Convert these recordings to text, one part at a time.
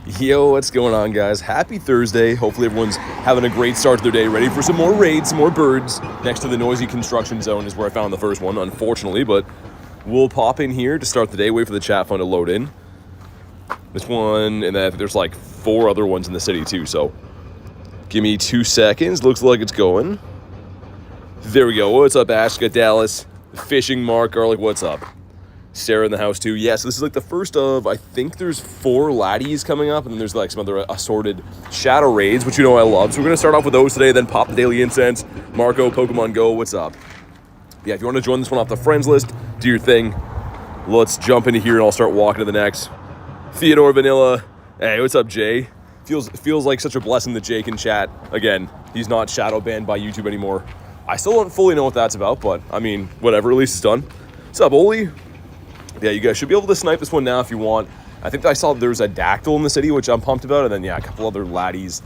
Yo, what's going on, guys? Happy Thursday. Hopefully everyone's having a great start to their day, ready for some more raids, some more birds. Next to the noisy construction zone is where I found the first one, unfortunately, but we'll pop in here to start the day, wait for the chat fund to load in. This one, and then there's like 4 other ones in the city too, so give me 2 seconds. Looks like it's going. There we go. What's up, Ash? Got Dallas, Fishing Mark, Garlic, what's up? Sarah in the house too. Yes, this is like the first of, I think there's 4 laddies coming up, and then there's like some other assorted shadow raids, which you know I love. So we're gonna start off with those today, then pop the Daily Incense. Marco, Pokemon GO, what's up? Yeah, if you want to join this one off the friends list, do your thing. Let's jump into here and I'll start walking to the next. Theodore Vanilla, hey, what's up, Jay? Feels like such a blessing that Jay can chat again. He's not shadow banned by YouTube anymore. I still don't fully know what that's about, but I mean, whatever, at least it's done. What's up, Oli? Yeah, you guys should be able to snipe this one now if you want. I think I saw there's a Dactyl in the city, which I'm pumped about, and then, yeah, a couple other laddies.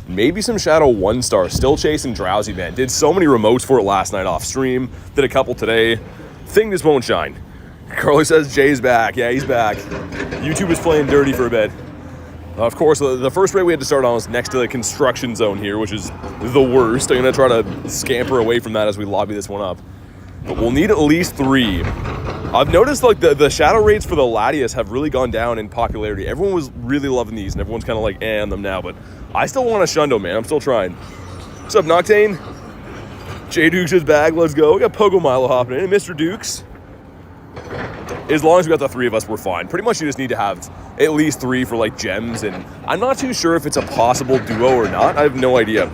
Maybe some Shadow 1-star. Still chasing Drowsy, man. Did so many remotes for it last night off stream. Did a couple today. Thing just won't shine. Carly says Jay's back. Yeah, he's back. YouTube is playing dirty for a bit. Of course, the first raid we had to start on was next to the construction zone here, which is the worst. I'm going to try to scamper away from that as we lobby this one up. But we'll need at least 3. I've noticed like the shadow raids for the Latias have really gone down in popularity. Everyone was really loving these, and everyone's kind of like on them now. But I still want a Shundo, man. I'm still trying. What's up, Noctane? J Dukes is back. Let's go. We got Pogo Milo hopping in. And Mr. Dukes. As long as we got the 3 of us, we're fine. Pretty much you just need to have at least 3 for like gems. And I'm not too sure if it's a possible duo or not. I have no idea.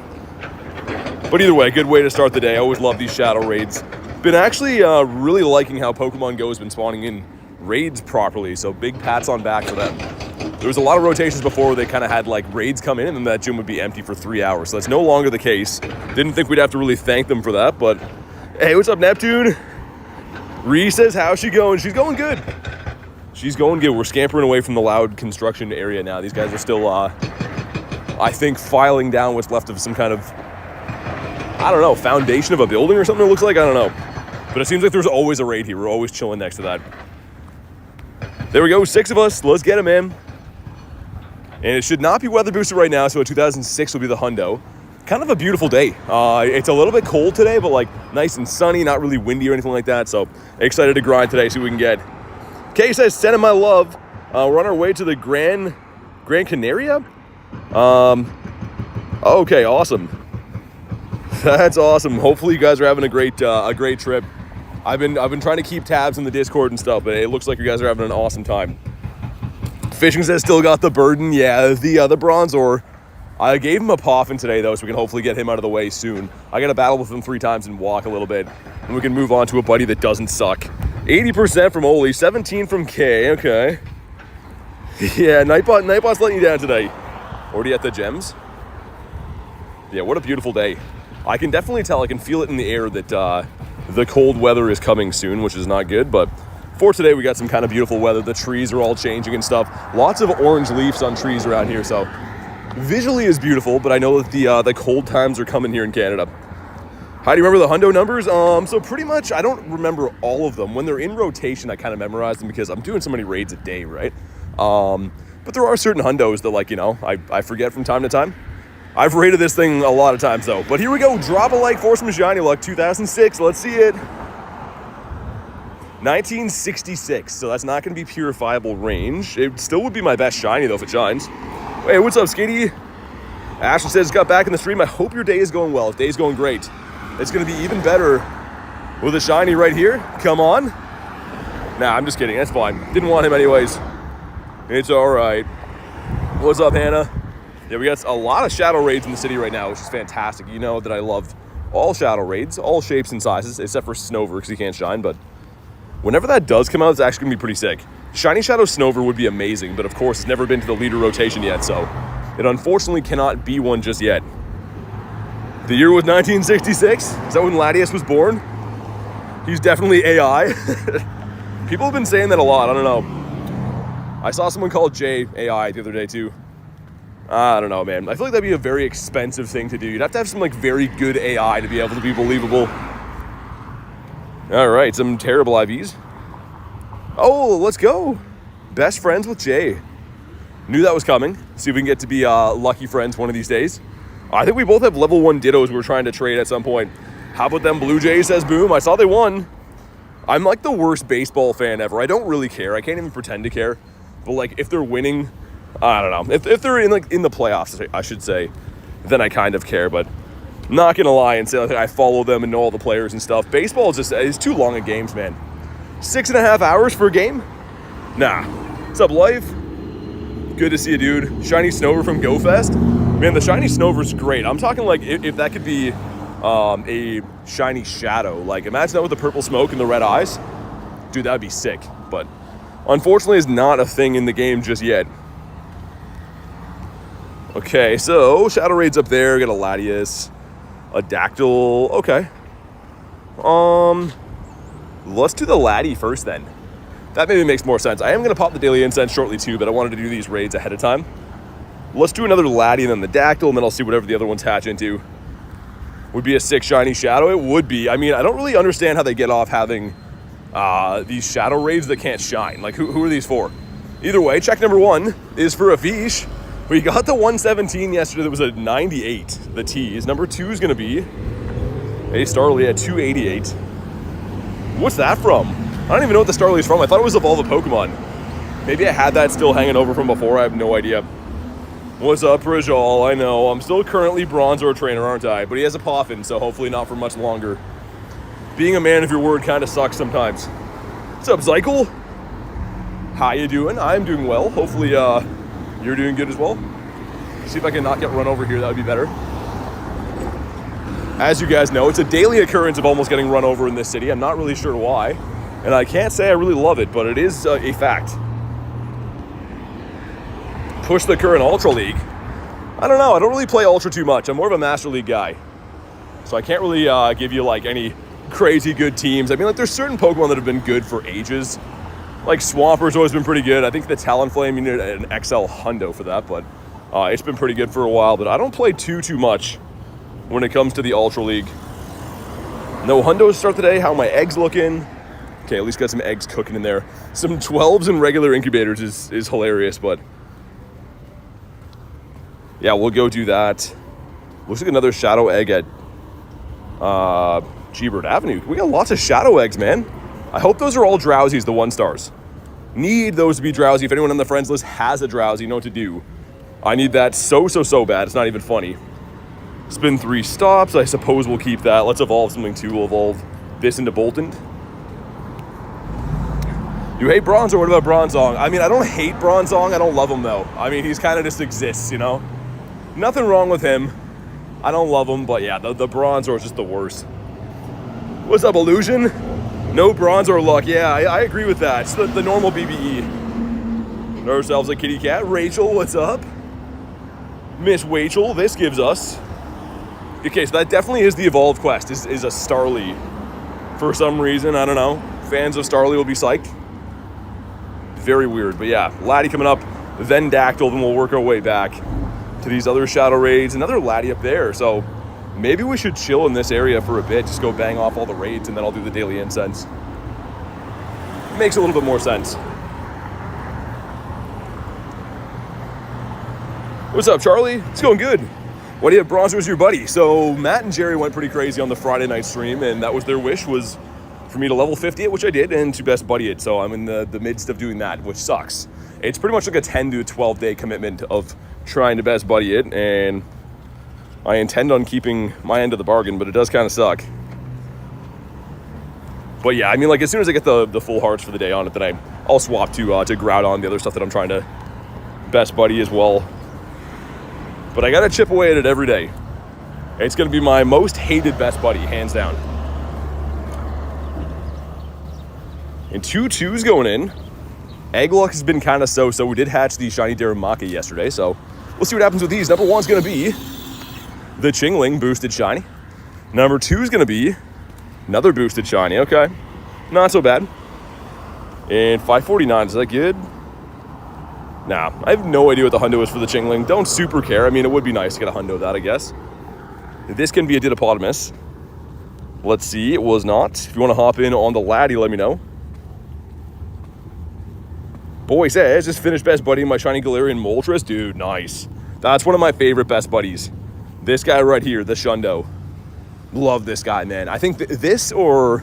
But either way, good way to start the day. I always love these shadow raids. Been actually really liking how Pokemon GO has been spawning in raids properly, so big pats on back for them. There was a lot of rotations before where they kind of had like raids come in and then that gym would be empty for 3 hours, so that's no longer the case. Didn't think we'd have to really thank them for that, but hey, what's up, Neptune? Ree says, how's she going? She's going good. She's going good. We're scampering away from the loud construction area now. These guys are still, I think, filing down what's left of some kind of, I don't know, foundation of a building or something it looks like. I don't know. But it seems like there's always a raid here. We're always chilling next to that. There we go. 6 of us. Let's get it, man. And it should not be weather boosted right now, so a 2006 will be the hundo. Kind of a beautiful day. It's a little bit cold today, but like nice and sunny, not really windy or anything like that. So excited to grind today, see what we can get. Kay says, send him my love. We're on our way to the Gran Canaria. Okay, awesome. That's awesome. Hopefully you guys are having a great trip. I've been trying to keep tabs in the Discord and stuff, but it looks like you guys are having an awesome time. Fishing says still got the burden. Yeah, the Bronzor. I gave him a Poffin today though, so we can hopefully get him out of the way soon. I got to battle with him 3 times and walk a little bit, and we can move on to a buddy that doesn't suck. 80% from Oli, 17 from K. Okay. Yeah, Nightbot's letting you down today. Already at the gems. Yeah, what a beautiful day. I can definitely tell, I can feel it in the air that the cold weather is coming soon, which is not good, but for today we got some kind of beautiful weather. The trees are all changing and stuff. Lots of orange leaves on trees around here, so visually is beautiful, but I know that the cold times are coming here in Canada. How do you remember the hundo numbers? So pretty much, I don't remember all of them. When they're in rotation, I kind of memorize them because I'm doing so many raids a day, right? But there are certain hundos that, like, you know, I forget from time to time. I've rated this thing a lot of times though. But here we go. Drop a like for some shiny luck. 2006. Let's see it. 1966. So that's not going to be purifiable range. It still would be my best shiny though if it shines. Hey, what's up, Skitty? Ashley says, got back in the stream. I hope your day is going well. If day's going great, it's going to be even better with a shiny right here. Come on. Nah, I'm just kidding. That's fine. Didn't want him anyways. It's all right. What's up, Hannah? Yeah, we got a lot of shadow raids in the city right now, which is fantastic. You know that I love all shadow raids, all shapes and sizes, except for Snover because he can't shine. But whenever that does come out, it's actually going to be pretty sick. Shiny Shadow Snover would be amazing, but of course it's never been to the leader rotation yet, so it unfortunately cannot be one just yet. The year was 1966. Is that when Latias was born? He's definitely AI. People have been saying that a lot. I don't know. I saw someone call Jay AI the other day too. I don't know, man. I feel like that'd be a very expensive thing to do. You'd have to have some like very good AI to be able to be believable. All right, some terrible IVs. Oh, let's go. Best friends with Jay. Knew that was coming. See if we can get to be lucky friends one of these days. I think we both have level 1 Dittos we're trying to trade at some point. How about them Blue Jays, says Boom. I saw they won. I'm like the worst baseball fan ever. I don't really care. I can't even pretend to care. But like if they're winning, I don't know. If they're in like in the playoffs, I should say, then I kind of care. But I'm not gonna lie and say like I follow them and know all the players and stuff. Baseball is too long in games, man. 6.5 hours for a game? Nah. What's up, Life? Good to see you, dude. Shiny Snover from GoFest. Man, the Shiny Snover's great. I'm talking like if that could be a shiny shadow. Like imagine that with the purple smoke and the red eyes. Dude, that would be sick. But unfortunately, it's not a thing in the game just yet. Okay, so Shadow Raid's up there. Got a Latias, a Dactyl. Okay. Let's do the Laddie first then. That maybe makes more sense. I am going to pop the Daily Incense shortly too, but I wanted to do these raids ahead of time. Let's do another Laddie and then the Dactyl, and then I'll see whatever the other ones hatch into. Would be a sick shiny shadow. It would be. I mean, I don't really understand how they get off having these shadow raids that can't shine. Like, who are these for? Either way, check number 1 is for a Fish. We got the 117 yesterday. That was a 98, the tease. Number 2 is going to be a Starly at 288. What's that from? I don't even know what the Starly is from. I thought it was Evolve a Pokemon. Maybe I had that still hanging over from before. I have no idea. What's up, Rajal? I know. I'm still currently Bronzor trainer, aren't I? But he has a Poffin, so hopefully not for much longer. Being a man of your word kind of sucks sometimes. What's up, Zykel? How you doing? I'm doing well. Hopefully you're doing good as well. See if I can not get run over here. That would be better. As you guys know, it's a daily occurrence of almost getting run over in this city. I'm not really sure why. And I can't say I really love it, but it is a fact. Push the current Ultra League. I don't know. I don't really play Ultra too much. I'm more of a Master League guy. So I can't really give you like any crazy good teams. I mean, like there's certain Pokemon that have been good for ages. Like Swampert always been pretty good. I think the Talonflame, you need an XL Hundo for that, but it's been pretty good for a while. But I don't play too much when it comes to the Ultra League. No Hundos start today. How are my eggs looking? Okay, at least got some eggs cooking in there. Some 12s and regular incubators is hilarious, but yeah, we'll go do that. Looks like another Shadow Egg at G-Bird Avenue. We got lots of Shadow Eggs, man. I hope those are all Drowsies, the 1-stars. Need those to be Drowsy. If anyone on the friends list has a Drowsy, you know what to do. I need that so bad. It's not even funny. Spin 3 stops. I suppose we'll keep that. Let's evolve something too. We'll evolve this into Boltund. You hate Bronzor? What about Bronzong? I mean, I don't hate Bronzong. I don't love him, though. I mean, he's kind of just exists, you know? Nothing wrong with him. I don't love him, but yeah, the Bronzor is just the worst. What's up, Illusion? No Bronzor luck. Yeah, I agree with that. It's the normal BBE. Ourselves a kitty cat. Rachel, what's up? Miss Rachel, this gives us... Okay, so that definitely is the Evolve quest, is a Starly. For some reason, I don't know. Fans of Starly will be psyched. Very weird, but yeah. Laddie coming up, then Dactyl, then we'll work our way back to these other Shadow Raids. Another Laddie up there, so maybe we should chill in this area for a bit, just go bang off all the raids, and then I'll do the Daily Incense. Makes a little bit more sense. What's up, Charlie? It's going good. Why do you have Bronzor as your buddy? So Matt and Jerry went pretty crazy on the Friday night stream, and that was their wish, was for me to level 50 it, which I did, and to best buddy it. So I'm in the midst of doing that, which sucks. It's pretty much like a 10 to 12 day commitment of trying to best buddy it, and I intend on keeping my end of the bargain, but it does kind of suck. But yeah, I mean, like as soon as I get the full hearts for the day on it, then I'll swap to Groudon, the other stuff that I'm trying to best buddy as well. But I gotta chip away at it every day. It's gonna be my most hated best buddy, hands down. And 2-2s going in. Egg luck has been kind of so. We did hatch the Shiny Darumaka yesterday, so we'll see what happens with these. Number 1's gonna be the Chingling boosted Shiny. Number 2 is gonna be another boosted Shiny. Okay, not so bad. And 549, is that good? Nah, I have no idea what the hundo is for the Chingling. Don't super care. I mean, it would be nice to get a hundo of that, I guess. This can be a Didopotamus. Let's see, it was not. If you want to hop in on the Laddie, let me know. Boy says, just finished best buddy in my Shiny Galarian Moltres. Dude, nice. That's one of my favorite best buddies. This guy right here, the Shundo. Love this guy, man. I think this, or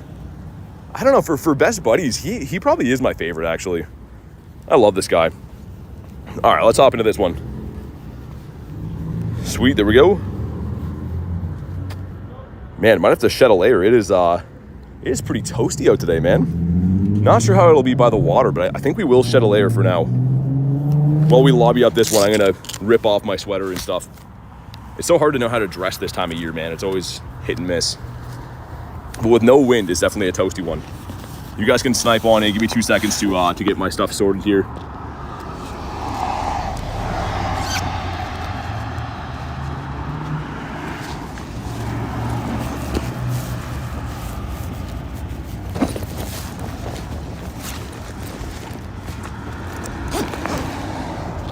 I don't know, for best buddies, he probably is my favorite, actually. I love this guy. All right, let's hop into this one. Sweet, there we go. Man, might have to shed a layer. It is pretty toasty out today, man. Not sure how it'll be by the water, but I think we will shed a layer for now. While we lobby up this one, I'm gonna rip off my sweater and stuff. It's so hard to know how to dress this time of year, man. It's always hit and miss. But with no wind, it's definitely a toasty one. You guys can snipe on it. Give me 2 seconds to get my stuff sorted here.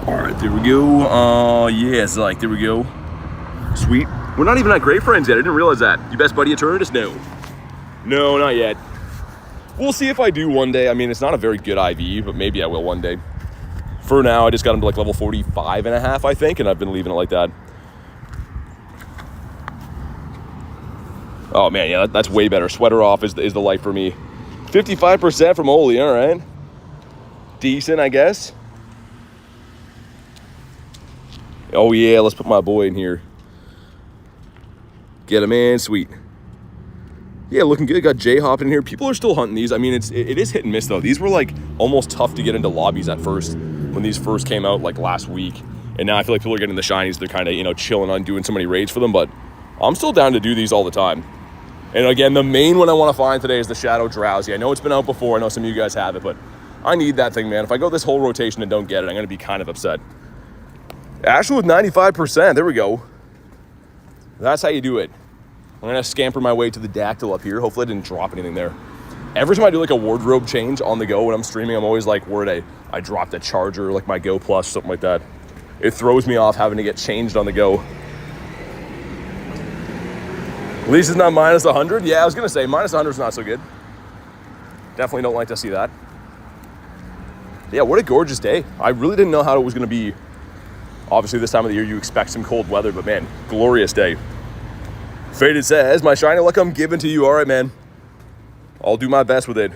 All right, there we go. Yes, like, there we go. Sweet. We're not even at Great Friends yet. I didn't realize that. You best buddy Eternus? No. No, not yet. We'll see if I do one day. I mean, it's not a very good IV, but maybe I will one day. For now, I just got him to like level 45 and a half, I think, and I've been leaving it like that. Oh man, yeah, that's way better. Sweater off is the life for me. 55% from Oli, all right. Decent, I guess. Oh yeah, let's put my boy in here. Get him in, sweet. Yeah, looking good. Got J-Hop in here. People are still hunting these. I mean, it is hit and miss, though. These were, like, almost tough to get into lobbies at first when these first came out, like, last week. And now I feel like people are getting the shinies. They're kind of, you know, chilling on doing so many raids for them. But I'm still down to do these all the time. And, again, the main one I want to find today is the Shadow Drowsy. I know it's been out before. I know some of you guys have it. But I need that thing, man. If I go this whole rotation and don't get it, I'm going to be kind of upset. Ashton with 95%. There we go. That's how you do it. I'm gonna scamper my way to the Dactyl up here. Hopefully I didn't drop anything there. Every time I do like a wardrobe change on the go when I'm streaming, I'm always like worried I dropped a charger, like my Go Plus, something like that. It throws me off having to get changed on the go. At least it's not minus 100. Yeah, I was gonna say minus 100 is not so good. Definitely don't like to see that. Yeah, what a gorgeous day. I really didn't know how it was gonna be. Obviously this time of the year you expect some cold weather, but man, glorious day. Faded says, my shiny luck I'm giving to you. All right, man. I'll do my best with it.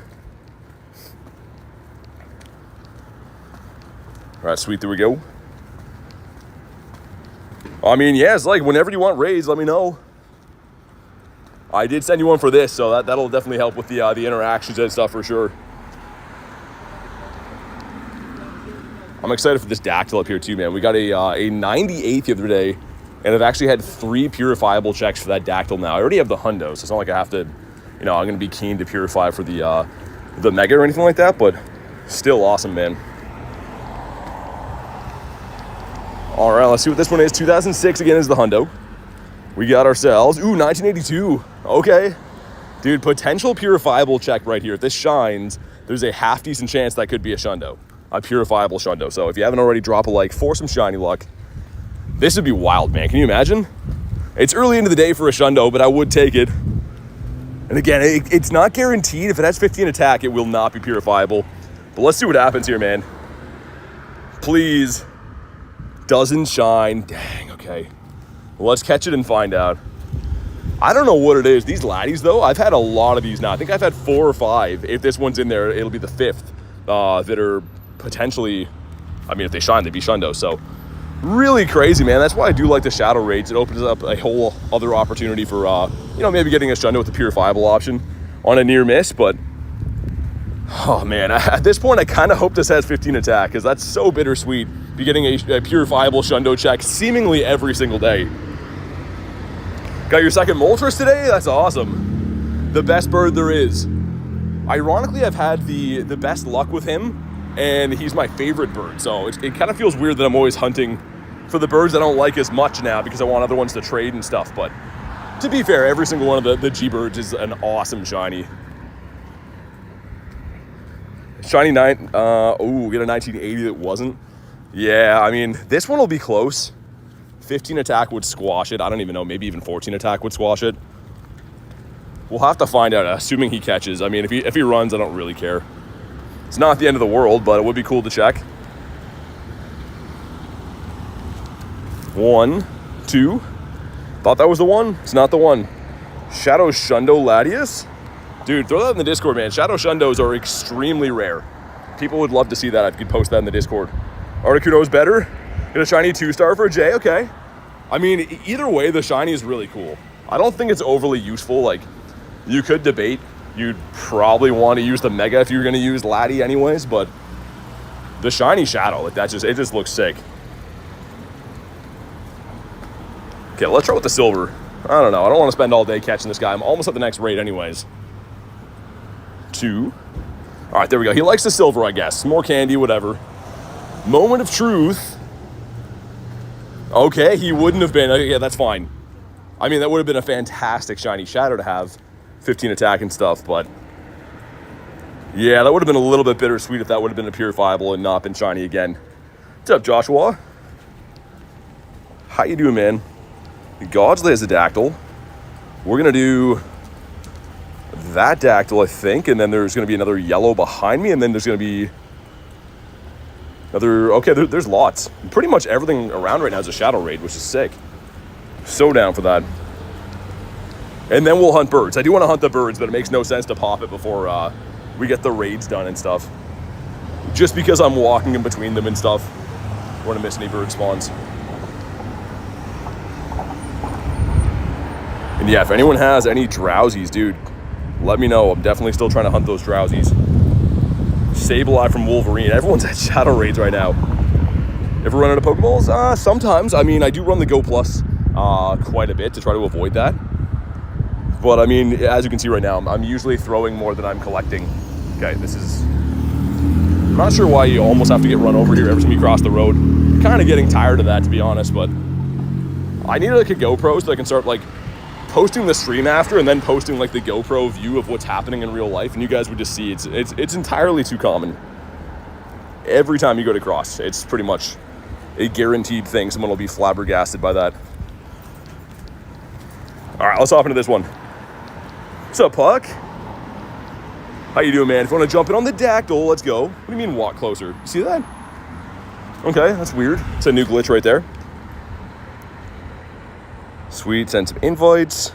All right, sweet, there we go. I mean, yeah, it's like whenever you want raids, let me know. I did send you one for this, so that'll definitely help with the interactions and stuff for sure. I'm excited for this Dactyl up here too, man. We got a 98 the other day, and I've actually had 3 purifiable checks for that Dactyl now. I already have the hundo, so it's not like I have to, you know, I'm going to be keen to purify for the Mega or anything like that, but still awesome, man. All right, let's see what this one is. 2006 again is the hundo. We got ourselves, 1982. Okay. Dude, potential purifiable check right here. If this shines, there's a half decent chance that could be a shundo. A purifiable shundo. So if you haven't already, drop a like for some shiny luck. This would be wild, man. Can you imagine? It's early into the day for a shundo, but I would take it. And again, it's not guaranteed. If it has 15 attack, it will not be purifiable. But let's see what happens here, man. Please. Doesn't shine. Dang, okay. Well, let's catch it and find out. I don't know what it is. These laddies, though, I've had a lot of these now. I think I've had 4 or 5. If this one's in there, it'll be the 5th that are potentially, I mean, if they shine, they'd be shundo. So really crazy, man. That's why I do like the shadow raids. It opens up a whole other opportunity for, you know, maybe getting a shundo with the purifiable option on a near miss. But, oh, man, at this point, I kind of hope this has 15 attack because that's so bittersweet. Be getting a purifiable shundo check seemingly every single day. Got your second Moltres today? That's awesome. The best bird there is. Ironically, I've had the best luck with him, and he's my favorite bird. So it kind of feels weird that I'm always hunting for the birds I don't like as much now because I want other ones to trade and stuff. But to be fair, every single one of the G-birds is an awesome shiny. Shiny 9, oh, get a 1980 that wasn't. Yeah, I mean, this one will be close. 15 attack would squash it. I don't even know, maybe even 14 attack would squash it. We'll have to find out, assuming he catches. I mean, if he runs, I don't really care. It's not the end of the world, but it would be cool to check. 1, 2. Thought that was the one. It's not the one. Shadow Shundo Latias? Dude, throw that in the Discord, man. Shadow Shundos are extremely rare. People would love to see that if you could post that in the Discord. Articuno is better. Get a shiny 2-star for a J, okay. I mean, either way, the shiny is really cool. I don't think it's overly useful. Like, you could debate. You'd probably want to use the Mega if you're going to use Lati anyways, but the shiny Shadow, like, it just looks sick. Okay, let's try with the silver. I don't know. I don't want to spend all day catching this guy. I'm almost at the next raid anyways. 2. All right, there we go. He likes the silver, I guess. More candy, whatever. Moment of truth. Okay, he wouldn't have been. Yeah, that's fine. I mean, that would have been a fantastic shiny Shadow to have. 15 attack and stuff, but yeah, that would have been a little bit bittersweet if that would have been a purifiable and not been shiny again. What's up, Joshua? How you doing, man? Godsley has a Dactyl. We're going to do that Dactyl, I think, and then there's going to be another yellow behind me, and then there's going to be another... Okay, there's lots. Pretty much everything around right now is a Shadow Raid, which is sick. So down for that. And then we'll hunt birds. I do want to hunt the birds, but it makes no sense to pop it before we get the raids done and stuff. Just because I'm walking in between them and stuff. Don't want to miss any bird spawns. And yeah, if anyone has any drowsies, dude, let me know. I'm definitely still trying to hunt those drowsies. Sableye from Wolverine. Everyone's at Shadow Raids right now. Ever run out of Pokeballs? Sometimes. I mean, I do run the Go Plus quite a bit to try to avoid that. But I mean, as you can see right now, I'm usually throwing more than I'm collecting. Okay, this is... I'm not sure why you almost have to get run over here every time you cross the road. Kind of getting tired of that, to be honest, but I need like a GoPro so I can start like posting the stream after and then posting like the GoPro view of what's happening in real life, and you guys would just see it's entirely too common. Every time you go to cross, it's pretty much a guaranteed thing. Someone will be flabbergasted by that. All right, let's hop into this one. What's up, Puck? How you doing, man? If you want to jump in on the Dactyl, let's go. What do you mean walk closer? You see that? Okay, that's weird. It's a new glitch right there. Sweet, send some invites.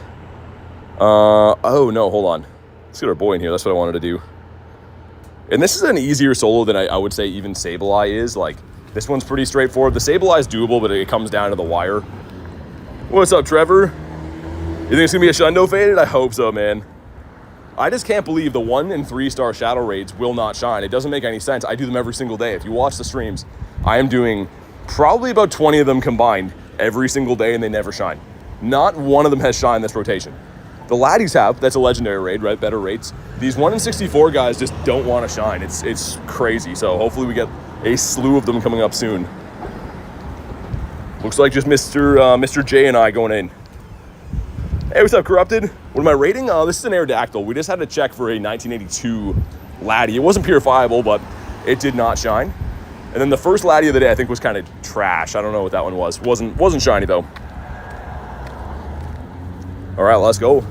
Oh, no, hold on. Let's get our boy in here. That's what I wanted to do. And this is an easier solo than I would say even Sableye is. Like, this one's pretty straightforward. The Sableye is doable, but it comes down to the wire. What's up, Trevor? You think it's going to be a Shundo faded? I hope so, man. I just can't believe the 1- and 3-star Shadow Raids will not shine. It doesn't make any sense. I do them every single day. If you watch the streams, I am doing probably about 20 of them combined every single day, and they never shine. Not one of them has shined this rotation. The Laddies have. That's a legendary raid, right? Better rates. These 1 in 64 guys just don't want to shine. It's crazy. So hopefully we get a slew of them coming up soon. Looks like just Mr. J and I going in. Hey, what's up, Corrupted? What am I rating? This is an Aerodactyl. We just had to check for a 1982 Laddie. It wasn't purifiable, but it did not shine. And then the first Laddie of the day, I think, was kind of trash. I don't know what that one was. Wasn't shiny, though. All right, let's go.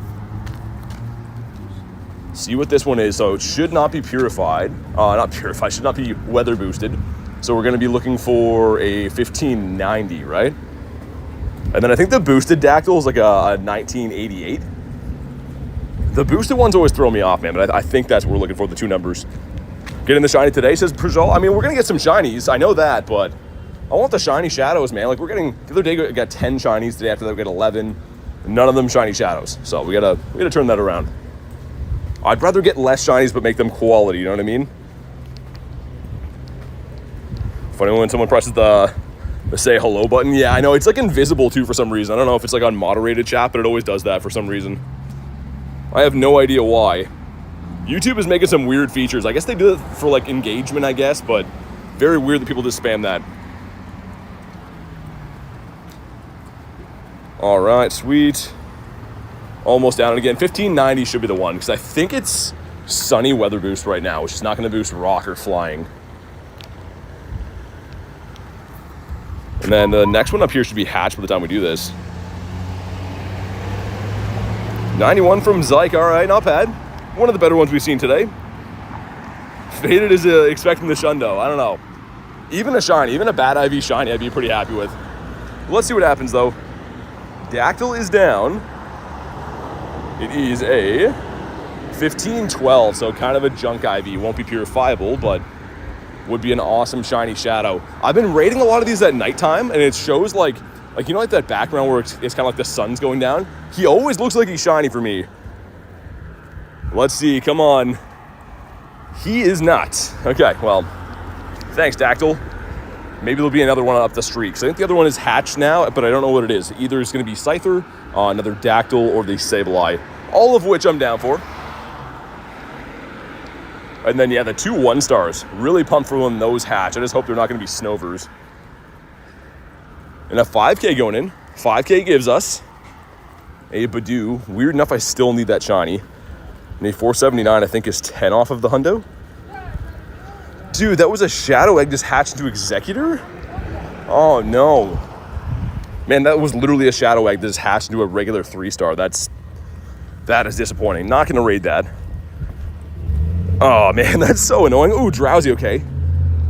See what this one is. So it should not be purified. Not purified. Should not be weather boosted. So we're going to be looking for a 1590, right? And then I think the boosted Dactyl is like a 1988. The boosted ones always throw me off, man, but I think that's what we're looking for, the 2 numbers. Getting the shiny today, says Pajol. I mean, we're going to get some shinies. I know that, but I want the shiny Shadows, man. Like, we're getting... The other day, we got 10 shinies. Today after that, we got 11. None of them shiny Shadows. So we gotta turn that around. I'd rather get less shinies, but make them quality, you know what I mean? Funny when someone presses the say hello button. Yeah, I know. It's like invisible too for some reason. I don't know if it's like on moderated chat, but it always does that for some reason. I have no idea why. YouTube is making some weird features. I guess they do it for like engagement, I guess, but very weird that people just spam that. All right, sweet. Almost down. And again, 1590 should be the one, because I think it's sunny weather boost right now, which is not going to boost rock or flying. And then the next one up here should be hatched by the time we do this. 91 from Zyke. All right, not bad. One of the better ones we've seen today. Faded is expecting the Shundo. I don't know. Even a shiny, even a bad IV shiny, I'd be pretty happy with. Let's see what happens, though. Dactyl is down. It is a 15-12, so kind of a junk IV. Won't be purifiable, but would be an awesome shiny shadow. I've been raiding a lot of these at nighttime, and it shows like you know, like that background where it's kind of like the sun's going down? He always looks like he's shiny for me. Let's see, come on. He is not. Okay, well, thanks, Dactyl. Maybe there'll be another one up the streak. So I think the other one is hatched now, but I don't know what it is. Either it's going to be Scyther, another Dactyl, or the Sableye. All of which I'm down for. And then, yeah, the 2 1-stars. Really pumped for when those hatch. I just hope they're not going to be Snovers. And a 5K going in. 5K gives us a Badoo. Weird enough, I still need that shiny. And a 479, I think, is 10 off of the hundo. Dude, that was a Shadow Egg just hatched into Executor? Oh, no. Man, that was literally a Shadow Egg that just hatched into a regular 3-star. That is disappointing. Not going to raid that. Oh, man, that's so annoying. Ooh, Drowsy, okay.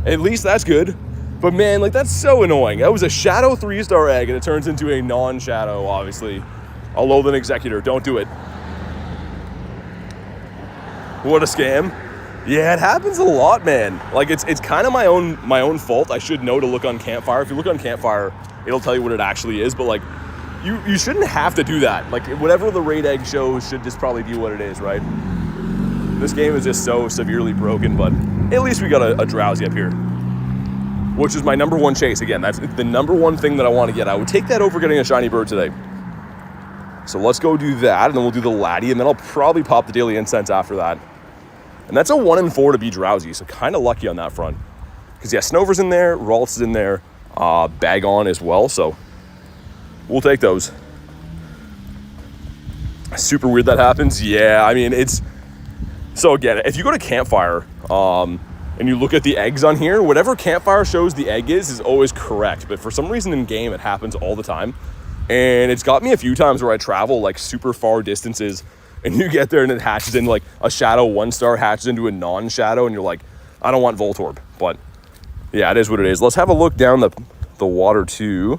At least that's good. But, man, like, that's so annoying. That was a Shadow 3-star egg, and it turns into a non-Shadow, obviously. A Alolan Executor. Don't do it. What a scam. Yeah, it happens a lot, man. Like, it's kind of my own fault. I should know to look on Campfire. If you look on Campfire, it'll tell you what it actually is. But, like, you shouldn't have to do that. Like, whatever the raid egg shows should just probably be what it is, right? This game is just so severely broken, but at least we got a Drowsy up here, which is my number 1 chase. Again, that's the number 1 thing that I want to get. I would take that over getting a shiny bird today. So let's go do that, and then we'll do the Laddie, and then I'll probably pop the Daily Incense after that. And that's a 1 in 4 to be Drowsy, so kind of lucky on that front. Because, yeah, Snover's in there, Ralts is in there, Bagon as well, so we'll take those. Super weird that happens. Yeah, I mean, it's... So, again, if you go to Campfire, and you look at the eggs on here, whatever Campfire shows the egg is always correct. But for some reason in game, it happens all the time. And it's got me a few times where I travel, like, super far distances, and you get there and it hatches into, like, a Shadow 1-star hatches into a non-Shadow, and you're like, I don't want Voltorb. But, yeah, it is what it is. Let's have a look down the water, too.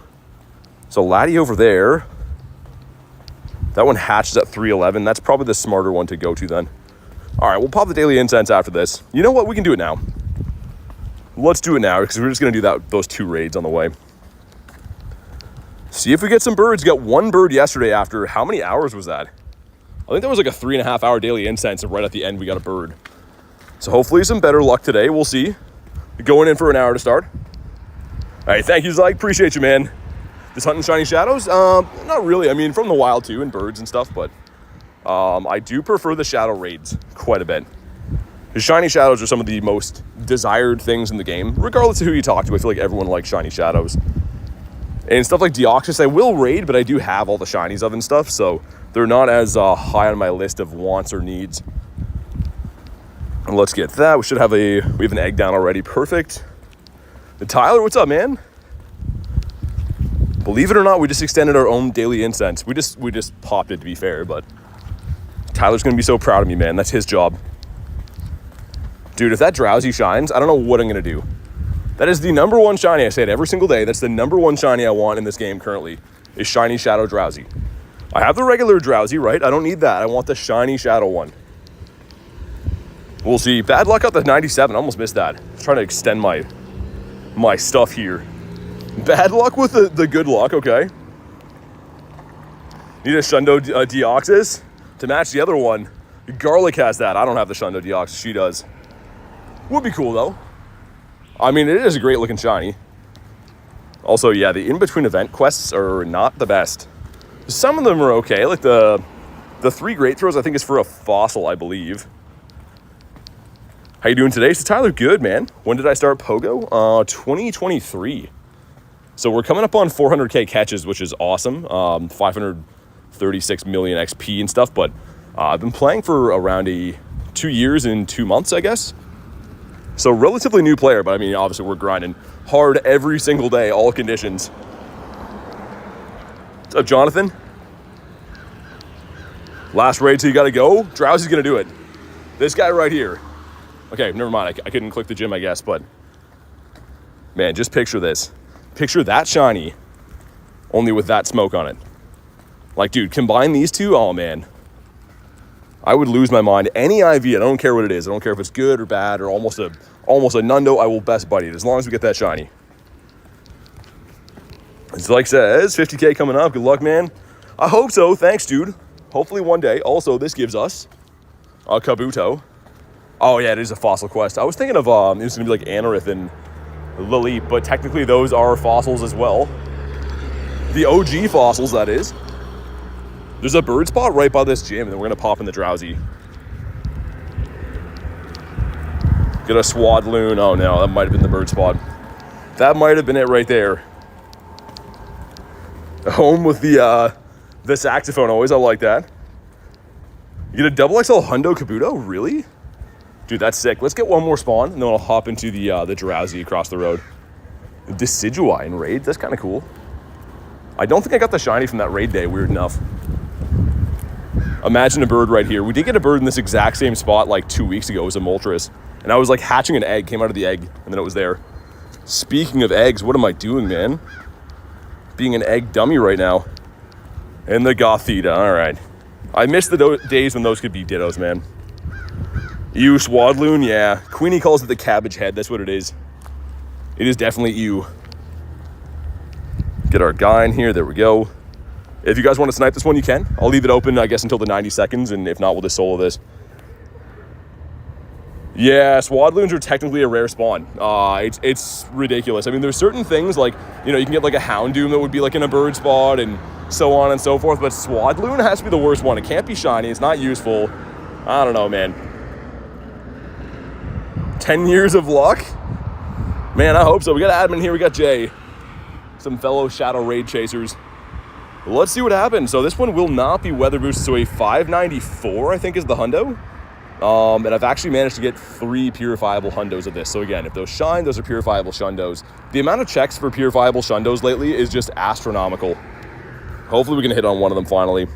So, Laddie over there. That one hatches at 311. That's probably the smarter one to go to, then. All right, we'll pop the Daily Incense after this. You know what? We can do it now. Let's do it now, because we're just going to do those 2 raids on the way. See if we get some birds. Got 1 bird yesterday after, how many hours was that? I think that was like a 3.5-hour Daily Incense, and right at the end, we got a bird. So hopefully some better luck today. We'll see. Going in for an hour to start. All right, thank you, Zyke. Appreciate you, man. This hunting shiny shadows? Not really. I mean, from the wild, too, and birds and stuff, but... I do prefer the shadow raids quite a bit. The shiny shadows are some of the most desired things in the game, regardless of who you talk to. I feel like everyone likes shiny shadows. And stuff like Deoxys, I will raid, but I do have all the shinies of and stuff, so they're not as high on my list of wants or needs. And let's get that. We have an egg down already. Perfect. Tyler, what's up, man? Believe it or not, we just extended our own Daily Incense. We just popped it, to be fair, but Tyler's going to be so proud of me, man. That's his job. Dude, if that Drowsy shines, I don't know what I'm going to do. That is the number 1 shiny. I say it every single day. That's the number 1 shiny I want in this game currently, is Shiny Shadow Drowsy. I have the regular Drowsy, right? I don't need that. I want the Shiny Shadow one. We'll see. Bad luck out the 97. I almost missed that. I'm trying to extend my stuff here. Bad luck with the good luck, okay. Need a Shundo Deoxys to match the other one. Garlic has that. I don't have the Shundo Deoxys. She does. Would be cool, though. I mean, it is a great looking shiny. Also, yeah, the in-between event quests are not the best. Some of them are okay. Like the 3 Great Throws, I think, is for a fossil, I believe. How you doing today? So Tyler, good, man. When did I start Pogo? 2023. So we're coming up on 400k catches, which is awesome. 536 million XP and stuff, but I've been playing for around 2 years and 2 months, I guess. So relatively new player, but I mean, obviously we're grinding hard every single day, all conditions. What's up, Jonathan? Last raid, so you gotta go. Drowsy's gonna do it. This guy right here. Okay, never mind. I couldn't click the gym, I guess, but man, just picture this. Picture that shiny, only with that smoke on it. Like, dude, combine these two, oh man. I would lose my mind. Any IV, I don't care what it is. I don't care if it's good or bad or almost a Nundo, I will best buddy it as long as we get that shiny. It's like says, 50K coming up. Good luck, man. I hope so. Thanks, dude. Hopefully one day. Also, this gives us a Kabuto. Oh, yeah, it is a fossil quest. I was thinking of it was going to be like Anorith and Lilip, but technically those are fossils as well. The OG fossils, that is. There's a bird spot right by this gym, and then we're going to pop in the Drowsy. Get a Swadloon. Oh, no, that might have been the bird spot. That might have been it right there. Home with the saxophone always. I like that. You get a double XL Hundo Kabuto? Really? Dude, that's sick. Let's get one more spawn, and then I'll hop into the Drowsy across the road. Decidueye in raids? That's kind of cool. I don't think I got the shiny from that raid day, weird enough. Imagine a bird right here. We did get a bird in this exact same spot like 2 weeks ago. It was a Moltres. And I was like hatching an egg, came out of the egg, and then it was there. Speaking of eggs, what am I doing, man? Being an egg dummy right now. And the Gothita, all right. I miss the days when those could be Dittos, man. Ew, Swadloon, yeah. Queenie calls it the cabbage head, that's what it is. It is definitely ew. Get our guy in here, there we go. If you guys want to snipe this one, you can. I'll leave it open, I guess, until the 90 seconds, and if not, we'll just solo this. Yeah, Swadloons are technically a rare spawn. It's ridiculous. I mean, there's certain things like, you know, you can get like a Houndoom that would be like in a bird spot and so on and so forth, but Swadloon has to be the worst one. It can't be shiny, it's not useful. I don't know, man. 10 years of luck? Man, I hope so. We got admin here, we got Jay. Some fellow Shadow Raid chasers. Let's see what happens. So this one will not be weather boosted. So a 594, I think, is the hundo. And I've actually managed to get 3 purifiable hundos of this. So again, if those shine, those are purifiable shundos. The amount of checks for purifiable shundos lately is just astronomical. Hopefully we can hit on one of them finally.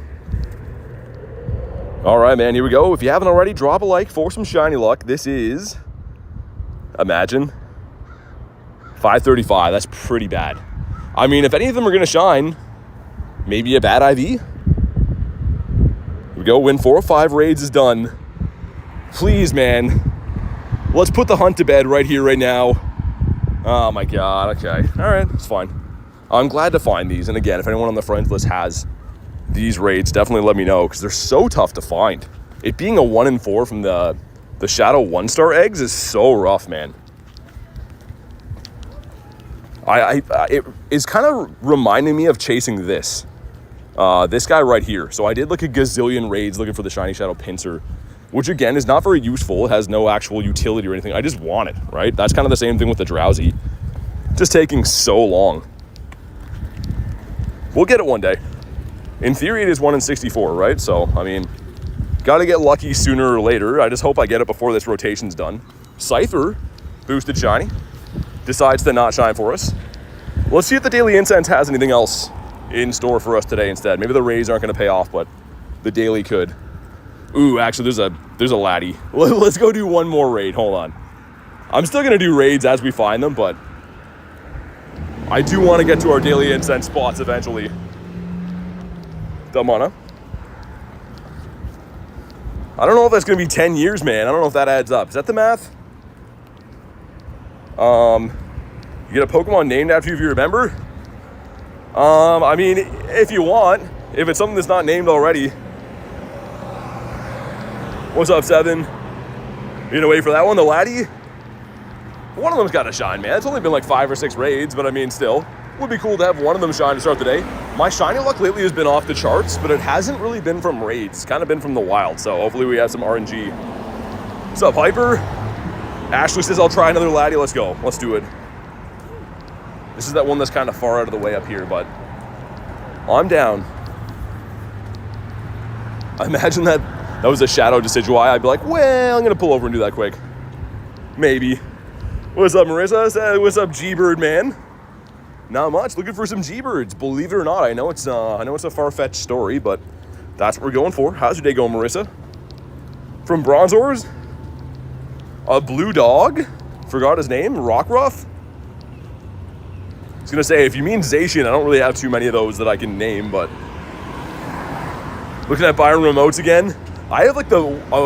All right, man, here we go. If you haven't already, drop a like for some shiny luck. This is, imagine, 535. That's pretty bad. I mean, if any of them are going to shine, maybe a bad IV. Here we go. Win 4 of 5 raids is done. Please, man. Let's put the hunt to bed right here, right now. Oh, my God. Okay. All right. It's fine. I'm glad to find these. And again, if anyone on the friends list has these raids, definitely let me know because they're so tough to find. It being a 1 in 4 from the Shadow 1-star eggs is so rough, man. It is kind of reminding me of chasing this guy right here. So I did like a gazillion raids looking for the Shiny Shadow Pinsir, which again is not very useful. It has no actual utility or anything. I just want it, right? That's kind of the same thing with the Drowsy. Just taking so long. We'll get it one day. In theory, it is 1 in 64, right? So, I mean, got to get lucky sooner or later. I just hope I get it before this rotation's done. Scyther, boosted shiny, decides to not shine for us. Let's see if the Daily Incense has anything else in store for us today instead. Maybe the raids aren't going to pay off, but the daily could. Ooh, actually, there's a laddie. Let's go do one more raid. Hold on. I'm still going to do raids as we find them, but I do want to get to our Daily Incense spots eventually. Damana. I don't know if that's going to be 10 years, man. I don't know if that adds up. Is that the math? You get a Pokemon named after you if you remember? I mean, if you want. If it's something that's not named already. What's up, Seven? You gonna wait for that one, the laddie? One of them's got to shine, man. It's only been like 5 or 6 raids, but I mean, still. Would be cool to have one of them shine to start the day. My shiny luck lately has been off the charts, but it hasn't really been from raids. It's kind of been from the wild, so hopefully we have some RNG. What's up, Hyper? Ashley says, I'll try another laddie. Let's go. Let's do it. This is that one that's kind of far out of the way up here, but I'm down. I imagine that was a Shadow Decidueye. I'd be like, well, I'm going to pull over and do that quick. Maybe. What's up, Marissa? What's up, G-Bird, man? Not much. Looking for some G-Birds. Believe it or not, I know it's a far-fetched story, but that's what we're going for. How's your day going, Marissa? From Bronzors? A blue dog? Forgot his name. Rockruff? I was going to say, if you mean Zacian, I don't really have too many of those that I can name, but... Looking at Byron remotes again. I have like the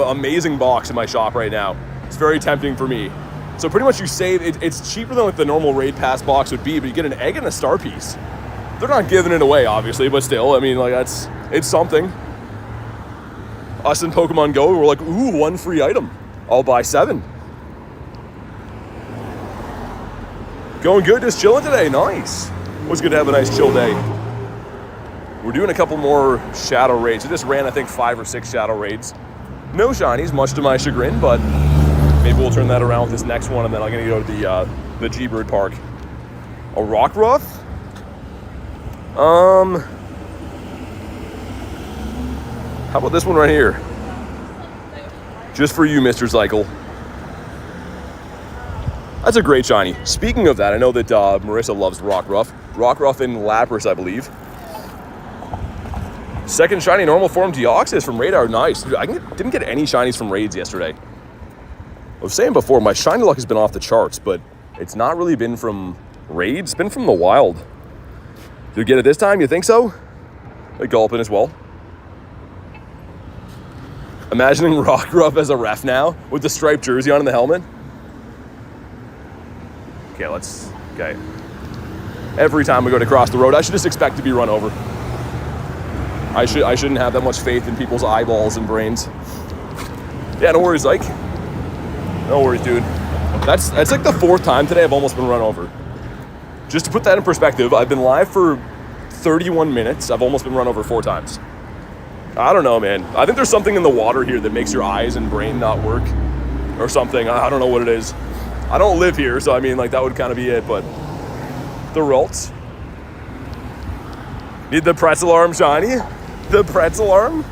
amazing box in my shop right now. It's very tempting for me. So pretty much you save, it's cheaper than like the normal raid pass box would be, but you get an egg and a star piece. They're not giving it away, obviously, but still, I mean, like it's something. Us in Pokemon GO, we're like, ooh, 1 free item. I'll buy 7. Going good, just chilling today, nice. Always good to have a nice chill day. We're doing a couple more shadow raids. I just ran, I think, 5 or 6 shadow raids. No shinies, much to my chagrin, but maybe we'll turn that around with this next one, and then I'm gonna go to the G-Bird Park. A Rockruff? How about this one right here? Just for you, Mr. Cycle. That's a great shiny. Speaking of that, I know that Marissa loves Rockruff. Rockruff in Lapras, I believe. Second shiny normal form Deoxys from Radar. Nice. Dude, I didn't get any shinies from raids yesterday. I was saying before, my shiny luck has been off the charts, but it's not really been from raids. It's been from the wild. Did you get it this time? You think so? A Gulpin as well. Imagining Rockruff as a ref now with the striped jersey on and the helmet. Okay, okay. Every time we go to cross the road, I should just expect to be run over. I shouldn't have that much faith in people's eyeballs and brains. Yeah, no worries, Ike. No worries, dude. That's like the 4th time today I've almost been run over. Just to put that in perspective, I've been live for 31 minutes. I've almost been run over 4 times. I don't know, man. I think there's something in the water here that makes your eyes and brain not work or something. I don't know what it is. I don't live here, so I mean, like, that would kind of be it, but the Ralts. Need the pretzel arm shiny? The pretzel arm?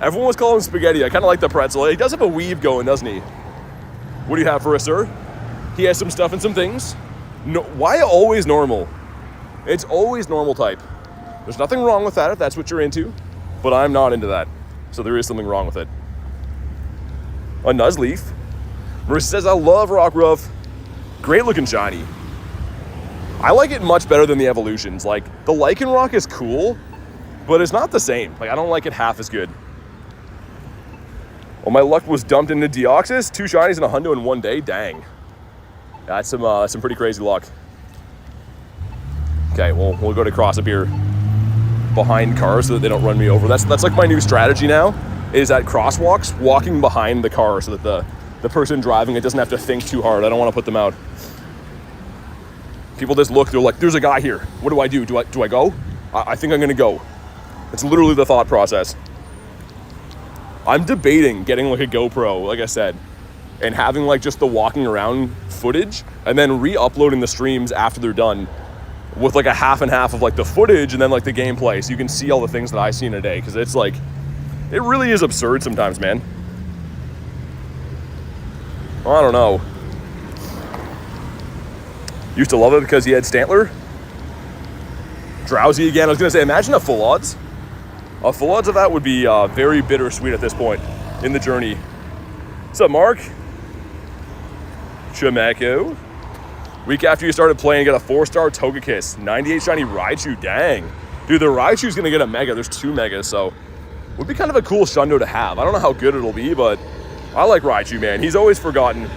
Everyone was calling him Spaghetti. I kind of like the pretzel. He does have a weave going, doesn't he? What do you have for us, sir? He has some stuff and some things. No, why always normal? It's always normal type. There's nothing wrong with that if that's what you're into, but I'm not into that. So there is something wrong with it. A Nuzleaf. Marissa says, I love Rockruff. Great looking shiny. I like it much better than the evolutions. Like, the Lycanroc is cool, but it's not the same. Like, I don't like it half as good. Well, my luck was dumped into Deoxys. 2 shinies and a hundo in 1 day. Dang. That's some pretty crazy luck. Okay, well, we'll go to cross up here behind cars so that they don't run me over. That's like my new strategy now, is at crosswalks, walking behind the car so that the person driving it doesn't have to think too hard. I don't want to put them out. People just look, they're like, there's a guy here. What do I do? Do I go? I think I'm gonna go. It's literally the thought process. I'm debating getting like a GoPro, like I said, and having like just the walking around footage and then re-uploading the streams after they're done with like a half and half of like the footage and then like the gameplay so you can see all the things that I see in a day, because it's like, it really is absurd sometimes, man. I don't know. Used to love it because he had Stantler. Drowsy again. I was going to say, imagine a full odds. A full odds of that would be very bittersweet at this point in the journey. What's up, Mark? Chimeco. Week after you started playing, got a 4-star Togekiss. 98 shiny Raichu. Dang. Dude, the Raichu's going to get a Mega. There's 2 Megas, so would be kind of a cool Shundo to have. I don't know how good it'll be, but I like Raichu, man. He's always forgotten.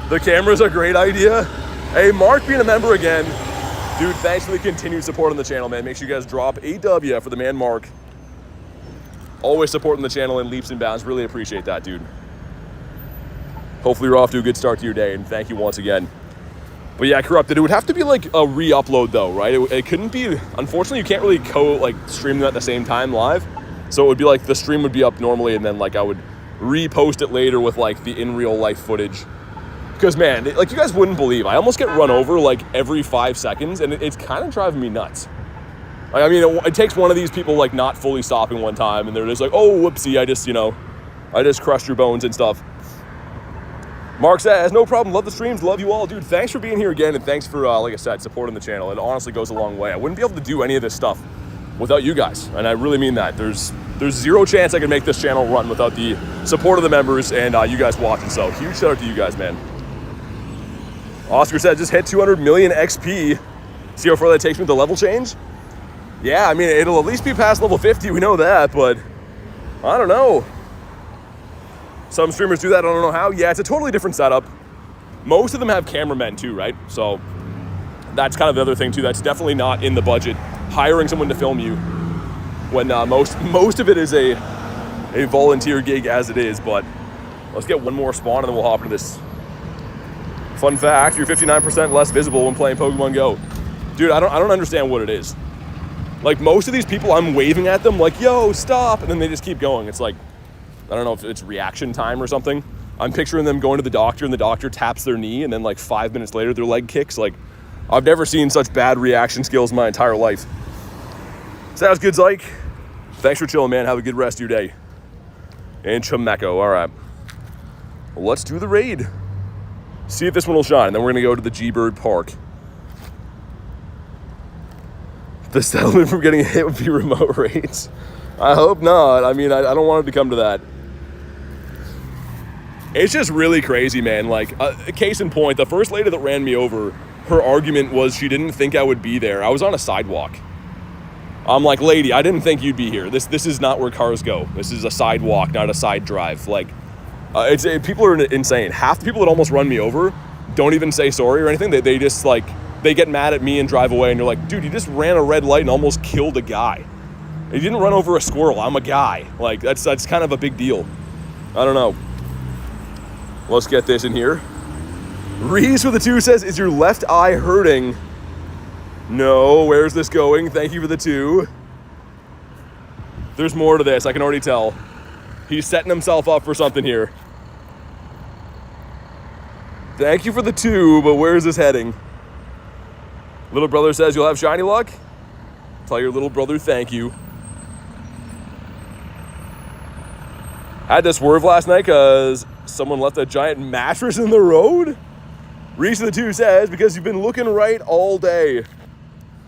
The camera's a great idea. Hey, Mark being a member again. Dude, thanks for the continued support on the channel, man. Make sure you guys drop a W for the man Mark. Always supporting the channel in leaps and bounds. Really appreciate that, dude. Hopefully you're off to a good start to your day, and thank you once again. But yeah, Corrupted, it would have to be like a re-upload though, right? It couldn't be, unfortunately, you can't really stream them at the same time live. So it would be like the stream would be up normally, and then like I would repost it later with like the in real life footage. Because man, like you guys wouldn't believe, I almost get run over like every 5 seconds, and it's kind of driving me nuts. Like, I mean, it takes one of these people like not fully stopping one time, and they're just like, oh, whoopsie, I just crushed your bones and stuff. Mark says, no problem, love the streams, love you all. Dude, thanks for being here again, and thanks for, like I said, supporting the channel. It honestly goes a long way. I wouldn't be able to do any of this stuff without you guys. And I really mean that. There's zero chance I can make this channel run without the support of the members and you guys watching. So huge shout out to you guys, man. Oscar said, just hit 200 million XP. See how far that takes me with the level change? Yeah, I mean, it'll at least be past level 50. We know that, but I don't know. Some streamers do that. I don't know how. Yeah, it's a totally different setup. Most of them have cameramen too, right? So that's kind of the other thing too. That's definitely not in the budget. Hiring someone to film you when most of it is a volunteer gig as it is. But let's get one more spawn and then we'll hop into this. Fun fact, you're 59% less visible when playing Pokemon Go. Dude, I don't understand what it is. Like, most of these people, I'm waving at them like, yo, stop, and then they just keep going. It's like, I don't know if it's reaction time or something. I'm picturing them going to the doctor and the doctor taps their knee and then like 5 minutes later their leg kicks. Like, I've never seen such bad reaction skills in my entire life. Sounds good, Zyke. Thanks for chilling, man. Have a good rest of your day. And Chimeco, all right. Well, let's do the raid. See if this one will shine. Then we're gonna go to the G-Bird Park. The settlement from getting hit would be remote raids. I hope not. I mean, I don't want it to come to that. It's just really crazy, man. Like, case in point, the first lady that ran me over, her argument was she didn't think I would be there. I was on a sidewalk. I'm like, lady, I didn't think you'd be here. This is not where cars go. This is a sidewalk, not a side drive. Like, people are insane. Half the people that almost run me over don't even say sorry or anything. They just, like, they get mad at me and drive away, and you're like, dude, you just ran a red light and almost killed a guy. You didn't run over a squirrel. I'm a guy. Like, that's kind of a big deal. I don't know. Let's get this in here. Reese with the 2 says, is your left eye hurting? No, where's this going? Thank you for the 2. There's more to this, I can already tell. He's setting himself up for something here. Thank you for the 2, but where is this heading? Little brother says you'll have shiny luck? Tell your little brother thank you. Had to swerve last night because someone left a giant mattress in the road? Reese of the 2 says, because you've been looking right all day.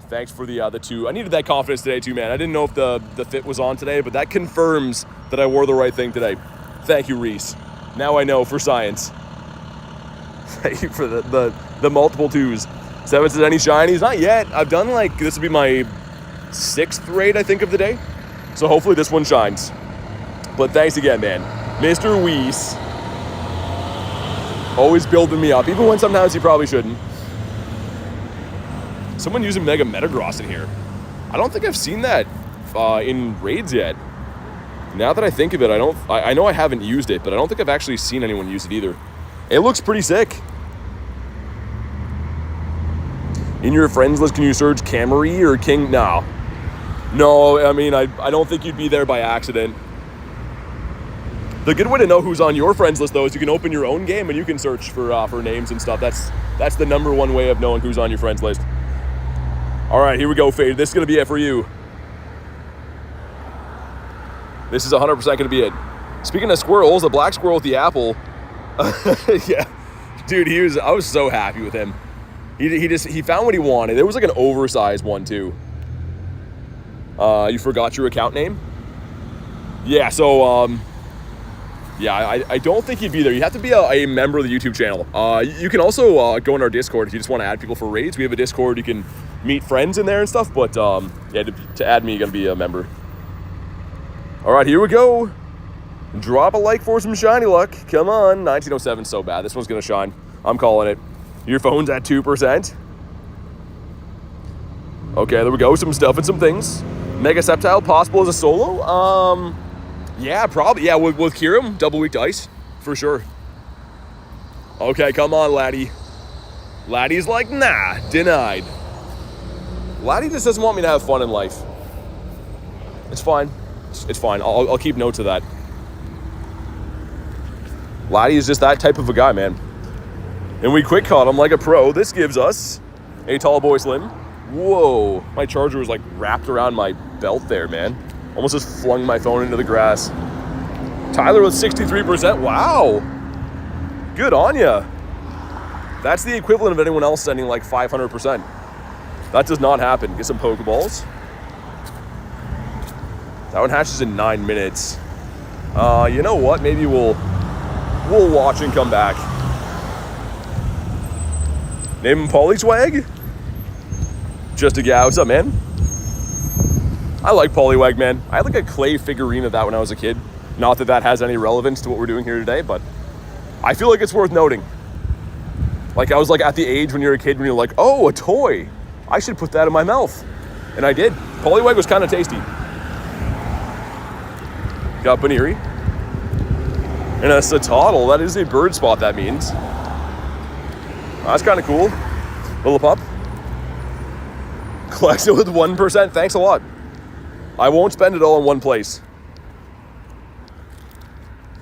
Thanks for the 2. I needed that confidence today too, man. I didn't know if the fit was on today, but that confirms that I wore the right thing today. Thank you, Reese. Now I know for science. Thank you for the multiple 2s. 7 says any shinies? Not yet. I've done like, this will be my 6th raid, I think, of the day. So hopefully this one shines. But thanks again, man. Mr. Weiss. Always building me up, even when sometimes he probably shouldn't. Someone using Mega Metagross in here. I don't think I've seen that in raids yet. Now that I think of it, I know I haven't used it, but I don't think I've actually seen anyone use it either. It looks pretty sick. In your friends list, can you search Camry or King? No, I mean, I don't think you'd be there by accident. The good way to know who's on your friends list, though, is you can open your own game and you can search for names and stuff. That's the #1 way of knowing who's on your friends list. All right, here we go, Fade. This is going to be it for you. This is 100% going to be it. Speaking of squirrels, the black squirrel with the apple. Yeah, dude, I was so happy with him. He found what he wanted. It was like an oversized one too. You forgot your account name? Yeah, so yeah, I don't think he'd be there. You have to be a member of the YouTube channel. You can also go in our Discord if you just want to add people for raids. We have a Discord. You can meet friends in there and stuff. But yeah, to add me, you got to be a member. All right, here we go. Drop a like for some shiny luck. Come on. 1907 so bad. This one's going to shine. I'm calling it. Your phone's at 2%. Okay, there we go. Some stuff and some things. Mega Sceptile possible as a solo? Yeah, probably. Yeah, with Kyurem, double weak dice, for sure. Okay, come on, Laddie. Laddie's like, nah, denied. Laddie just doesn't want me to have fun in life. It's fine. It's fine. I'll keep notes of that. Laddie is just that type of a guy, man. And we quick caught him like a pro. This gives us a tall boy slim. Whoa, my charger was like wrapped around my belt there, man. Almost just flung my phone into the grass. Tyler with 63%. Wow. Good on ya. That's the equivalent of anyone else sending like 500%. That does not happen. Get some Pokeballs. That one hatches in 9 minutes. You know what? Maybe we'll watch and come back. Name him Polyswag? Just a guy. What's up, man? I like Poliwag, man. I had like a clay figurine of that when I was a kid. Not that that has any relevance to what we're doing here today, but I feel like it's worth noting. Like I was like at the age when you're a kid when you're like, oh, a toy. I should put that in my mouth. And I did. Poliwag was kind of tasty. Got Baniri. And a Satotl. That is a bird spot, that means. That's kind of cool. Little pup. Collection with 1%. Thanks a lot. I won't spend it all in one place.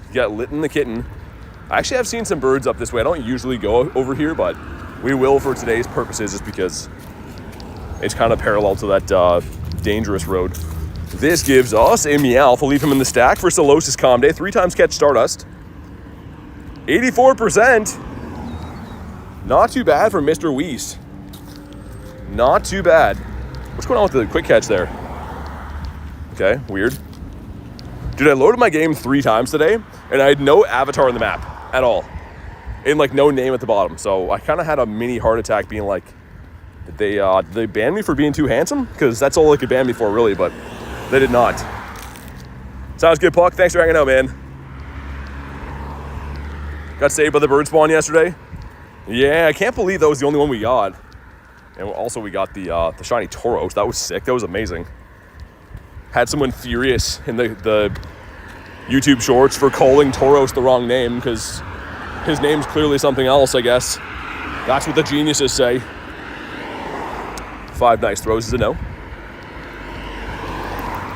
You got Litten the kitten. I actually have seen some birds up this way. I don't usually go over here, but we will for today's purposes just because it's kind of parallel to that dangerous road. This gives us a Meowth. We'll leave him in the stack for Solosis Calm Day. 3 times catch Stardust. 84%. Not too bad for Mr. Weiss. Not too bad. What's going on with the quick catch there? Okay, weird. Dude, I loaded my game 3 times today, and I had no avatar on the map at all. And like no name at the bottom. So I kind of had a mini heart attack being like, did they ban me for being too handsome? Because that's all they could ban me for, really, but they did not. Sounds good, Puck. Thanks for hanging out, man. Got saved by the bird spawn yesterday. Yeah, I can't believe that was the only one we got. And also we got the shiny Tauros. That was sick. That was amazing. Had someone furious in the YouTube shorts for calling Tauros the wrong name because his name's clearly something else, I guess. That's what the geniuses say. 5 nice throws is a no.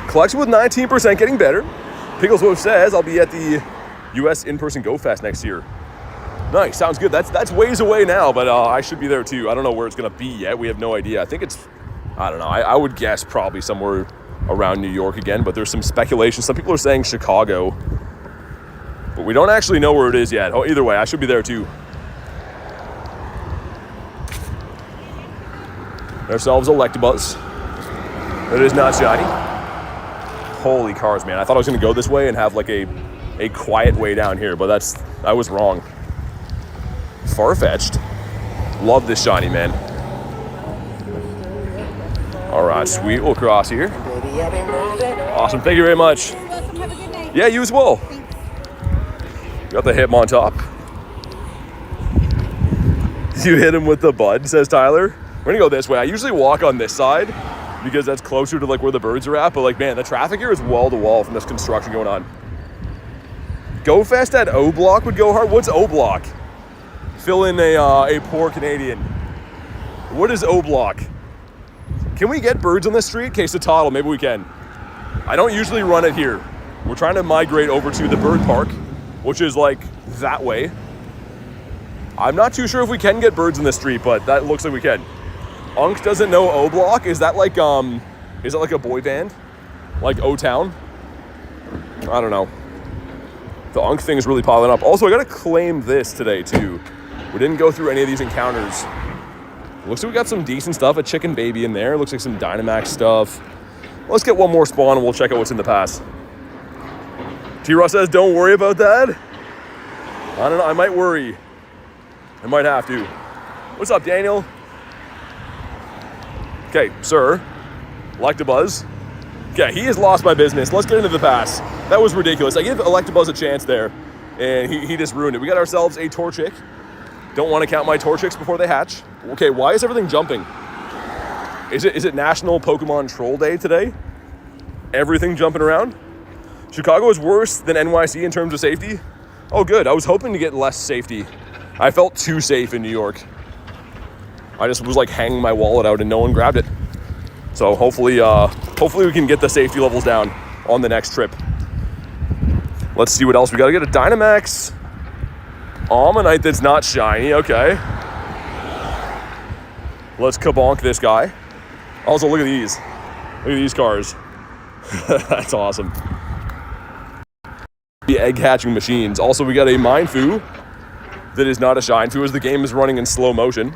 Collection with 19%, getting better. Piggleswolf says I'll be at the US in-person Go Fest next year. Nice, sounds good. That's ways away now, but I should be there too. I don't know where it's gonna be yet. We have no idea. I think it's, I don't know. I would guess probably somewhere around New York again, but there's some speculation. Some people are saying Chicago, but we don't actually know where it is yet. Oh, either way, I should be there too. Ourselves Electabuzz. It is not shiny. Holy cars, man. I thought I was gonna go this way and have like a quiet way down here, but I was wrong. Farfetch'd. Love this shiny, man. All right, sweet. We'll cross here. Awesome. Thank you very much. You're welcome. Have a good night. Yeah, you as well. Got the hip on top. You hit him with the bud, says Tyler. We're gonna go this way. I usually walk on this side because that's closer to like where the birds are at, but like, man, the traffic here is wall to wall from this construction going on. Go Fest at O Block would go hard. What's O Block? Fill in a poor Canadian. What is O Block? Can we get birds on this street? Case of Toddle, maybe we can. I don't usually run it here. We're trying to migrate over to the bird park, which is like that way. I'm not too sure if we can get birds in the street, but that looks like we can. Unk doesn't know O Block. Is that like a boy band? Like O Town? I don't know. The Unk thing is really piling up. Also, I gotta claim this today too. We didn't go through any of these encounters. Looks like we got some decent stuff. A chicken baby in there. Looks like some Dynamax stuff. Let's get one more spawn and we'll check out what's in the pass. T-Ross says, don't worry about that. I don't know, I might worry. I might have to. What's up, Daniel? Okay, sir. Electabuzz. Okay, he has lost my business. Let's get into the pass. That was ridiculous. I gave Electabuzz a chance there, and he just ruined it. We got ourselves a Torchic. Don't want to count my Torchics before they hatch. Okay, why is everything jumping? Is it National Pokemon Troll Day today? Everything jumping around? Chicago is worse than NYC in terms of safety? Oh, good. I was hoping to get less safety. I felt too safe in New York. I just was like hanging my wallet out and no one grabbed it. So hopefully we can get the safety levels down on the next trip. Let's see what else we got. To get a Dynamax Ammonite that's not shiny. Okay. Let's kabonk this guy. Also, look at these. Look at these cars. That's awesome. The egg hatching machines. Also, we got a Mindfu that is not a Shinfu as the game is running in slow motion.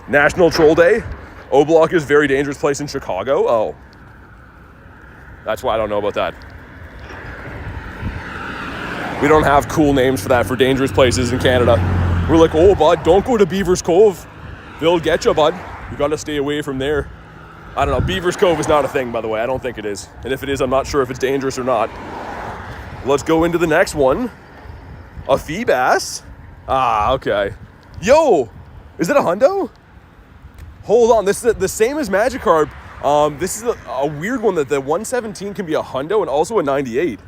National Troll Day. O Block is a very dangerous place in Chicago. Oh. That's why I don't know about that. We don't have cool names for that, for dangerous places in Canada. We're like, oh, bud, don't go to Beaver's Cove. They'll get you, bud. You got to stay away from there. I don't know. Beaver's Cove is not a thing, by the way. I don't think it is. And if it is, I'm not sure if it's dangerous or not. Let's go into the next one. A Feebas? Ah, okay. Yo, is it a hundo? Hold on, this is the same as Magikarp. This is a weird one that the 117 can be a hundo and also a 98.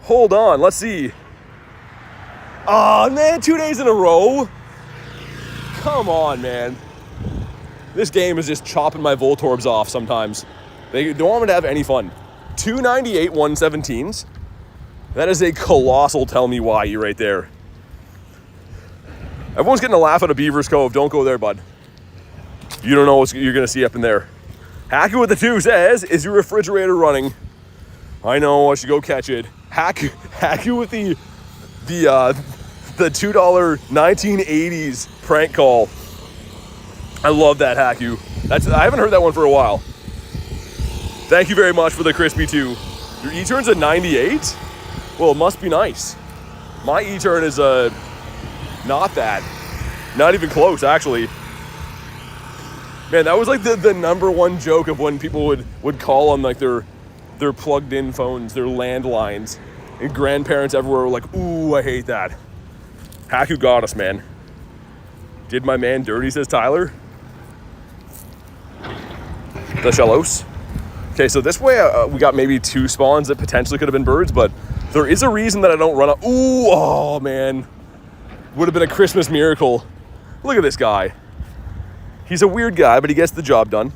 Hold on, let's see. Oh man, 2 days in a row. Come on, man. This game is just chopping my Voltorbs off sometimes. They don't want me to have any fun. 298 117s. That is a colossal tell me why you right there. Everyone's getting a laugh out of Beaver's Cove. Don't go there, bud. You don't know what you're going to see up in there. Haku with the 2 says, is your refrigerator running? I know, I should go catch it. Haku with the $2 1980s prank call. I love that, Haku. I haven't heard that one for a while. Thank you very much for the crispy 2. Your E-turn's a 98? Well, it must be nice. My E-turn is not that. Not even close, actually. Man, that was like the number one joke of when people would call on like their plugged in phones, their landlines. And grandparents everywhere were like, ooh, I hate that. Haku got us, man. Did my man dirty, says Tyler. The Shallows. Okay, so this way we got maybe 2 spawns that potentially could have been birds, but there is a reason that I don't run up. Ooh, oh man. Would have been a Christmas miracle. Look at this guy. He's a weird guy, but he gets the job done.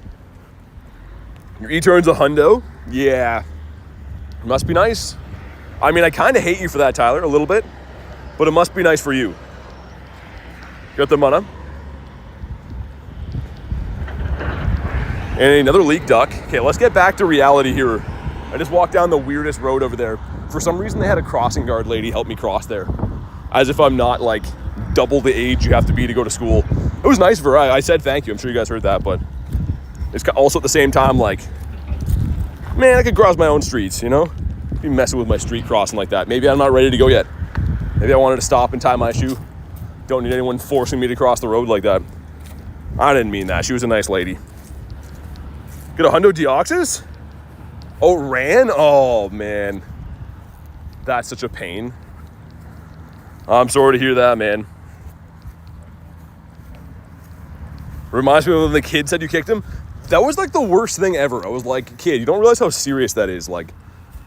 Your E-turn's a hundo? Yeah. Must be nice. I mean, I kind of hate you for that, Tyler, a little bit, but it must be nice for you. Got the mana. And another leak duck. Okay, let's get back to reality here. I just walked down the weirdest road over there. For some reason, they had a crossing guard lady help me cross there. As if I'm not, like, double the age you have to be to go to school. It was nice of her. I said thank you. I'm sure you guys heard that, but it's also at the same time, like, man, I could cross my own streets, you know? Be messing with my street crossing like that. Maybe I'm not ready to go yet. Maybe I wanted to stop and tie my shoe. Don't need anyone forcing me to cross the road like that. I didn't mean that. She was a nice lady. Get a hundo Deoxys? Oh, ran? Oh, man. That's such a pain. I'm sorry to hear that, man. Reminds me of when the kid said you kicked him. That was like the worst thing ever. I was like, kid, you don't realize how serious that is. Like,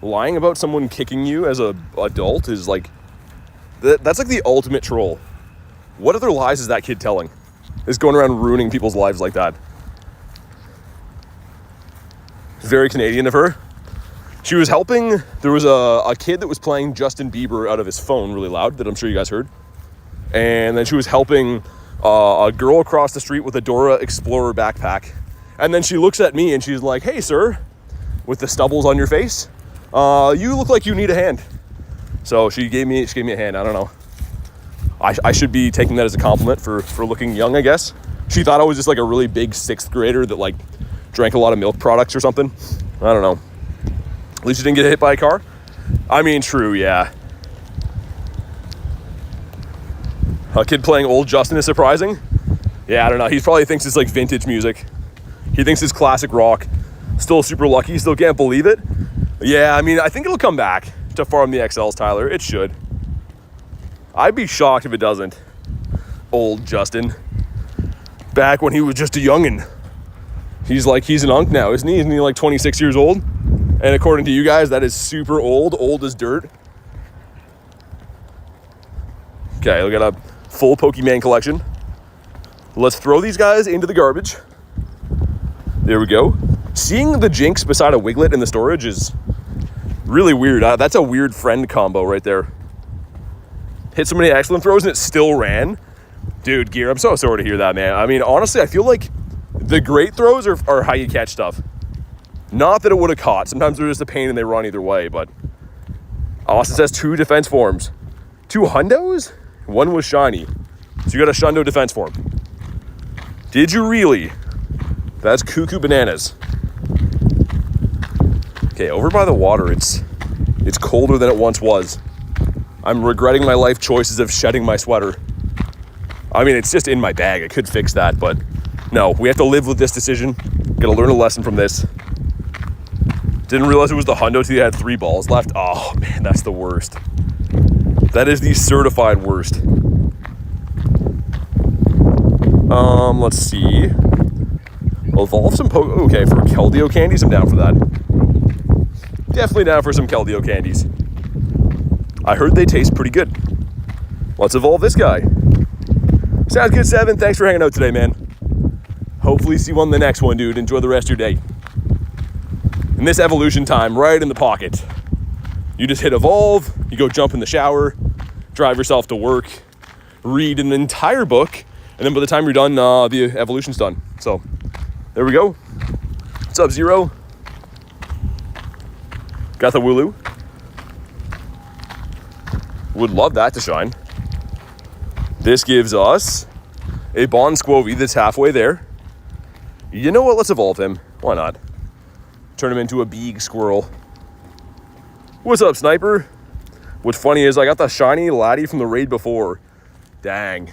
lying about someone kicking you as an adult is like, that's like the ultimate troll. What other lies is that kid telling? Is going around ruining people's lives like that. Very Canadian of her. She was helping. There was a kid that was playing Justin Bieber out of his phone really loud that I'm sure you guys heard. And then she was helping a girl across the street with a Dora Explorer backpack. And then she looks at me and she's like, hey, sir, with the stubbles on your face, you look like you need a hand. So she gave me a hand. I don't know. I should be taking that as a compliment for looking young, I guess. She thought I was just like a really big 6th grader that like drank a lot of milk products or something. I don't know. At least you didn't get hit by a car. I mean, true, yeah. A kid playing old Justin is surprising. Yeah, I don't know. He probably thinks it's like vintage music. He thinks it's classic rock. Still super lucky. Still can't believe it. Yeah, I mean, I think it'll come back to farm the XLs, Tyler. It should. I'd be shocked if it doesn't. Old Justin. Back when he was just a youngin'. He's an unk now, isn't he? Isn't he like 26 years old? And according to you guys, that is super old as dirt. Okay, we got a full Pokemon collection. Let's throw these guys into the garbage. There we go. Seeing the Jinx beside a Wiglet in the storage is really weird. That's a weird friend combo right there. Hit so many excellent throws and it still ran. Dude, Gear, I'm so sorry to hear that, man. I mean, honestly, I feel like the great throws are how you catch stuff. Not that it would have caught. Sometimes they're just a pain and they run either way, but Austin says 2 defense forms. 2 hundos? 1 was shiny. So you got a shundo defense form. Did you really? That's cuckoo bananas. Okay, over by the water, it's colder than it once was. I'm regretting my life choices of shedding my sweater. I mean, it's just in my bag. I could fix that, but no, we have to live with this decision. Gotta learn a lesson from this. Didn't realize it was the hundo till you had 3 balls left. Oh man, that's the worst. That is the certified worst. Let's see. Evolve some okay, for Keldeo candies, I'm down for that. Definitely down for some Keldeo candies. I heard they taste pretty good. Let's evolve this guy. Sounds good, Seven. Thanks for hanging out today, man. Hopefully see you on the next one, dude. Enjoy the rest of your day. And this evolution time, right in the pocket. You just hit evolve, you go jump in the shower, drive yourself to work, read an entire book, and then by the time you're done, the evolution's done. So, there we go. Sub-Zero. Got the Wooloo. Would love that to shine. This gives us a Bon Squovy that's halfway there. You know what? Let's evolve him. Why not? Turn him into a big squirrel. What's up, Sniper? What's funny is I got the shiny laddie from the raid before. Dang.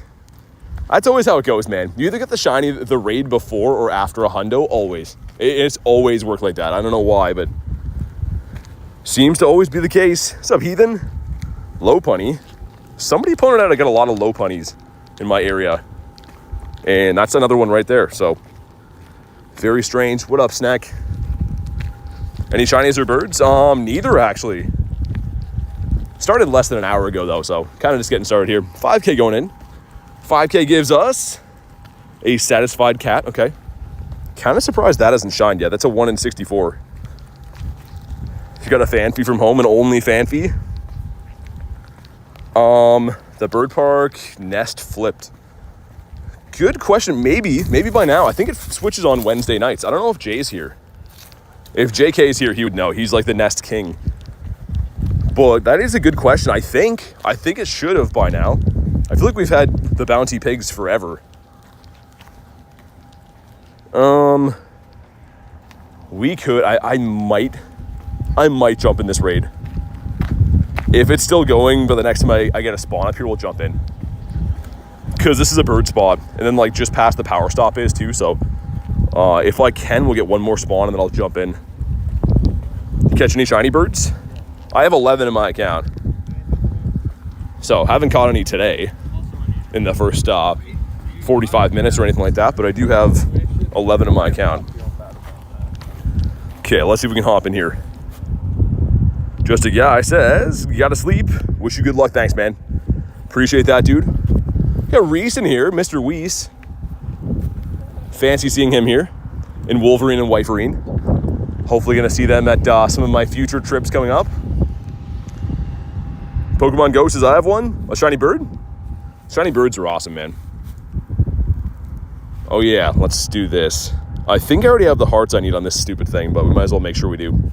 That's always how it goes, man. You either get the shiny the raid before or after a hundo. Always. It's always worked like that. I don't know why, but seems to always be the case. What's up, Heathen? Lopunny. Somebody pointed out I got a lot of Lopunnies in my area. And that's another one right there. So, very strange. What up, Snack? Any shinies or birds? Neither, actually. Started less than an hour ago, though, so kind of just getting started here. 5K going in. 5K gives us a satisfied cat. Okay. Kind of surprised that hasn't shined yet. That's a 1 in 64. You got a Fanfy from home, an only Fanfy. The bird park nest flipped. Good question. Maybe by now. I think it switches on Wednesday nights. I don't know if Jay's here. If JK is here, he would know. He's like the nest king. But that is a good question. I think it should have by now. I feel like we've had the bounty pigs forever. We could. I might jump in this raid. If it's still going, but the next time I get a spawn up here, we'll jump in. Because this is a bird spot. And then like just past the power stop is too. So if I can, we'll get one more spawn and then I'll jump in. Catch any shiny birds? I have 11 in my account. So haven't caught any today in the first 45 minutes or anything like that. But I do have 11 in my account. Okay, let's see if we can hop in here. Just a guy says, you gotta sleep. Wish you good luck. Thanks, man. Appreciate that, dude. Got Reese in here, Mr. Weiss. Fancy seeing him here in Wolverine and Wyferine. Hopefully gonna see them at some of my future trips coming up. Pokemon GO says I have one. A shiny bird? Shiny birds are awesome, man. Oh yeah, let's do this. I think I already have the hearts I need on this stupid thing, but we might as well make sure we do.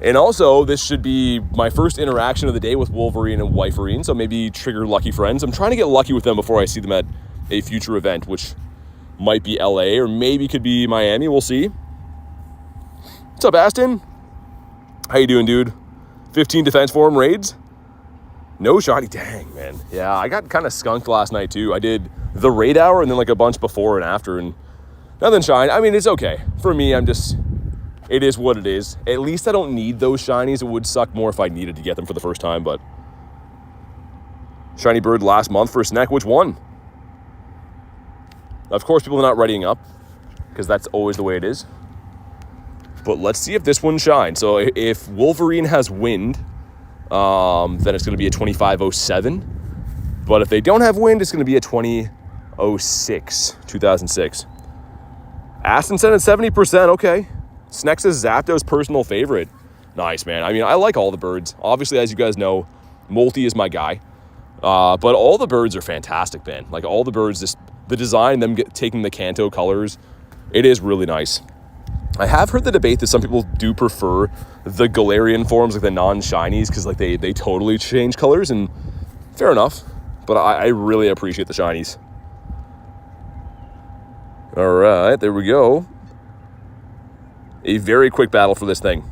And also, this should be my first interaction of the day with Wolverine and Wyferine, so maybe trigger lucky friends. I'm trying to get lucky with them before I see them at a future event, which might be LA or maybe could be Miami. We'll see. What's up, Aston? How you doing, dude? 15 defense form raids? No shiny. Dang, man. Yeah, I got kind of skunked last night, too. I did the raid hour and then like a bunch before and after, and nothing shiny. I mean, it's okay. For me, it is what it is. At least I don't need those shinies. It would suck more if I needed to get them for the first time, but shiny bird last month for a snack. Which one? Of course, people are not readying up because that's always the way it is. But let's see if this one shines. So if Wolverine has wind, then it's going to be a 2507. But if they don't have wind, it's going to be a 2006. Aston said at 70%. Okay. Snex is Zapdos' personal favorite. Nice, man. I mean, I like all the birds. Obviously, as you guys know, Moltres is my guy. But all the birds are fantastic, man. Like, all the birds, the design, them taking the Kanto colors, it is really nice. I have heard the debate that some people do prefer the Galarian forms, like the non-shinies, because like they totally change colors, and fair enough. But I really appreciate the shinies. All right, there we go. A very quick battle for this thing.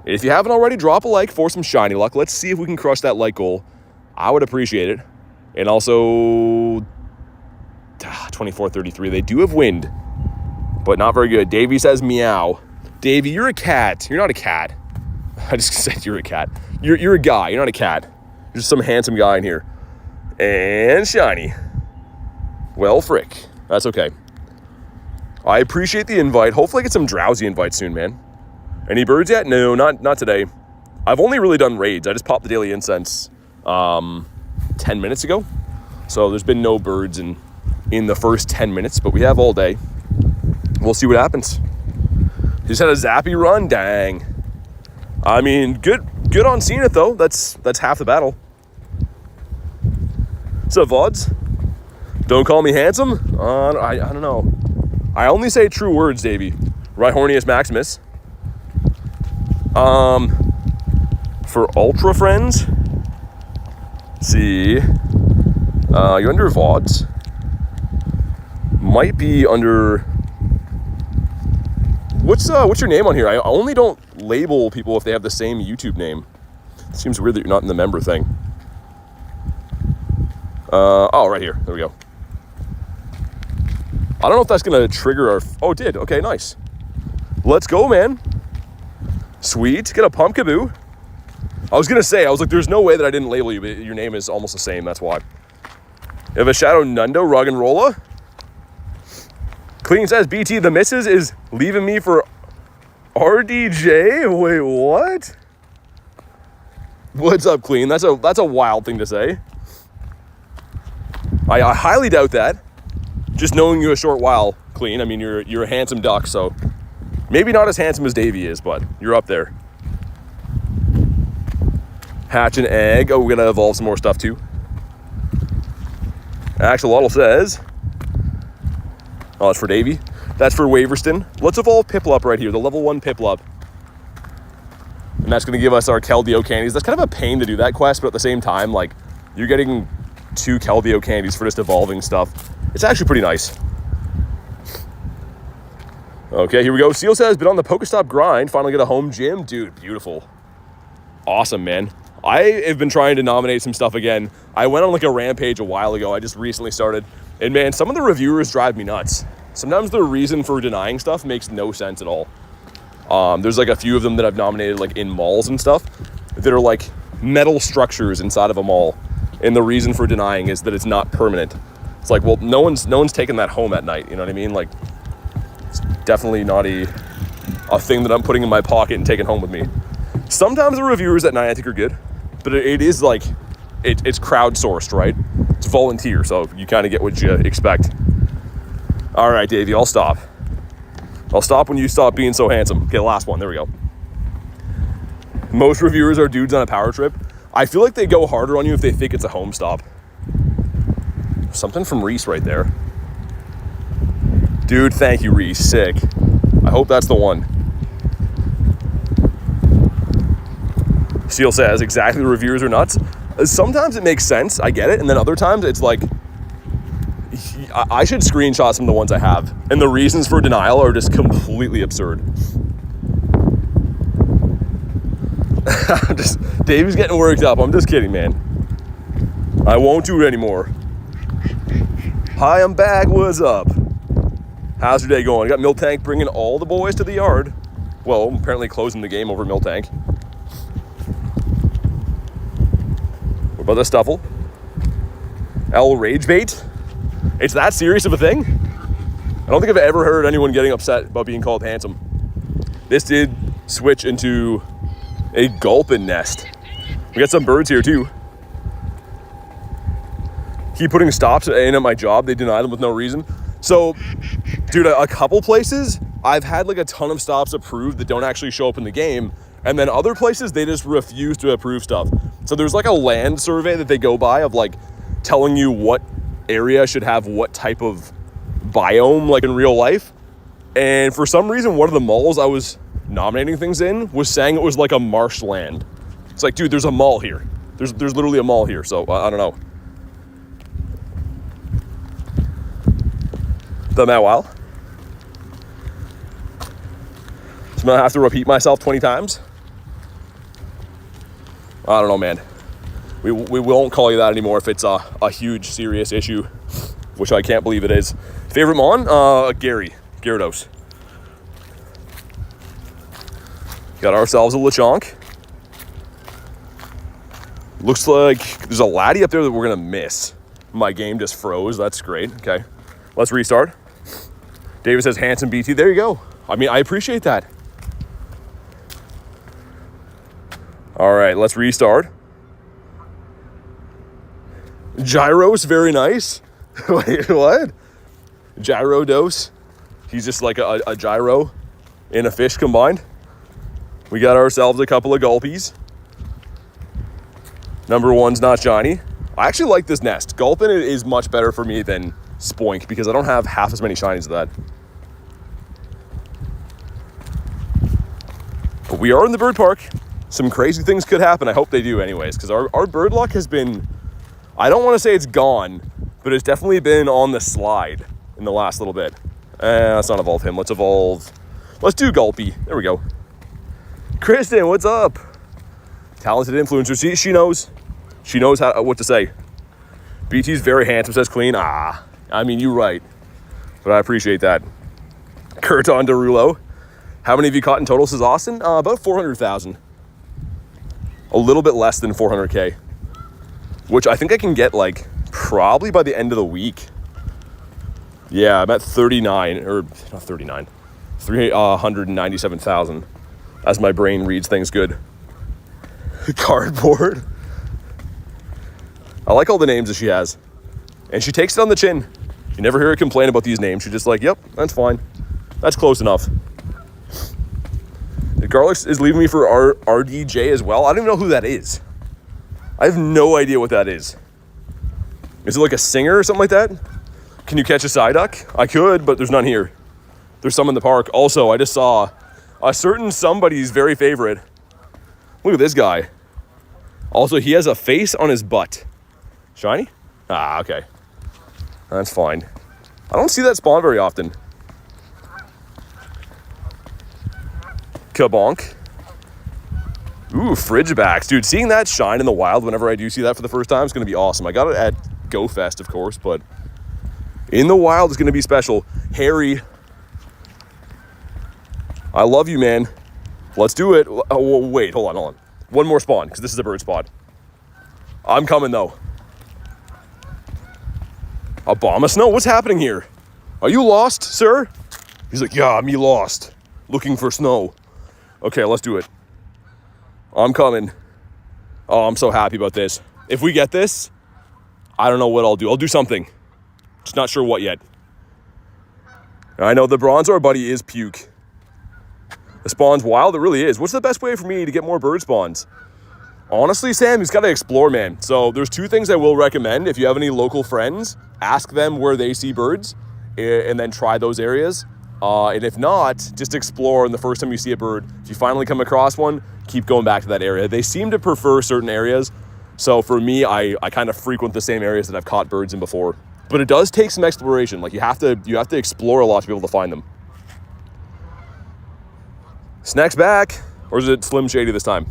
If you haven't already, drop a like for some shiny luck. Let's see if we can crush that like goal. I would appreciate it. And also, 24-33. They do have wind, but not very good. Davey says meow. Davey, you're a cat. You're not a cat. I just said you're a cat. You're a guy. You're not a cat. You're just some handsome guy in here. And shiny. Well, frick. That's okay. I appreciate the invite. Hopefully I get some drowsy invites soon, man. Any birds yet? No, not today. I've only really done raids. I just popped the Daily Incense 10 minutes ago. So there's been no birds in the first 10 minutes, but we have all day. We'll see what happens. Just had a zappy run, dang. I mean, good on seeing it though. That's half the battle. What's up, VODs? Don't call me handsome? I don't know. I only say true words, Davey. Rhyhornius Maximus. For Ultra friends, let's see, you're under VODs. Might be under, what's your name on here? I only don't label people if they have the same YouTube name. It seems weird that you're not in the member thing. Oh, right here, there we go. I don't know if that's gonna trigger our, oh, it did, okay, nice. Let's go, man. Sweet, get a Pumpkaboo. I was like, there's no way that I didn't label you, but your name is almost the same, that's why. You have a Shadow Nundo, Rug and Rolla. Clean says, BT, the missus is leaving me for RDJ? Wait, what? What's up, Clean? That's a wild thing to say. I highly doubt that. Just knowing you a short while, Clean. I mean, you're a handsome duck, so maybe not as handsome as Davey is, but you're up there. Hatch an egg. Oh, we're gonna evolve some more stuff too. Axolotl says, oh, that's for Davey. That's for Waverston. Let's evolve Piplup right here, the level 1 Piplup. And that's gonna give us our Keldeo candies. That's kind of a pain to do that quest, but at the same time, like, you're getting 2 Keldeo candies for just evolving stuff. It's actually pretty nice. Okay, here we go. Seal says, been on the Pokestop grind. Finally get a home gym. Dude, beautiful. Awesome, man. I have been trying to nominate some stuff again. I went on like a rampage a while ago. I just recently started. And man, some of the reviewers drive me nuts. Sometimes the reason for denying stuff makes no sense at all. There's like a few of them that I've nominated like in malls and stuff that are like metal structures inside of a mall. And the reason for denying is that it's not permanent. It's like, well, no one's taking that home at night. You know what I mean? Like, it's definitely not a thing that I'm putting in my pocket and taking home with me. Sometimes the reviewers at night I think are good, but it is like, it's crowdsourced, right? It's volunteer, so you kind of get what you expect. All right, Davey, I'll stop. I'll stop when you stop being so handsome. Okay, last one, there we go. Most reviewers are dudes on a power trip. I feel like they go harder on you if they think it's a home stop. Something from Reese right there. Dude, thank you, Reese. Sick. I hope that's the one. Seal says, exactly, the reviewers are nuts. Sometimes it makes sense, I get it, and then other times it's like, I should screenshot some of the ones I have, and the reasons for denial are just completely absurd. Dave's getting worked up. I'm just kidding, man. I won't do it anymore. Hi, I'm back. What's up? How's your day going? I got Miltank bringing all the boys to the yard. Well, apparently closing the game over Miltank. What about the Stuffle? L Rage Bait? It's that serious of a thing? I don't think I've ever heard anyone getting upset about being called handsome. This did switch into a Gulpin nest. We got some birds here too. Keep putting stops in at my job. They deny them with no reason. So, dude, a couple places, I've had like a ton of stops approved that don't actually show up in the game. And then other places, they just refuse to approve stuff. So there's like a land survey that they go by of like telling you what area should have what type of biome like in real life. And for some reason, one of the malls I was nominating things in was saying it was like a marshland. It's like, dude, there's a mall here. There's literally a mall here. So I don't know. The Mawile. I'm gonna have to repeat myself 20 times. I don't know, man. We won't call you that anymore if it's a huge, serious issue, which I can't believe it is. Favorite Mon? Gyarados. Got ourselves a Lechonk. Looks like there's a Laddie up there that we're gonna miss. My game just froze. That's great. Okay, let's restart. David says handsome BT. There you go. I mean, I appreciate that. All right, let's restart. Gyros, very nice. Wait, what? Gyarados. He's just like a gyro and a fish combined. We got ourselves a couple of Gulpies. Number 1's not shiny. I actually like this nest. Gulpin is much better for me than Spoink because I don't have half as many shinies as that. But we are in the bird park. Some crazy things could happen. I hope they do anyways, because our bird luck has been, I don't want to say it's gone, but it's definitely been on the slide in the last little bit. Let's not evolve him. Let's do Gulpy. There we go. Kristen, what's up? Talented influencer. She knows. She knows what to say. BT's very handsome, says Clean. I mean, you're right. But I appreciate that. Kurton Derulo. How many have you caught in total, says Austin? About 400,000. A little bit less than 400K. Which I think I can get, like, probably by the end of the week. Yeah, I'm at 39, or not 39. 397,000. As my brain reads things good. Cardboard. I like all the names that she has. And she takes it on the chin. You never hear her complain about these names. She's just like, yep, that's fine. That's close enough. Garlic is leaving me for RDJ as well. I don't even know who that is. I have no idea what that is. Is it like a singer or something like that? Can you catch a Psyduck? I could, but there's none here. There's some in the park. Also, I just saw a certain somebody's very favorite. Look at this guy. Also, he has a face on his butt. Shiny? Okay. That's fine. I don't see that spawn very often. Kabonk. Ooh, Frigibax. Dude, seeing that shine in the wild whenever I do see that for the first time is going to be awesome. I got it at Go Fest, of course, but in the wild is going to be special. Harry. I love you, man. Let's do it. Oh, wait, hold on. One more spawn, because this is a bird spot. I'm coming, though. Abomasnow? What's happening here? Are you lost, sir? He's like, yeah, me lost. Looking for snow. Okay, let's do it. I'm coming. Oh, I'm so happy about this. If we get this, I don't know what I'll do. I'll do something. Just not sure what yet. I know the Bronzor buddy is puke. The spawn's wild. It really is. What's the best way for me to get more bird spawns? Honestly, Sam, he's got to explore, man. So there's two things I will recommend. If you have any local friends, ask them where they see birds and then try those areas. And if not, just explore. And the first time you see a bird, if you finally come across one, keep going back to that area. They seem to prefer certain areas. So for me, I kind of frequent the same areas that I've caught birds in before. But it does take some exploration. Like you have to explore a lot to be able to find them. Snack's back. Or is it Slim Shady this time?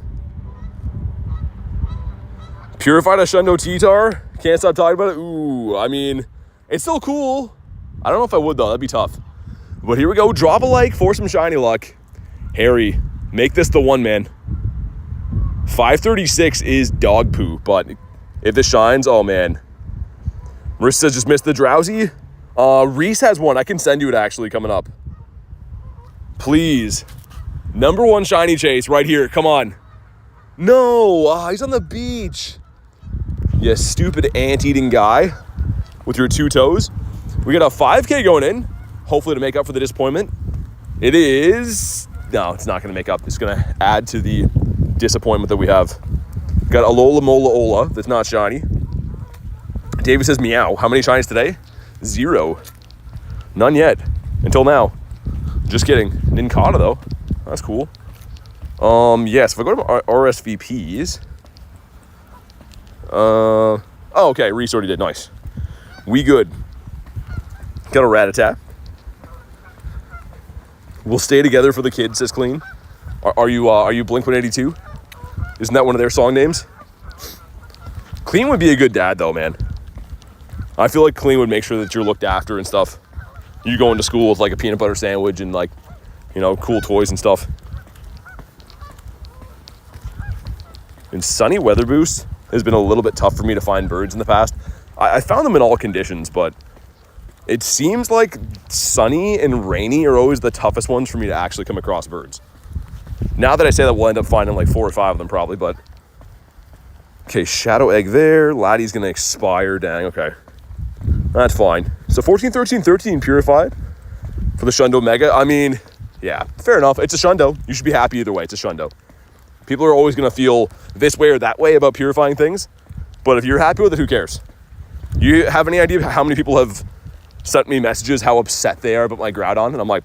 Purified Ashundo T-Tar. Can't stop talking about it. Ooh, I mean, it's still cool. I don't know if I would, though. That'd be tough. But here we go. Drop a like for some shiny luck. Harry, make this the one, man. 536 is dog poo, but if this shines, oh, man. Marissa says just missed the drowsy. Reese has one. I can send you it, actually, coming up. Please. Number one shiny chase right here. Come on. No, he's on the beach. You stupid ant-eating guy with your two toes. We got a 5K going in, hopefully to make up for the disappointment. It is... No, it's not going to make up. It's going to add to the disappointment that we have. Got Alola Mola Ola that's not shiny. David says meow. How many shinies today? 0. None yet. Until now. Just kidding. Nincada, though. That's cool. Yes, if I go to RSVPs... oh, okay. Reese already did. Nice. We good. Got a Rattata. We'll stay together for the kids, says Clean. Are you Blink-182? Isn't that one of their song names? Clean would be a good dad, though, man. I feel like Clean would make sure that you're looked after and stuff. You go into school with, like, a peanut butter sandwich and, like, you know, cool toys and stuff. And sunny weather boost has been a little bit tough for me to find birds in the past. I found them in all conditions, but it seems like sunny and rainy are always the toughest ones for me to actually come across birds. Now that I say that, we'll end up finding like 4 or 5 of them probably, but... Okay, shadow egg there. Laddie's going to expire. Dang, okay. That's fine. So 14, 13, 13 purified for the Shundo Mega. I mean, yeah, fair enough. It's a Shundo. You should be happy either way. It's a Shundo. People are always going to feel this way or that way about purifying things. But if you're happy with it, who cares? You have any idea how many people have sent me messages how upset they are about my Groudon? And I'm like,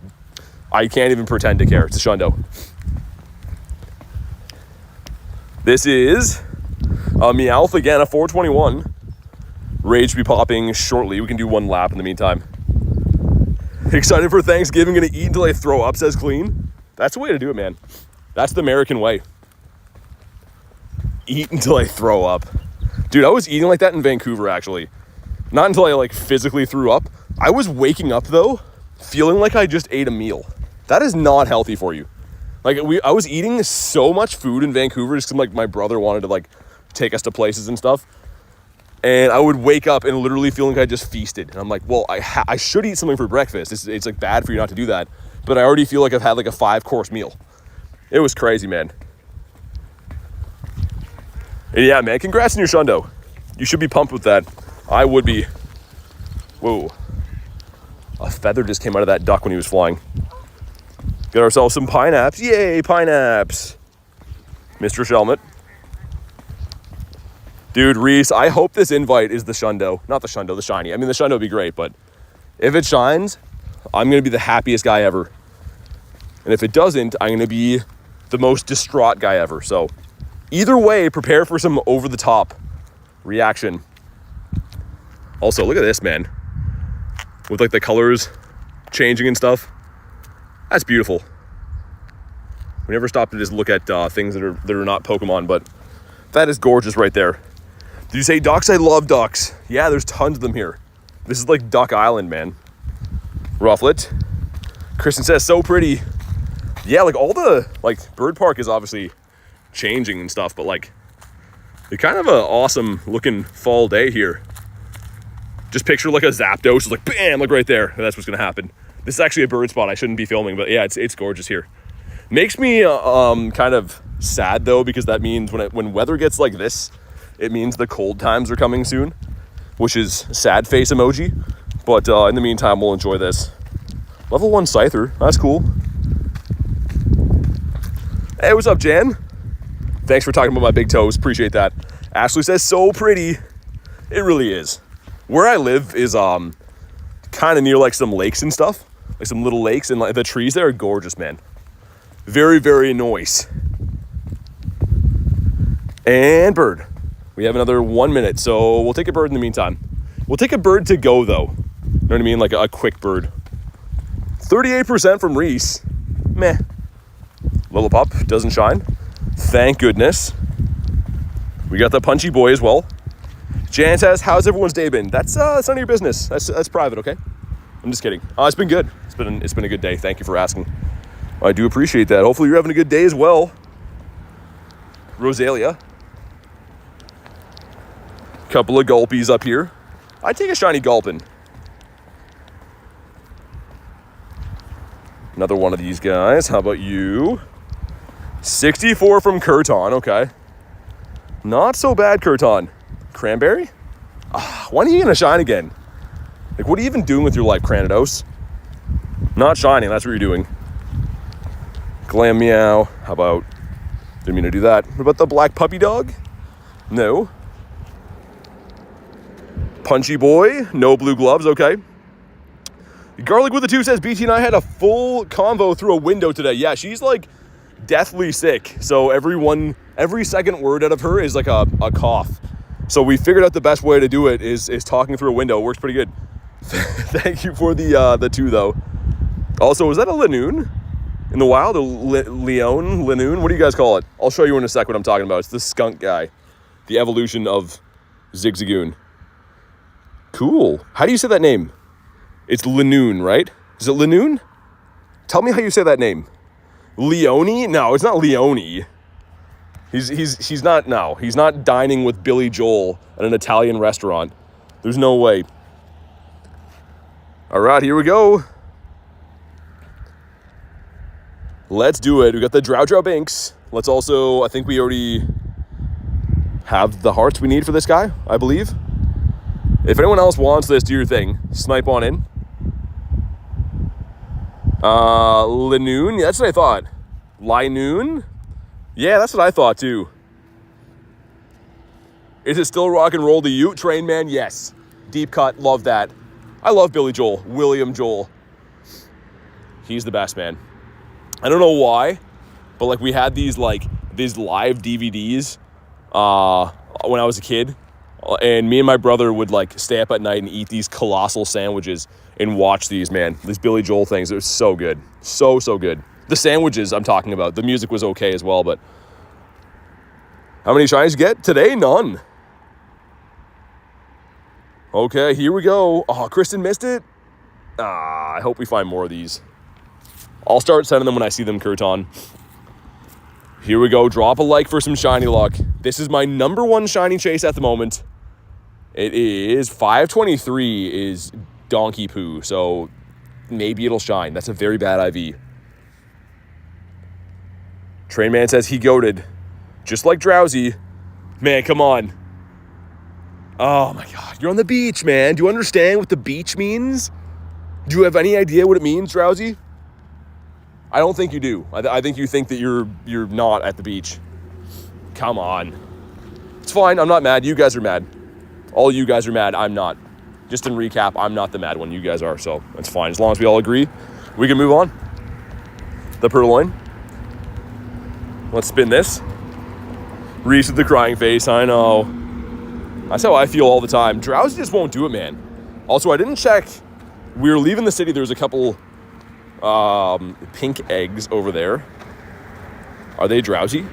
I can't even pretend to care. It's a Shundo. This is a Meowth again, a 421. Rage will be popping shortly. We can do one lap in the meantime. Excited for Thanksgiving. Gonna eat until I throw up, says Clean. That's the way to do it, man. That's the American way. Eat until I throw up. Dude, I was eating like that in Vancouver, actually. Not until I, like, physically threw up. I was waking up, though, feeling like I just ate a meal. That is not healthy for you. Like, I was eating so much food in Vancouver just because, like, my brother wanted to, like, take us to places and stuff. And I would wake up and literally feel like I just feasted. And I'm like, well, I should eat something for breakfast. It's like, bad for you not to do that. But I already feel like I've had, like, a 5-course meal. It was crazy, man. And yeah, man, congrats on your Shundo. You should be pumped with that. I would be. Whoa. A feather just came out of that duck when he was flying. Got ourselves some Pineapps. Yay, Pineapps. Mr. Shelmet. Dude, Reese, I hope this invite is the Shundo. Not the Shundo, the Shiny. I mean, the Shundo would be great, but if it shines, I'm going to be the happiest guy ever. And if it doesn't, I'm going to be the most distraught guy ever. So either way, prepare for some over-the-top reaction. Also, look at this, man. With, like, the colors changing and stuff. That's beautiful. We never stop to just look at things that are not Pokemon, but that is gorgeous right there. Did you say ducks? I love ducks. Yeah, there's tons of them here. This is like Duck Island, man. Rufflet. Kristen says, so pretty. Yeah, like all the, like, Bird Park is obviously changing and stuff, but like, it's kind of an awesome looking fall day here. Just picture like a Zapdos, like bam, like right there. That's what's gonna happen. This is actually a bird spot. I shouldn't be filming, but yeah, it's gorgeous here. Makes me kind of sad though, because that means when weather gets like this, it means the cold times are coming soon, which is sad face emoji. But in the meantime, we'll enjoy this. Level 1 Scyther, that's cool. Hey, what's up, Jan? Thanks for talking about my big toes. Appreciate that. Ashley says, so pretty. It really is. Where I live is kind of near like some lakes and stuff, like some little lakes, and like the trees there are gorgeous, man. Very, very nice. And bird. We have another 1 minute, so we'll take a bird in the meantime. We'll take a bird to go though. You know what I mean? Like a quick bird. 38% from Reese. Meh. Lillipup doesn't shine. Thank goodness. We got the Punchy Boy as well. Jan says, how's everyone's day been? That's none of your business. That's private, okay? I'm just kidding. It's been good. It's been a good day. Thank you for asking. I do appreciate that. Hopefully you're having a good day as well. Rosalia. Couple of gulpies up here. I'd take a shiny Gulpin. Another one of these guys. How about you? 64 from Curton. Okay. Not so bad, Curton. Cranberry? When are you going to shine again? Like, what are you even doing with your life, Cranidos? Not shining, that's what you're doing. Glam Meow. How about... Didn't mean to do that. What about the black puppy dog? No. Punchy Boy. No blue gloves, okay. Garlic with the 2 says, BT and I had a full convo through a window today. Yeah, she's like deathly sick. So every second word out of her is like a cough. So we figured out the best way to do it is talking through a window. It works pretty good. Thank you for the 2 though. Also, is that a Lanoon? in the wild? A Linoon? What do you guys call it? I'll show you in a sec what I'm talking about. It's the skunk guy. The evolution of Zigzagoon. Cool. How do you say that name? It's Linoon, right? Is it Linoon? Tell me how you say that name. Leone? No, it's not Leone. He's not, no. He's not dining with Billy Joel at an Italian restaurant. There's no way. All right, here we go. Let's do it. We got the Drow Banks. Let's also, I think we already have the hearts we need for this guy, I believe. If anyone else wants this, do your thing. Snipe on in. Linoon? Yeah, that's what I thought. Linoon? Yeah, that's what I thought too. Is it still rock and roll to you? Train Man? Yes. Deep cut, love that. I love Billy Joel. William Joel. He's the best, man. I don't know why, but like we had these live DVDs when I was a kid, and me and my brother would like stay up at night and eat these colossal sandwiches and watch these, man. These Billy Joel things. It was so good. So good. The sandwiches I'm talking about. The music was okay as well, but how many shinies you get? Today, none. Okay, here we go. Oh, Kristen missed it? I hope we find more of these. I'll start sending them when I see them, Kurton. Here we go. Drop a like for some shiny luck. This is my number one shiny chase at the moment. It is 523 is Donkey Poo, so maybe it'll shine. That's a very bad IV. Train Man says he goated. Just like Drowsy. Man, come on. Oh my God. You're on the beach, man. Do you understand what the beach means? Do you have any idea what it means, Drowsy? I don't think you do. I think you think that you're not at the beach. Come on. It's fine. I'm not mad. You guys are mad. All you guys are mad. I'm not. Just in recap, I'm not the mad one. You guys are, so that's fine. As long as we all agree, we can move on. The Purloin. Let's spin this. Reese with the crying face. I know. That's how I feel all the time. Drowsy just won't do it, man. Also, I didn't check. We were leaving the city. There was a couple pink eggs over there. Are they Drowsy?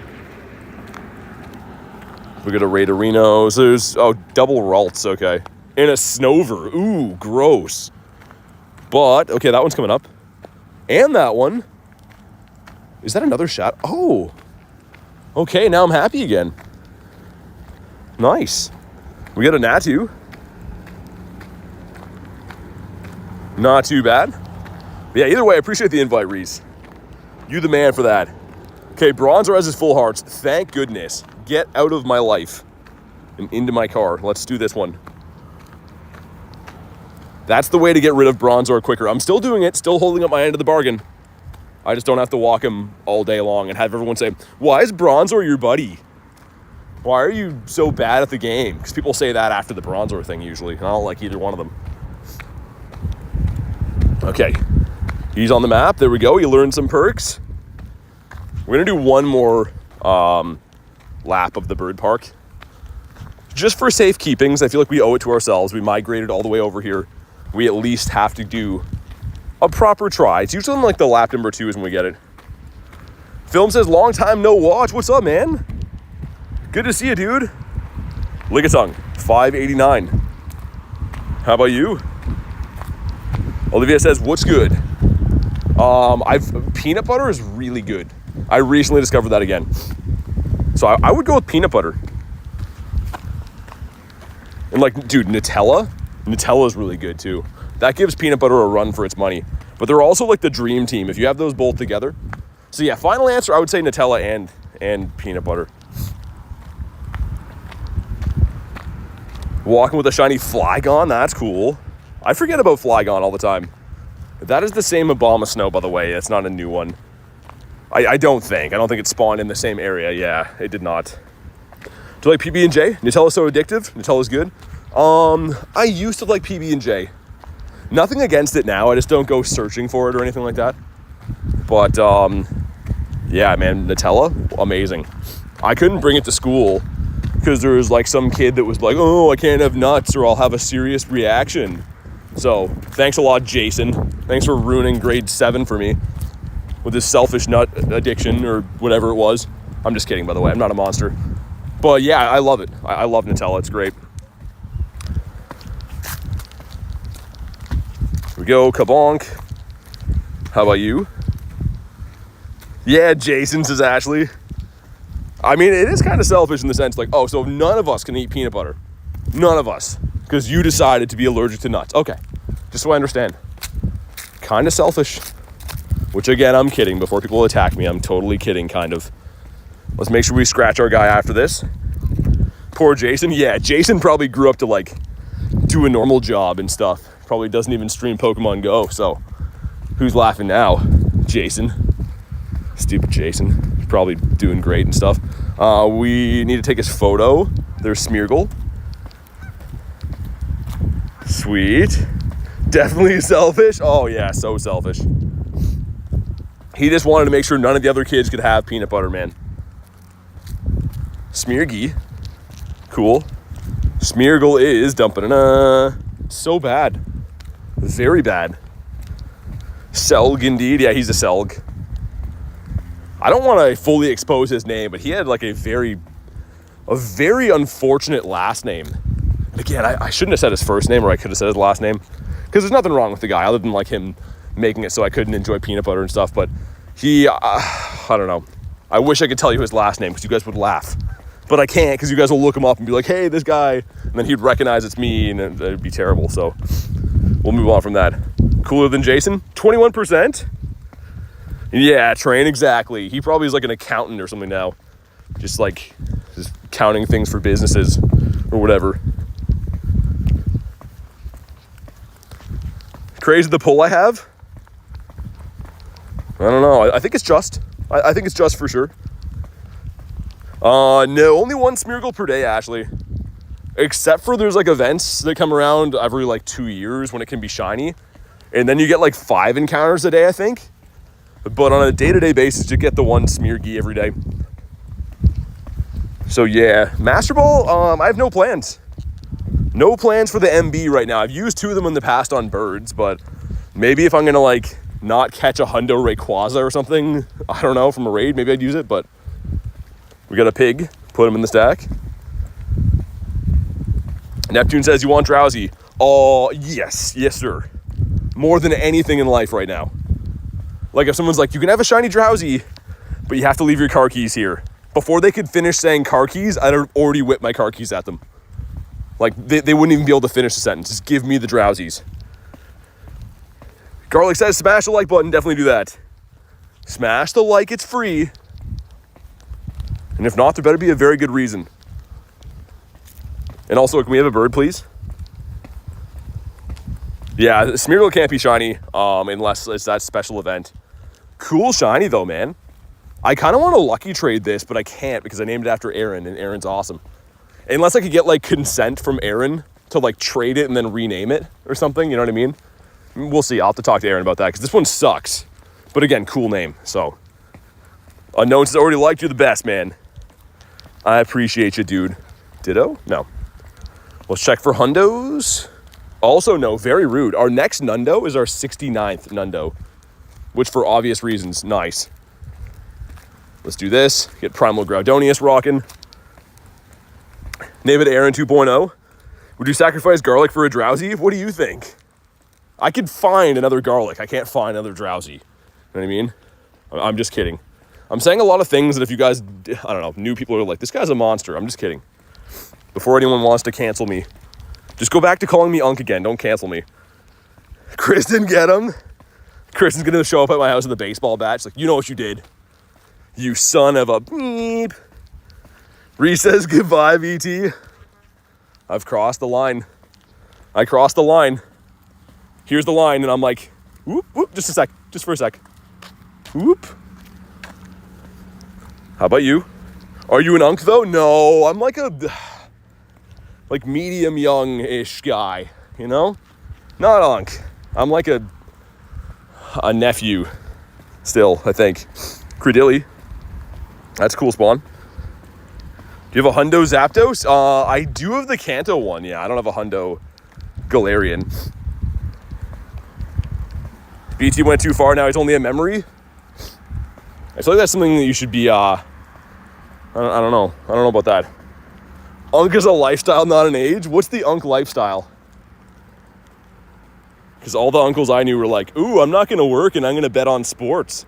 We got a Raiderinos. There's, double Ralts, okay. And a Snover. Ooh, gross. But, okay, that one's coming up. And that one. Is that another shot? Oh. Okay, now I'm happy again. Nice. We got a Natu. Not too bad. But yeah, either way, I appreciate the invite, Reese. You the man for that. Okay, Bronzor has his full hearts. Thank goodness. Get out of my life and into my car. Let's do this one. That's the way to get rid of Bronzor quicker. I'm still doing it, still holding up my end of the bargain. I just don't have to walk him all day long and have everyone say, why is Bronzor your buddy? Why are you so bad at the game? Because people say that after the Bronzor thing usually, and I don't like either one of them. Okay, he's on the map. There we go. You learned some perks. We're going to do one more lap of the bird park. Just for safekeepings, I feel like we owe it to ourselves. We migrated all the way over here. We at least have to do a proper try. It's usually like the lap number 2 is when we get it. Film says, long time no watch. What's up, man? Good to see you, dude. Lickitung, 589. How about you? Olivia says, what's good? Peanut butter is really good. I recently discovered that again. So I would go with peanut butter. And like, dude, Nutella is really good too. That gives peanut butter a run for its money. But they're also like the dream team if you have those both together. So yeah, final answer, I would say Nutella and peanut butter. Walking with a shiny Flygon, that's cool. I forget about Flygon all the time. That is the same Abomasnow, by the way. It's not a new one. I don't think it spawned in the same area. Yeah, it did not. Do you like PB&J? Nutella's so addictive. Nutella's good. I used to like PB&J. Nothing against it now. I just don't go searching for it or anything like that. But, yeah, man, Nutella, amazing. I couldn't bring it to school because there was like some kid that was like, oh, I can't have nuts or I'll have a serious reaction. So thanks a lot, Jason. Thanks for ruining grade 7 for me. with his selfish nut addiction or whatever it was. I'm just kidding, by the way. I'm not a monster. But yeah, I love it. I love Nutella. It's great. Here we go, kabonk. How about you? Yeah, Jason, says Ashley. I mean, it is kind of selfish in the sense like, oh, so none of us can eat peanut butter. None of us. Because you decided to be allergic to nuts. Okay, just so I understand. Kind of selfish. Which again, I'm kidding. Before people attack me, I'm totally kidding, kind of. Let's make sure we scratch our guy after this. Poor Jason. Yeah, Jason probably grew up to like do a normal job and stuff. Probably doesn't even stream Pokemon GO. So who's laughing now? Jason. Stupid Jason. He's probably doing great and stuff. We need to take his photo. There's Smeargle. Sweet. Definitely selfish. Oh yeah, so selfish. He just wanted to make sure none of the other kids could have peanut butter, man. Smeargy. Cool. Smeargle is dumping. So bad. Very bad. Selg indeed. Yeah, he's a Selg. I don't want to fully expose his name, but he had like a very unfortunate last name. And again, I shouldn't have said his first name, or I could have said his last name. Because there's nothing wrong with the guy other than like him making it so I couldn't enjoy peanut butter and stuff. But he, I don't know. I wish I could tell you his last name because you guys would laugh. But I can't because you guys will look him up and be like, hey, this guy. And then he'd recognize it's me and it'd be terrible. So we'll move on from that. Cooler than Jason? 21%? Yeah, Train, exactly. He probably is like an accountant or something now. Just counting things for businesses or whatever. Crazy the pull I have? I don't know. I think it's just. I think it's just for sure. No, only one Smeargle per day, Ashley. Except for there's like events that come around every like 2 years when it can be shiny. And then you get like 5 encounters a day, I think. But on a day-to-day basis, you get the one Smeargy every day. So yeah, Master Ball, I have no plans. No plans for the MB right now. I've used 2 of them in the past on birds, but maybe if I'm gonna like not catch a Hundo Rayquaza or something, I don't know, from a raid, maybe I'd use it, but we got a pig, put him in the stack. Neptune says, you want Drowsy? Oh, yes, sir. More than anything in life right now. Like if someone's like, you can have a shiny Drowsy, but you have to leave your car keys here. Before they could finish saying car keys, I'd already whipped my car keys at them. Like they wouldn't even be able to finish the sentence. Just give me the Drowsies. Garlic says, smash the like button. Definitely do that. Smash the like, it's free. And if not, there better be a very good reason. And also, can we have a bird, please? Yeah, Smeargle can't be shiny unless it's that special event. Cool shiny though, man. I kind of want to lucky trade this, but I can't because I named it after Aaron, and Aaron's awesome. Unless I could get like consent from Aaron to like trade it and then rename it or something, you know what I mean? We'll see. I'll have to talk to Aaron about that because this one sucks. But again, cool name. So, Unknown has already liked you the best, man. I appreciate you, dude. Ditto? No. Let's check for Hundos. Also, no, very rude. Our next Nundo is our 69th Nundo, which for obvious reasons, nice. Let's do this. Get Primal Groudonius rocking. Name it Aaron 2.0. Would you sacrifice Garlic for a Drowsy? What do you think? I could find another Garlic. I can't find another Drowsy. You know what I mean? I'm just kidding. I'm saying a lot of things that if you guys, I don't know, new people are like, this guy's a monster. I'm just kidding. Before anyone wants to cancel me, just go back to calling me Unk again. Don't cancel me. Kristen, get him. Kristen's going to show up at my house with a baseball bat. She's like, you know what you did. You son of a beep. Reese says goodbye, VT. I've crossed the line. I crossed the line. Here's the line, and I'm like, whoop, whoop, just a sec. Just for a sec. Whoop. How about you? Are you an Unk, though? No, I'm like a medium young-ish guy, you know? Not Unk. I'm like a nephew still, I think. Credilli. That's cool spawn. Do you have a Hundo Zapdos? I do have the Kanto one, yeah. I don't have a Hundo Galarian. BT went too far, now he's only a memory. I feel like that's something that you should be, I don't know. I don't know about that. Unk is a lifestyle, not an age? What's the Unk lifestyle? Because all the uncles I knew were like, ooh, I'm not going to work and I'm going to bet on sports.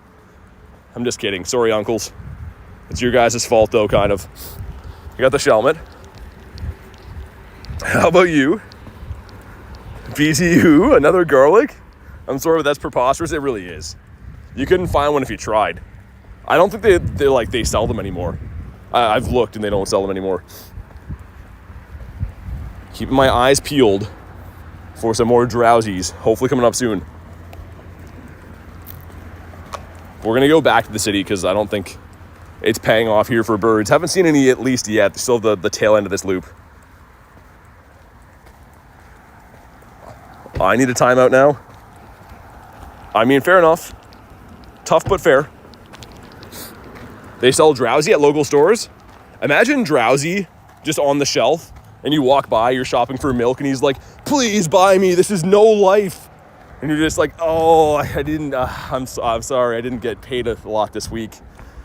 I'm just kidding. Sorry, uncles. It's your guys' fault, though, kind of. You got the Shelmet. How about you? BTU, another garlic? I'm sorry, but that's preposterous. It really is. You couldn't find one if you tried. I don't think they sell them anymore. I've looked and they don't sell them anymore. Keeping my eyes peeled for some more drowsies, hopefully coming up soon. We're gonna go back to the city because I don't think it's paying off here for birds. Haven't seen any at least yet. Still the tail end of this loop. I need a timeout now. I mean, fair enough. Tough but fair. They sell drowsy at local stores. Imagine drowsy just on the shelf and you walk by, you're shopping for milk and he's like, please buy me, this is no life. And you're just like, oh, I didn't, I'm sorry, I didn't get paid a lot this week.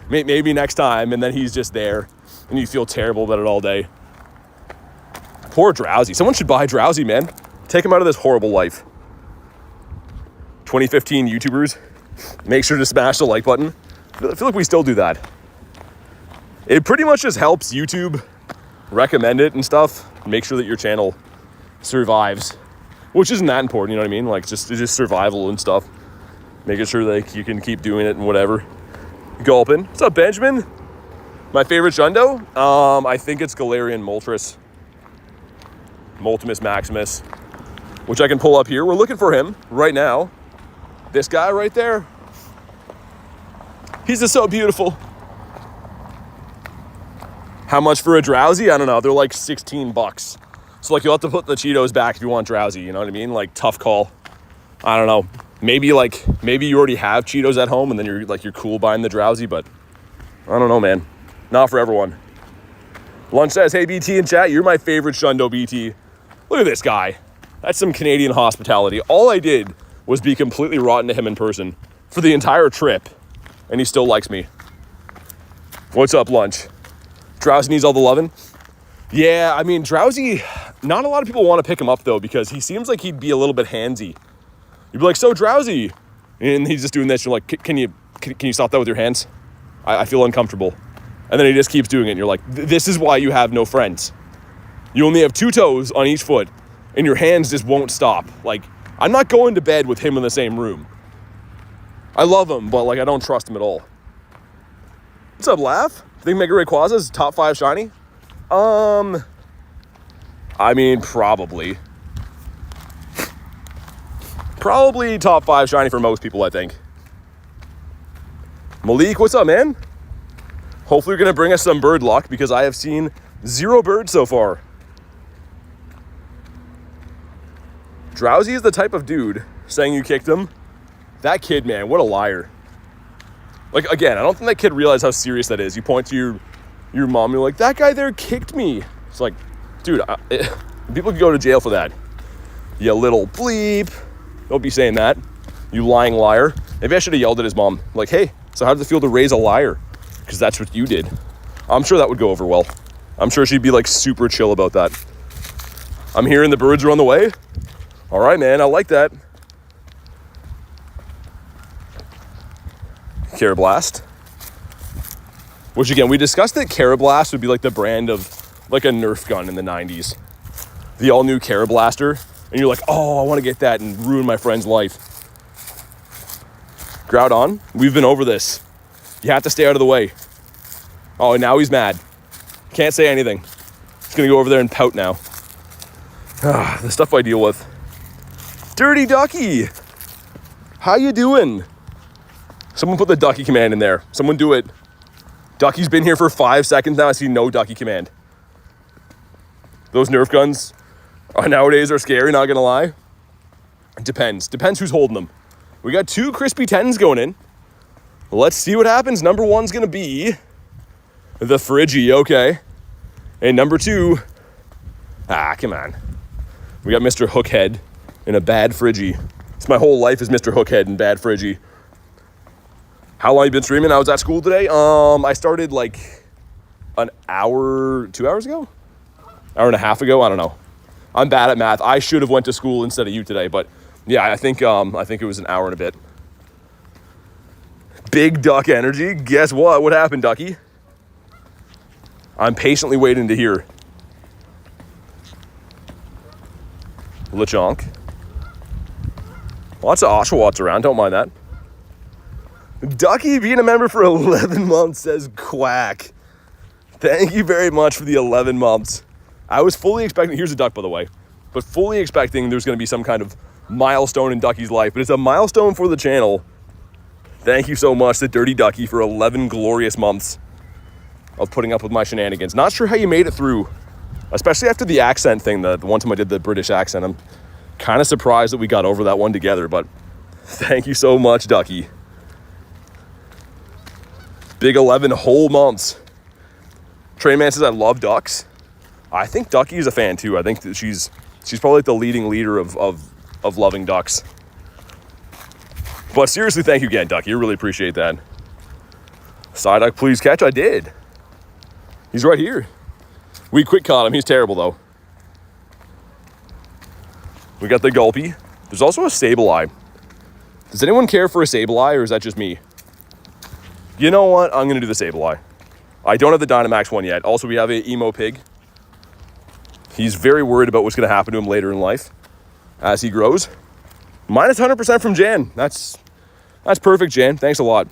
Maybe next time. And then he's just there and you feel terrible about it all day. Poor drowsy. Someone should buy drowsy, man. Take him out of this horrible life. 2015 YouTubers, make sure to smash the like button. I feel like we still do that. It pretty much just helps YouTube recommend it and stuff. Make sure that your channel survives, which isn't that important, you know what I mean? Like it's just survival and stuff. Making sure that you can keep doing it and whatever. Gulpin. What's up, Benjamin? My favorite Shundo? I think it's Galarian Moltres. Multimus Maximus, which I can pull up here. We're looking for him right now. This guy right there. He's just so beautiful. How much for a drowsy? I don't know. They're like $16. So like you'll have to put the Cheetos back if you want drowsy, you know what I mean? Like tough call. I don't know. Maybe you already have Cheetos at home and then you're cool buying the drowsy, but I don't know, man. Not for everyone. Lunch says, hey BT in chat, you're my favorite Shundo, BT. Look at this guy. That's some Canadian hospitality. All I did was be completely rotten to him in person for the entire trip, and he still likes me. What's up, Lunch? Drowsy needs all the loving? Yeah, I mean, Drowsy, not a lot of people want to pick him up, though, because he seems like he'd be a little bit handsy. You'd be like, so Drowsy. And he's just doing this. You're like, can you stop that with your hands? I feel uncomfortable. And then he just keeps doing it, and you're like, this is why you have no friends. You only have 2 toes on each foot, and your hands just won't stop. Like, I'm not going to bed with him in the same room. I love him, but, like, I don't trust him at all. What's up, Laugh? Think Mega Rayquaza's top 5 shiny? I mean, probably. Probably top 5 shiny for most people, I think. Malik, what's up, man? Hopefully you're going to bring us some bird luck because I have seen 0 birds so far. Drowsy is the type of dude saying you kicked him. That kid, man, what a liar. Like, again, I don't think that kid realized how serious that is. You point to your mom, you're like, that guy there kicked me. It's like, dude, people could go to jail for that. You little bleep. Don't be saying that. You lying liar. Maybe I should have yelled at his mom. Like, hey, so how does it feel to raise a liar? Because that's what you did. I'm sure that would go over well. I'm sure she'd be like super chill about that. I'm hearing the birds are on the way. All right, man, I like that. Carablast. Which again, we discussed that Carablast would be like the brand of like a Nerf gun in the 90s. The all new Carablaster. And you're like, oh, I want to get that and ruin my friend's life. Groudon, we've been over this. You have to stay out of the way. Oh, and now he's mad. Can't say anything. He's going to go over there and pout now. The stuff I deal with. Dirty Ducky. How you doing? Someone put the Ducky command in there. Someone do it. Ducky's been here for 5 seconds now. I see no Ducky command. Those Nerf guns nowadays are scary, not going to lie. It depends. Depends who's holding them. We got 2 crispy 10s going in. Let's see what happens. Number 1's going to be the Friggy, okay. And number 2, come on. We got Mr. Hookhead and a bad Friggy. It's my whole life is Mr. Hookhead and bad Friggy. How long you been streaming? I was at school today. I started like an hour, 2 hours ago? Hour and a half ago? I don't know. I'm bad at math. I should have went to school instead of you today, but yeah, I think it was an hour and a bit. Big duck energy. Guess what? What happened, Ducky? I'm patiently waiting to hear. Lechonk. Lots of Oshawotts around. Don't mind that. Ducky being a member for 11 months says quack. Thank you very much for the 11 months. I was fully expecting, here's a duck by the way, but fully expecting there's going to be some kind of milestone in Ducky's life, but it's a milestone for the channel. Thank you so much to Dirty Ducky for 11 glorious months of putting up with my shenanigans. Not sure how you made it through, especially after the accent thing, the one time I did the British accent. I'm kind of surprised that we got over that one together, but thank you so much, Ducky. Big 11 whole months. Trainman says I love ducks. I think Ducky is a fan too. I think that she's probably like the leading leader of loving ducks. But seriously, thank you again, Ducky. I really appreciate that. Psyduck, please catch. I did. He's right here. We quick caught him. He's terrible though. We got the Gulpy. There's also a Sableye. Does anyone care for a Sableye, or is that just me? You know what? I'm going to do the Sableye. I don't have the Dynamax one yet. Also, we have an Emo Pig. He's very worried about what's going to happen to him later in life as he grows. Minus 100% from Jan. That's perfect, Jan. Thanks a lot.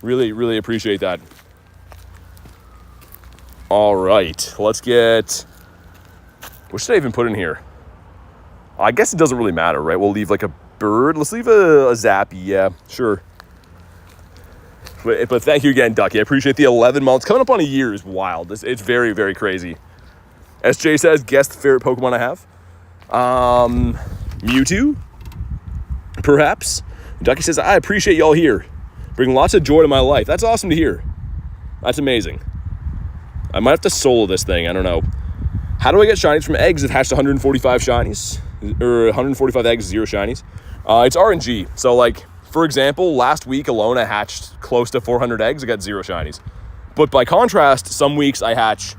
Really, really appreciate that. All right. Let's get... What should I even put in here? I guess it doesn't really matter, right? We'll leave like a bird. Let's leave a Zappy. Yeah, sure. But thank you again, Ducky. I appreciate the 11 months. Coming up on a year is wild. It's very, very crazy. SJ says, guess the favorite Pokemon I have. Mewtwo, perhaps. Ducky says, I appreciate y'all here. Bring lots of joy to my life. That's awesome to hear. That's amazing. I might have to solo this thing. I don't know. How do I get shinies from eggs that hatched 145 shinies? Or 145 eggs, 0 shinies? It's RNG. So, like, for example, last week alone, I hatched close to 400 eggs. I got 0 shinies. But by contrast, some weeks I hatch,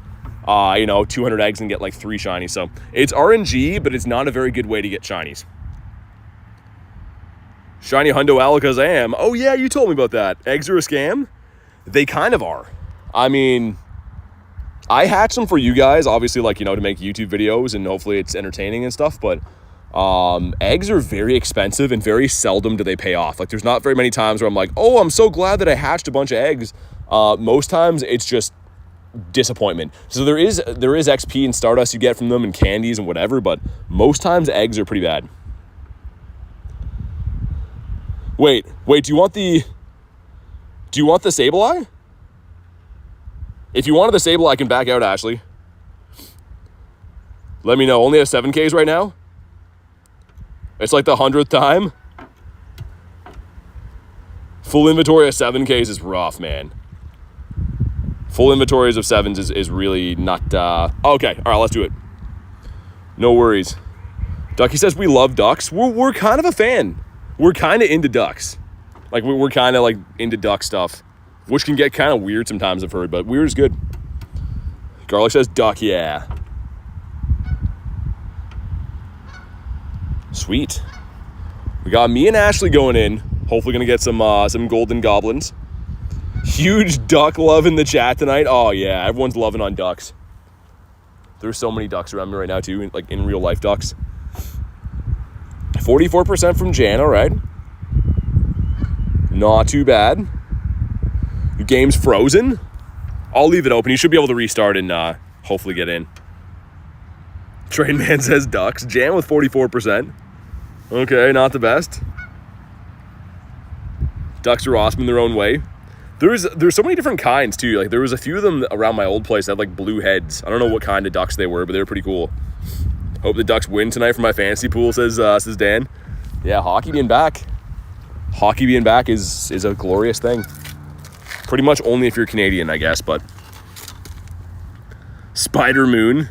200 eggs and get like 3 shinies. So it's RNG, but it's not a very good way to get shinies. Shiny Hundo Alakazam. Oh yeah, you told me about that. Eggs are a scam? They kind of are. I mean, I hatch them for you guys, obviously, like, to make YouTube videos and hopefully it's entertaining and stuff, but eggs are very expensive and very seldom do they pay off. Like, there's not very many times where I'm like, oh, I'm so glad that I hatched a bunch of eggs. Most times it's just disappointment. So there is XP and Stardust you get from them and candies and whatever, but most times eggs are pretty bad. Wait, do you want the Sableye? If you wanted the Sableye, I can back out, Ashley. Let me know. Only have 7Ks right now? It's like the 100th time? Full inventory of 7Ks is rough, man. Full inventories of 7s is really not... Okay, all right, let's do it. No worries. Ducky says we love ducks. We're kind of a fan. We're kind of into ducks. Like, we're kind of, like, into duck stuff. Which can get kind of weird sometimes, I've heard, but weird is good. Garlic says duck, yeah. Sweet. We got me and Ashley going in. Hopefully gonna get some golden goblins. Huge duck love in the chat tonight. Oh yeah, everyone's loving on ducks. There's so many ducks around me right now too, like in real life ducks. 44% from Jan, all right. Not too bad. Your game's frozen. I'll leave it open. You should be able to restart and hopefully get in. Train Man says ducks. Jan with 44%. Okay, not the best. Ducks are awesome in their own way. There's so many different kinds too. Like, there was a few of them around my old place that had like blue heads. I don't know what kind of ducks they were, but they were pretty cool. Hope the Ducks win tonight for my fantasy pool, says Dan. Yeah, hockey being back. Hockey being back is a glorious thing. Pretty much only if you're Canadian, I guess, but... Spider Moon.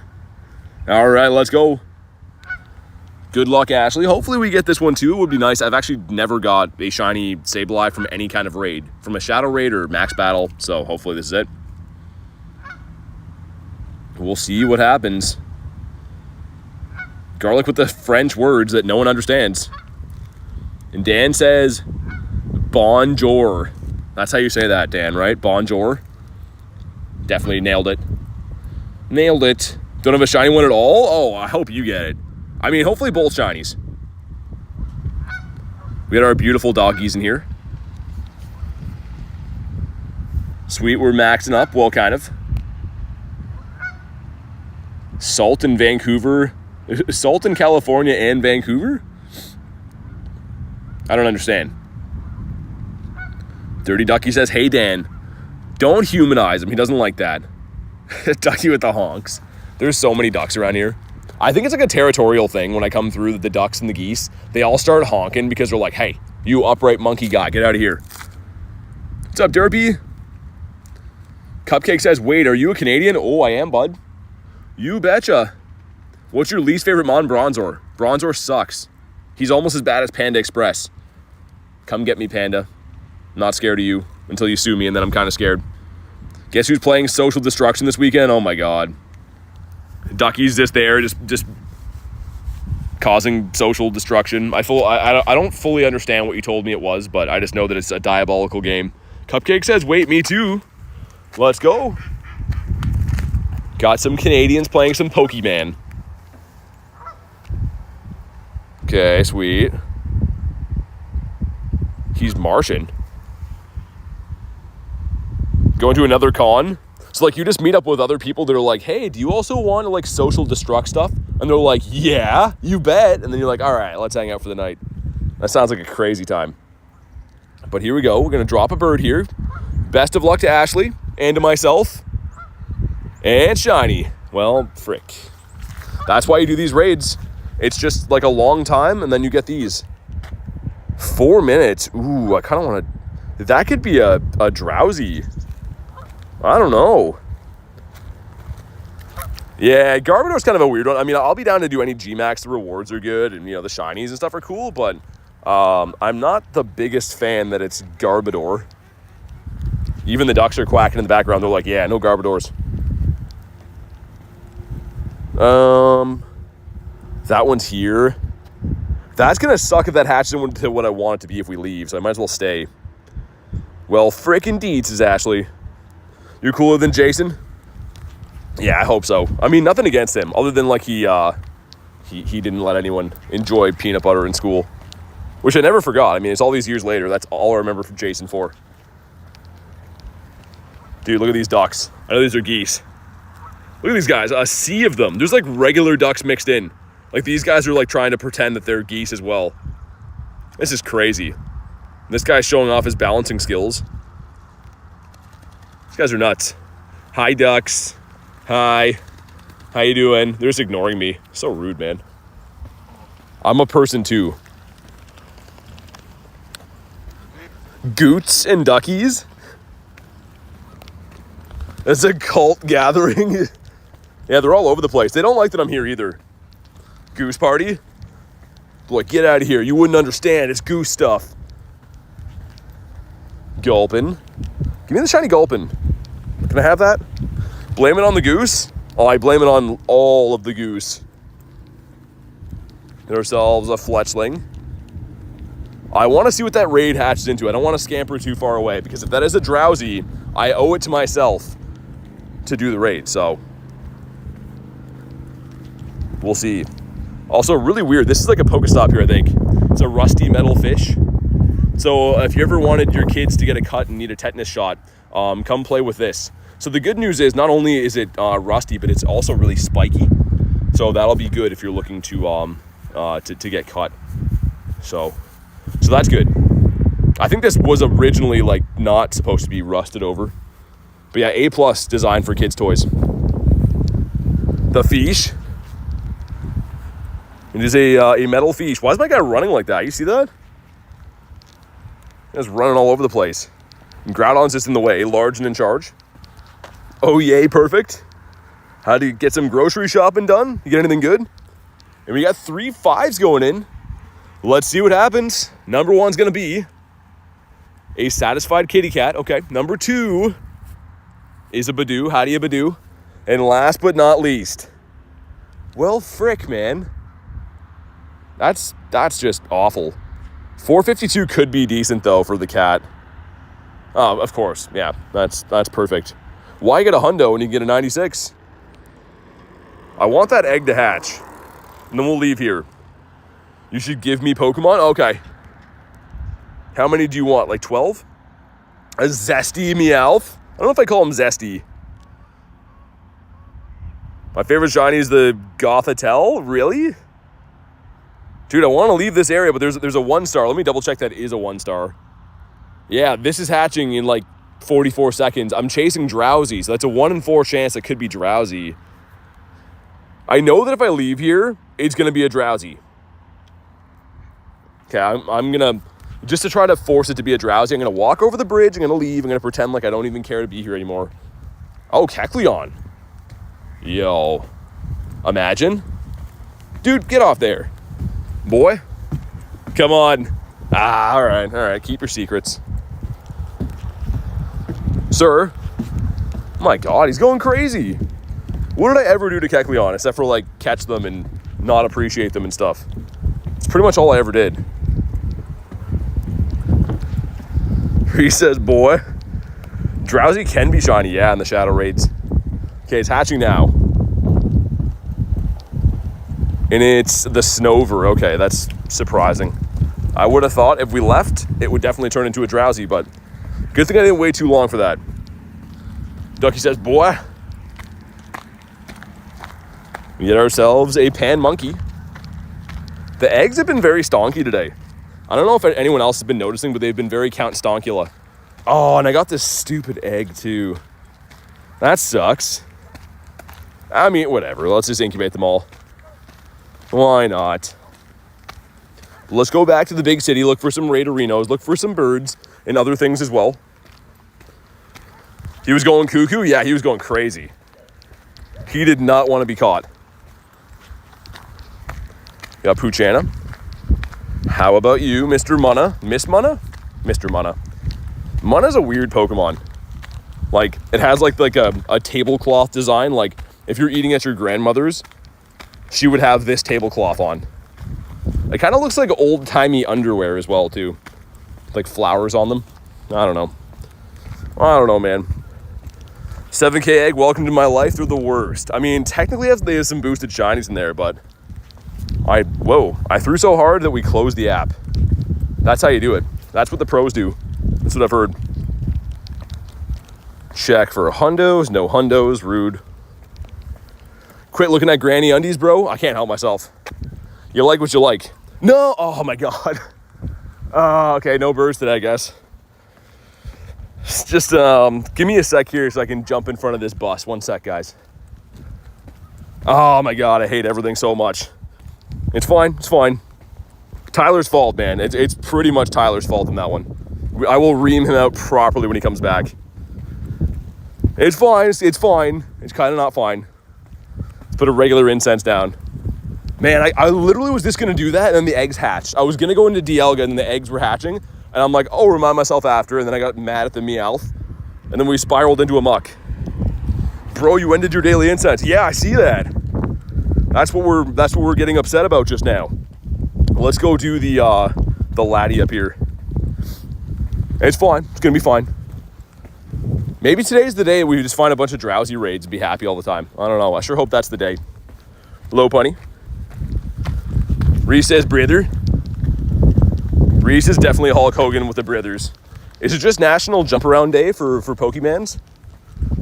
All right, let's go. Good luck, Ashley. Hopefully we get this one too. It would be nice. I've actually never got a shiny Sableye from any kind of raid. From a Shadow Raid or Max Battle. So hopefully this is it. We'll see what happens. Garlic with the French words that no one understands. And Dan says, bonjour. That's how you say that, Dan, right? Bonjour. Definitely nailed it. Nailed it. Don't have a shiny one at all? Oh, I hope you get it. I mean, hopefully both shinies. We got our beautiful doggies in here. Sweet, we're maxing up. Well, kind of. Salt in Vancouver. Salt in California and Vancouver? I don't understand. Dirty Ducky says, hey, Dan. Don't humanize him. He doesn't like that. Ducky with the honks. There's so many ducks around here. I think it's like a territorial thing when I come through the ducks and the geese. They all start honking because they're like, hey, you upright monkey guy, get out of here. What's up, Derpy? Cupcake says, wait, are you a Canadian? Oh, I am, bud. You betcha. What's your least favorite Mon Bronzor? Bronzor sucks. He's almost as bad as Panda Express. Come get me, Panda. I'm not scared of you until you sue me, and then I'm kind of scared. Guess who's playing Social Destruction this weekend? Oh, my God. Ducky's just there, just causing social destruction. I don't fully understand what you told me it was, but I just know that it's a diabolical game. Cupcake says, wait, me too. Let's go. Got some Canadians playing some Pokemon. Okay, sweet. He's Martian. Going to another con. So, like, you just meet up with other people that are like, hey, do you also want to, like, social destruct stuff? And they're like, yeah, you bet. And then you're like, all right, let's hang out for the night. That sounds like a crazy time. But here we go. We're going to drop a bird here. Best of luck to Ashley and to myself. And Shiny. Well, frick. That's why you do these raids. It's just, like, a long time, and then you get these. 4 minutes. Ooh, I kind of want to... That could be a drowsy... I don't know. Yeah, Garbodor's kind of a weird one. I mean, I'll be down to do any G-Max. The rewards are good, and, you know, the shinies and stuff are cool, but I'm not the biggest fan that it's Garbodor. Even the ducks are quacking in the background. They're like, yeah, no Garbodors. That one's here. That's going to suck if that hatches into what I want it to be if we leave, so I might as well stay. Well, frickin' deeds, says Ashley. You're cooler than Jason? Yeah, I hope so. I mean, nothing against him, other than, like, he didn't let anyone enjoy peanut butter in school, which I never forgot. I mean, it's all these years later. That's all I remember from Jason for. Dude, look at these ducks. I know these are geese. Look at these guys. A sea of them. There's, like, regular ducks mixed in. Like, these guys are, like, trying to pretend that they're geese as well. This is crazy. This guy's showing off his balancing skills. These guys are nuts. Hi, ducks. Hi. How you doing? They're just ignoring me. So rude, man. I'm a person, too. Goots and duckies? It's a cult gathering. Yeah, they're all over the place. They don't like that I'm here either. Goose party? Boy, get out of here. You wouldn't understand. It's goose stuff. Gulpin. Give me the shiny Gulpin. Can I have that? Blame it on the goose? Oh, I blame it on all of the goose. Get ourselves a Fletchling. I want to see what that raid hatches into. I don't want to scamper too far away, because if that is a drowsy, I owe it to myself to do the raid, so we'll see. Also, really weird. This is like a Pokestop here, I think. It's a rusty metal fish. So if you ever wanted your kids to get a cut and need a tetanus shot, come play with this. So the good news is not only is it rusty, but it's also really spiky. So that'll be good if you're looking to get cut. So that's good. I think this was originally like not supposed to be rusted over. But yeah, A+ design for kids' toys. The fish. It is a metal fish. Why is my guy running like that? You see that? He's running all over the place. And Groudon's just in the way, large and in charge. Oh, yay, perfect. How do you get some grocery shopping done? You get anything good? And we got 3 5s going in. Let's see what happens. Number 1's going to be a satisfied kitty cat. Okay. Number 2 is a Badoo. Howdy, a Badoo. And last but not least, well, frick, man. That's just awful. 452 could be decent, though, for the cat. Oh, of course. Yeah, that's perfect. Why get a hundo when you can get a 96? I want that egg to hatch. And then we'll leave here. You should give me Pokemon? Okay. How many do you want? Like 12? A Zesty Meowth? I don't know if I call him Zesty. My favorite shiny is the Gothitelle? Really? Dude, I want to leave this area, but there's a 1-star. Let me double check that is a 1-star. Yeah, this is hatching in like 44 seconds. I'm chasing Drowsy, so that's a 1 in 4 chance it could be Drowsy. I know that if I leave here, it's going to be a Drowsy. Okay, I'm going to, just to try to force it to be a Drowsy, I'm going to walk over the bridge, I'm going to leave, I'm going to pretend like I don't even care to be here anymore. Oh, Kecleon. Yo. Imagine. Dude, get off there. Boy. Come on. Ah, all right, keep your secrets. Sir. My God, he's going crazy. What did I ever do to Kecleon except for, like, catch them and not appreciate them and stuff? It's pretty much all I ever did. He says, boy. Drowsy can be shiny, yeah, in the shadow raids. Okay, it's hatching now. And it's the Snover. Okay, that's surprising. I would have thought if we left, it would definitely turn into a Drowsy, but good thing I didn't wait too long for that. Ducky says, boy. We get ourselves a Pan Monkey. The eggs have been very stonky today. I don't know if anyone else has been noticing, but they've been very Count Stonkula. Oh, and I got this stupid egg too. That sucks. I mean, whatever. Let's just incubate them all. Why not? Let's go back to the big city, look for some Raiderinos, look for some birds and other things as well. He was going cuckoo? Yeah, he was going crazy. He did not want to be caught. Got Poochana. How about you, Mr. Munna? Miss Munna? Mr. Munna. Munna's a weird Pokemon. Like, it has like a tablecloth design. Like, if you're eating at your grandmother's, she would have this tablecloth on. It kind of looks like old-timey underwear as well, too. Like flowers on them. I don't know, man. 7K egg, welcome to my life. They're the worst. I mean, technically there's some boosted shinies in there, but I threw so hard that we closed the app. That's how you do it. That's what the pros do. That's what I've heard. Check for hundos. No hundos. Rude. Quit looking at granny undies, bro. I can't help myself. You like what you like. No. Oh, my God. Okay, no birds today, I guess. Just give me a sec here so I can jump in front of this bus. One sec, guys. Oh, my God. I hate everything so much. It's fine. It's fine. Tyler's fault, man. It's pretty much Tyler's fault in that one. I will ream him out properly when he comes back. It's fine. It's fine. It's kind of not fine. Let's put a regular incense down. Man, I literally was just going to do that, and then the eggs hatched. I was going to go into Dialga, and then the eggs were hatching, and I'm like, oh, remind myself after, and then I got mad at the Meowth, and then we spiraled into a muck. Bro, you ended your daily incense. Yeah, I see that. That's what we're getting upset about just now. Let's go do the laddie up here. It's fine. It's going to be fine. Maybe today's the day we just find a bunch of Drowsy raids and be happy all the time. I don't know. I sure hope that's the day. Hello, Punny. Reese says, brother. Reese is definitely Hulk Hogan with the brothers. Is it just National Jump Around Day for Pokemans?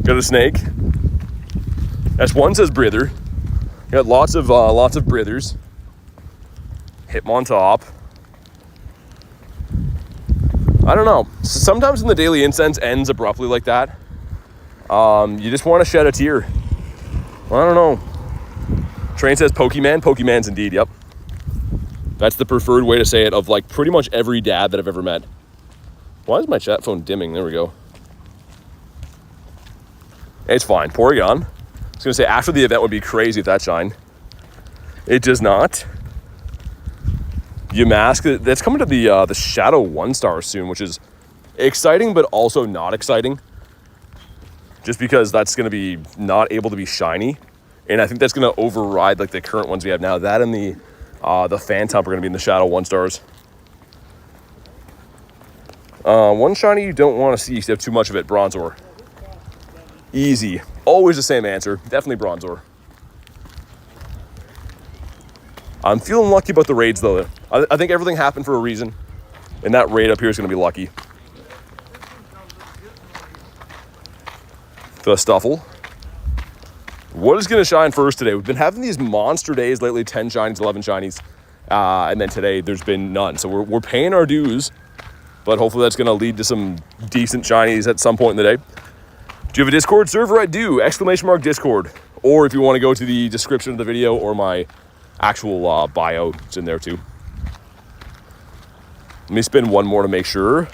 Got a snake. S1 says brother. Got lots of brothers. Hitmontop. I don't know. Sometimes when the daily incense ends abruptly like that, you just want to shed a tear. I don't know. Train says Pokemon. Pokemon's indeed, yep. That's the preferred way to say it of like pretty much every dad that I've ever met. Why is my chat phone dimming? There we go. It's fine. Porygon. I was going to say after the event would be crazy if that shined. It does not. Yamask, that's coming to the Shadow 1-star soon, which is exciting, but also not exciting. Just because that's going to be not able to be shiny. And I think that's going to override like the current ones we have now. That and the Phantom are going to be in the Shadow 1-stars. One shiny you don't want to see if you have too much of it, Bronzor. Easy. Always the same answer. Definitely Bronzor. I'm feeling lucky about the raids, though. I think everything happened for a reason. And that raid up here is going to be lucky. The Stuffle. What is going to shine first today? We've been having these monster days lately, 10 shinies, 11 shinies. And then today, there's been none. So we're paying our dues. But hopefully that's going to lead to some decent shinies at some point in the day. Do you have a Discord server? I do. ! Discord. Or if you want to go to the description of the video or my actual bio, it's in there too. Let me spin one more to make sure.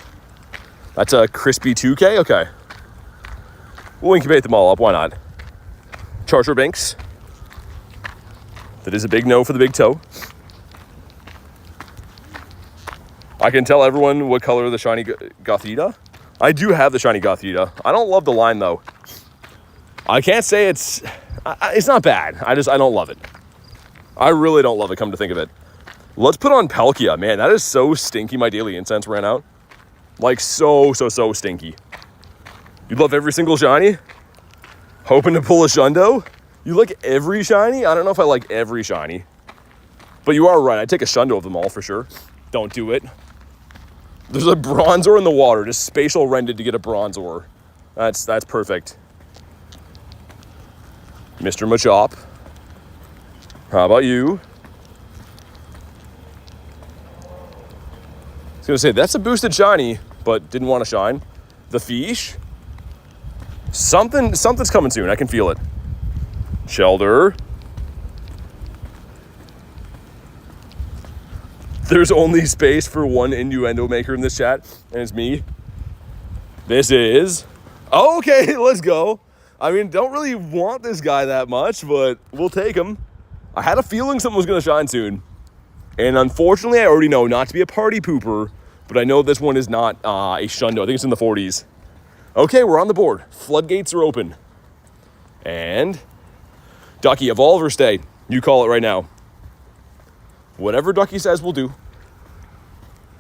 That's a crispy 2K? Okay. We'll incubate them all up. Why not? Charger Banks. That is a big no for the big toe. I can tell everyone what color the shiny Gothita. I do have the shiny Gothita. I don't love the line though. I can't say it's not bad. I don't love it. I really don't love it, come to think of it. Let's put on Palkia. Man, that is so stinky. My daily incense ran out. Like so stinky. You love every single shiny? Hoping to pull a Shundo? You like every shiny? I don't know if I like every shiny. But you are right. I'd take a Shundo of them all for sure. Don't do it. There's a Bronzor in the water. Just spatial rendered to get a Bronzor. That's perfect. Mr. Machop. How about you? I was going to say, that's a boosted shiny, but didn't want to shine. The Fish. Something's coming soon. I can feel it. Shelder. There's only space for one innuendo maker in this chat, and it's me. This is... Okay, let's go. I mean, don't really want this guy that much, but we'll take him. I had a feeling something was going to shine soon. And unfortunately, I already know not to be a party pooper, but I know this one is not a Shundo. I think it's in the 40s. Okay, we're on the board. Floodgates are open. And Ducky, evolve or stay? You call it right now. Whatever Ducky says, we'll do.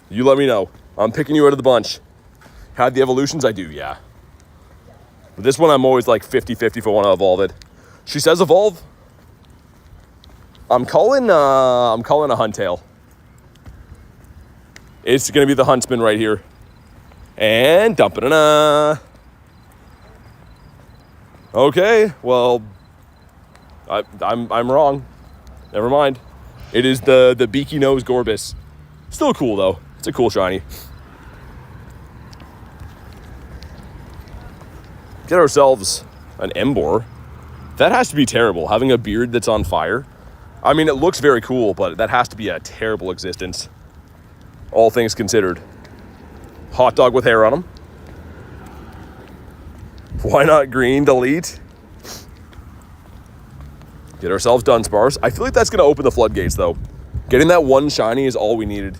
You let me know. I'm picking you out of the bunch. Had the evolutions? I do, yeah. But this one, I'm always like 50-50 if I want to evolve it. She says evolve. I'm calling a Huntail. It's going to be the Huntsman right here. And dump-a-da-na. Okay, well, I'm wrong. Never mind. It is the beaky nose Gorbis. Still cool though. It's a cool shiny. Get ourselves an Emboar. That has to be terrible, having a beard that's on fire. I mean, it looks very cool, but that has to be a terrible existence. All things considered. Hot dog with hair on him. Why not green? Delete. Get ourselves Dunsparce. I feel like that's going to open the floodgates, though. Getting that one shiny is all we needed.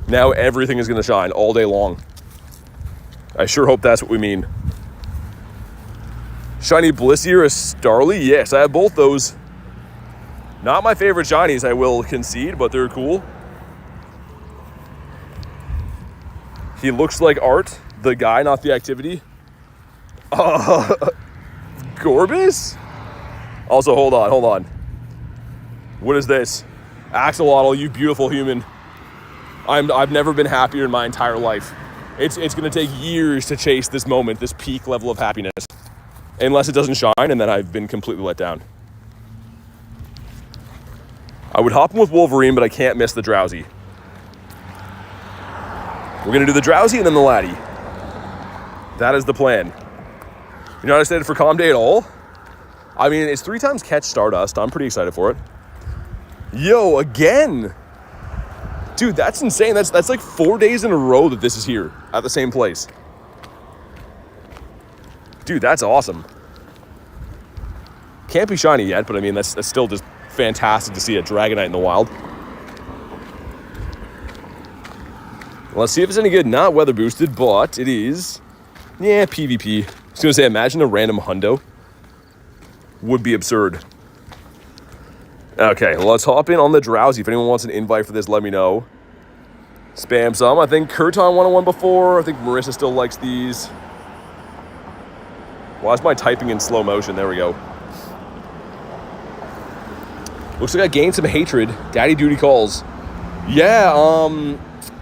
Now everything is going to shine all day long. I sure hope that's what we mean. Shiny Blissey or a Starly? Yes, I have both those. Not my favorite shinies, I will concede, but they're cool. He looks like Art, the guy, not the activity. Gorbis? Also, hold on. What is this? Axolotl, you beautiful human. I've never been happier in my entire life. It's going to take years to chase this moment, this peak level of happiness. Unless it doesn't shine, and then I've been completely let down. I would hop in with Wolverine, but I can't miss the Drowsy. We're going to do the Drowsy and then the Laddie. That is the plan. You're not excited for Calm Day at all? I mean, it's 3 times catch Stardust. I'm pretty excited for it. Yo, again! Dude, that's insane. That's like 4 days in a row that this is here at the same place. Dude, that's awesome. Can't be shiny yet, but I mean, that's still just fantastic to see a Dragonite in the wild. Let's see if it's any good. Not weather boosted, but it is. Yeah, PvP. I was gonna say, imagine a random hundo. Would be absurd. Okay, let's hop in on the Drowsy. If anyone wants an invite for this, let me know. Spam some. I think Kurton wanted one before. I think Marissa still likes these. Why is my typing in slow motion? There we go. Looks like I gained some hatred. Daddy duty calls. Yeah,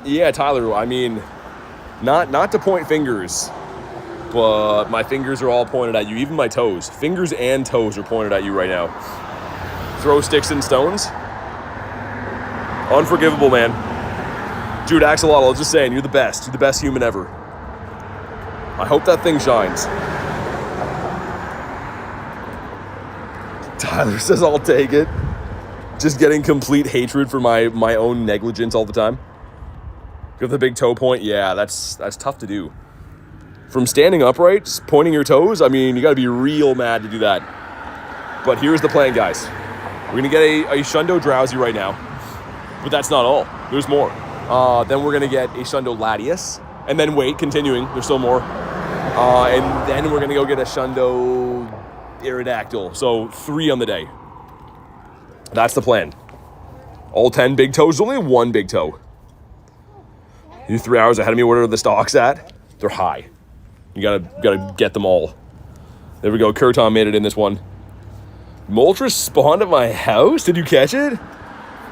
yeah, Tyler, I mean, not to point fingers, but my fingers are all pointed at you. Even my toes. Fingers and toes are pointed at you right now. Throw sticks and stones. Unforgivable, man. Dude, Axolotl, I was just saying, you're the best. You're the best human ever. I hope that thing shines. Tyler says I'll take it. Just getting complete hatred for my own negligence all the time. Got the big toe point. Yeah, that's tough to do. From standing upright, just pointing your toes, I mean, you got to be real mad to do that. But here's the plan, guys. We're going to get a Shundo Drowsy right now. But that's not all. There's more. Then we're going to get a Shundo Latias. And then wait, continuing. There's still more. And then we're going to go get a Shundo Aerodactyl. So 3 on the day. That's the plan. All 10 big toes. Only 1 big toe. You're 3 hours ahead of me. What are the stocks at? They're high. You gotta get them all. There we go. Kurton made it in this one. Moltres spawned at my house? Did you catch it?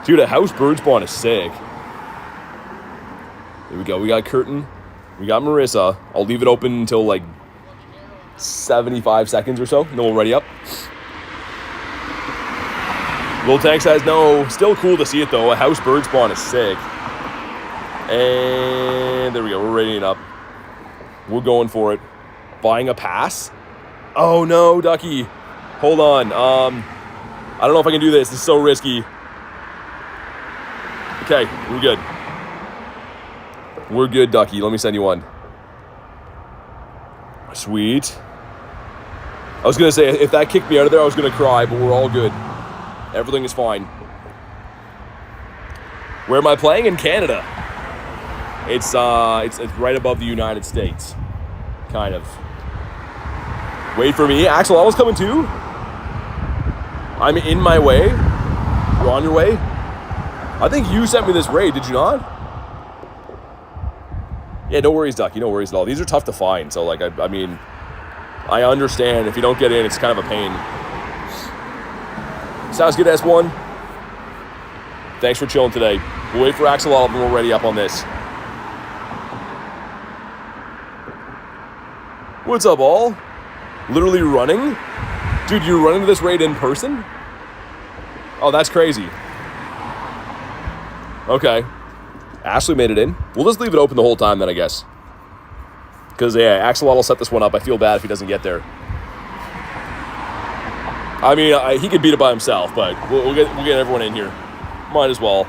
Dude, a house bird spawn is sick. There we go. We got Curtin. We got Marissa. I'll leave it open until like 75 seconds or so. And then we'll ready up. Little Tank says no. Still cool to see it though. A house bird spawn is sick. And there we go. We're readying up. We're going for it. Buying a pass? Oh no, Ducky. Hold on. I don't know if I can do this. This is so risky. Okay, we're good. We're good, Ducky. Let me send you one. Sweet. I was going to say, if that kicked me out of there, I was going to cry, but we're all good. Everything is fine. Where am I playing? In Canada. It's right above the United States. Kind of. Wait for me. Axel, I was coming too. I'm in my way. You're on your way. I think you sent me this raid, did you not? Yeah, no worries, Ducky. No worries at all. These are tough to find, so like I mean, I understand if you don't get in, it's kind of a pain. Sounds good, S1. Thanks for chilling today. We'll wait for Axolotl and we're ready up on this. What's up, all? Literally running? Dude, you're running to this raid in person? Oh, that's crazy. Okay. Ashley made it in. We'll just leave it open the whole time then, I guess. Because, yeah, Axolotl will set this one up. I feel bad if he doesn't get there. I mean, he could beat it by himself, but we'll get everyone in here. Might as well.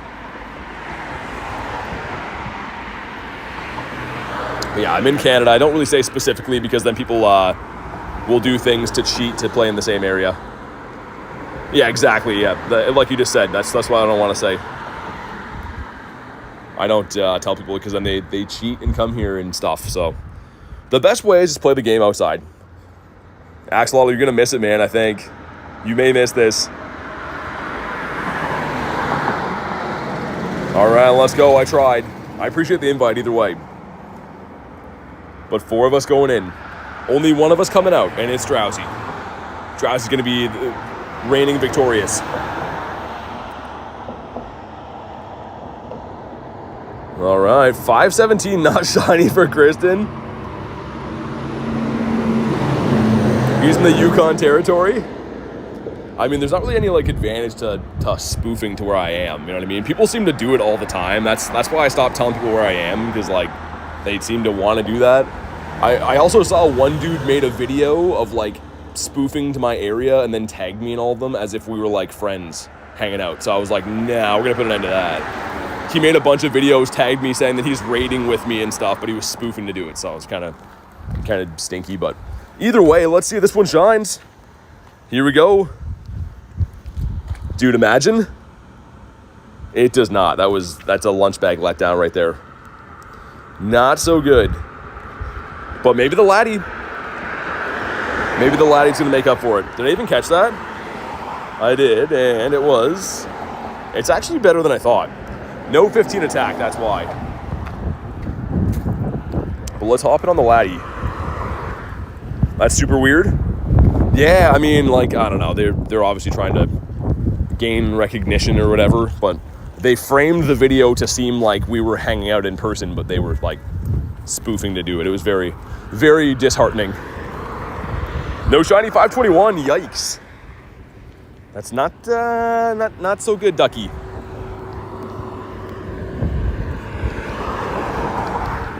But yeah, I'm in Canada. I don't really say specifically because then people will do things to cheat to play in the same area. Yeah, exactly. Yeah, like you just said. That's why I don't want to say. I don't tell people because then they cheat and come here and stuff. So the best way is just play the game outside. Axolotl, you're gonna miss it, man. I think you may miss this. All right, let's go. I tried. I appreciate the invite either way. But 4 of us going in. Only 1 of us coming out, and it's Drowsy. Drowsy's going to be reigning victorious. All right, 517 not shiny for Kristen. He's in the Yukon territory. I mean, there's not really any like advantage to spoofing to where I am. You know what I mean? People seem to do it all the time. That's why I stopped telling people where I am, because like they seem to want to do that. I also saw one dude made a video of like spoofing to my area and then tagged me in all of them as if we were like friends hanging out. So I was like, nah, we're gonna put an end to that. He made a bunch of videos, tagged me saying that he's raiding with me and stuff, but he was spoofing to do it. So it was kind of stinky. But either way, let's see if this one shines. Here we go. Dude, imagine. It does not. That's a lunch bag letdown right there. Not so good. But maybe the laddie. Maybe the laddie's going to make up for it. Did I even catch that? I did, and it was. It's actually better than I thought. No 15 attack, that's why. But let's hop in on the laddie. That's super weird. Yeah, I mean, like, I don't know. They're obviously trying to gain recognition or whatever, but they framed the video to seem like we were hanging out in person, but they were, like, spoofing to do it. It was very, very disheartening. No shiny 521, yikes. That's not so good, Ducky.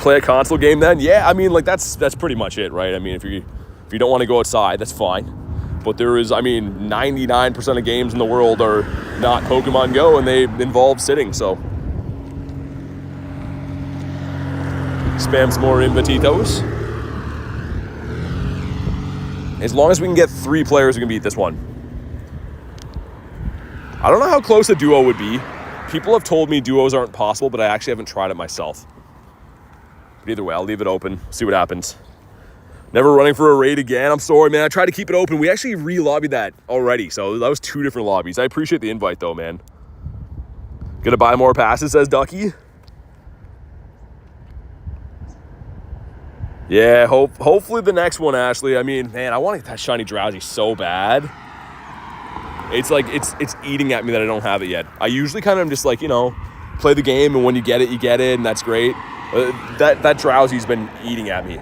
Play a console game then? Yeah, I mean, like, that's pretty much it, right? I mean, if you don't want to go outside, that's fine. But there is, I mean, 99% of games in the world are not Pokemon GO, and they involve sitting, so. Spam some more invititos. As long as we can get 3 players, we can beat this one. I don't know how close a duo would be. People have told me duos aren't possible, but I actually haven't tried it myself. But either way, I'll leave it open, see what happens. Never running for a raid again. I'm sorry, man. I tried to keep it open. We actually re-lobbied that already, so that was 2 different lobbies. I appreciate the invite, though, man. Gonna buy more passes, says Ducky. Yeah, hopefully the next one, Ashley. I mean, man, I want to get that shiny Drowsy so bad. It's like, it's eating at me that I don't have it yet. I usually kind of just like, you know, play the game, and when you get it, and that's great. That Drowsy's been eating at me.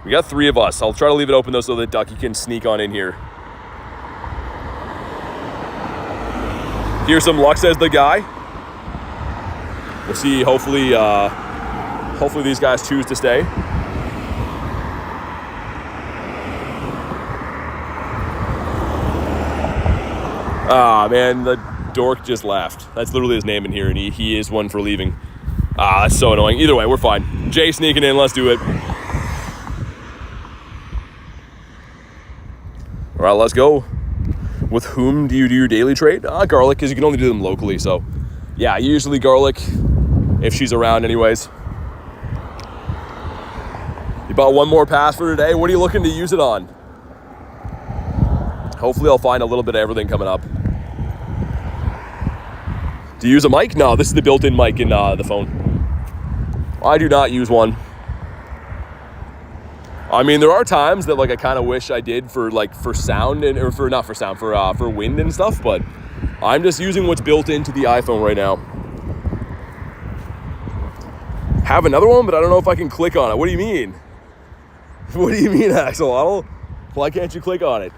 We got 3 of us. I'll try to leave it open, though, so that Ducky can sneak on in here. Here's some luck, says the guy. We'll see. Hopefully these guys choose to stay. Ah, man, the dork just left. That's literally his name in here, and he is one for leaving. Ah, that's so annoying. Either way, we're fine. Jay sneaking in. Let's do it. All right, let's go. With whom do you do your daily trade? Garlic, because you can only do them locally. So, yeah, usually Garlic, if she's around anyways. You bought 1 more pass for today. What are you looking to use it on? Hopefully I'll find a little bit of everything coming up. Do you use a mic? No, this is the built-in mic in the phone. I do not use one. I mean, there are times that, like, I kind of wish I did for sound or for wind and stuff, but I'm just using what's built into the iPhone right now. Have another one, but I don't know if I can click on it. What do you mean? What do you mean, Axolotl? Why can't you click on it?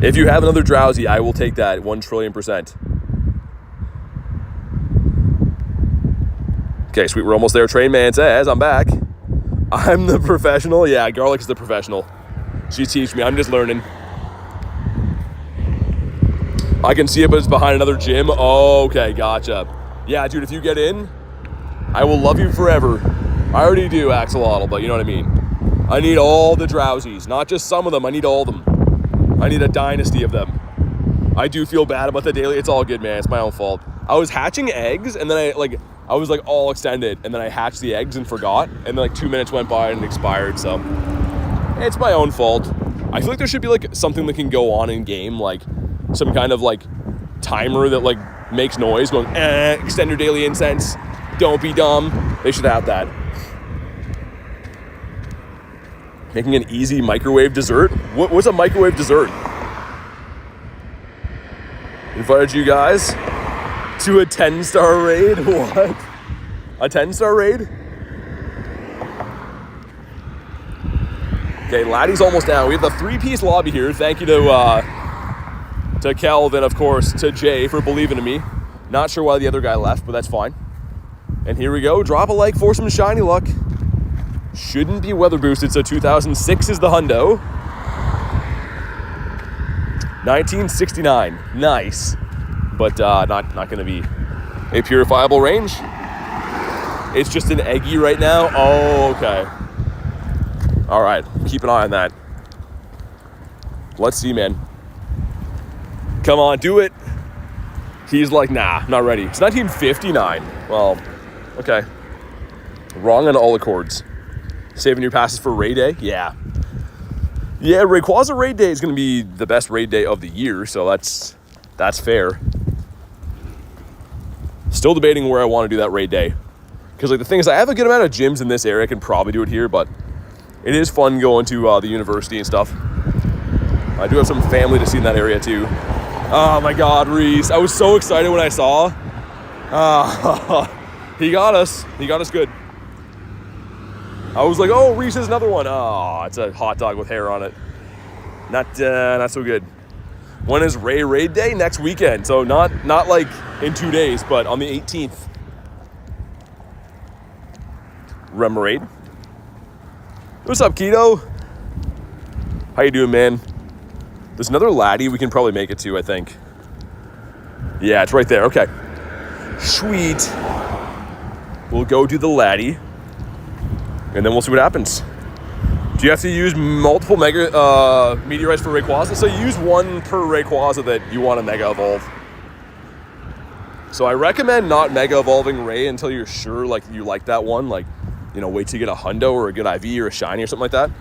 If you have another Drowsy, I will take that 1,000,000,000%. Okay, sweet, we're almost there. Train Man says, I'm back. I'm the professional. Yeah, Garlic is the professional. She teaches me. I'm just learning. I can see it, but it's behind another gym. Oh, okay, gotcha. Yeah, dude, if you get in, I will love you forever. I already do, Axolotl, but you know what I mean. I need all the Drowsies, not just some of them. I need all of them. I need a dynasty of them. I do feel bad about the daily. It's all good, man. It's my own fault. I was hatching eggs, and then I was like all extended, and then I hatched the eggs and forgot, and then like 2 minutes went by and it expired, so it's my own fault. I feel like there should be like something that can go on in game, like some kind of like timer that like makes noise going, extend your daily incense, don't be dumb. They should have that. Making an easy microwave dessert? What's a microwave dessert? Invited you guys to a 10-star raid? What? A 10-star raid? Okay, Laddie's almost down. We have the 3-piece lobby here. Thank you to Kelvin, of course, to Jay for believing in me. Not sure why the other guy left, but that's fine. And here we go. Drop a like for some shiny luck. Shouldn't be weather boosted, so 2006 is the hundo. 1969. Nice. But not going to be a purifiable range. It's just an eggy right now. Oh, okay. All right. Keep an eye on that. Let's see, man. Come on, do it. He's like, nah, not ready. It's 1959. Well, okay. Wrong on all accords. Saving your passes for raid day? Yeah. Yeah, Rayquaza raid day is going to be the best raid day of the year, so that's fair. Still debating where I want to do that raid day. Because like the thing is, I have a good amount of gyms in this area. I can probably do it here, but it is fun going to the university and stuff. I do have some family to see in that area too. Oh my God, Reese. I was so excited when I saw. He got us. He got us good. I was like, oh, Reese has another one. Oh, it's a hot dog with hair on it. Not so good. When is raid day? Next weekend. So not like in 2 days, but on the 18th. Remoraid. What's up, Keto? How you doing, man? There's another laddie we can probably make it to, I think. Yeah, it's right there. Okay. Sweet. We'll go do the laddie. And then we'll see what happens. Do you have to use multiple mega meteorites for Rayquaza? So you use one per Rayquaza that you want to Mega Evolve. So I recommend not Mega Evolving Ray until you're sure like you like that one. Like, you know, wait till you get a Hundo or a good IV or a Shiny or something like that.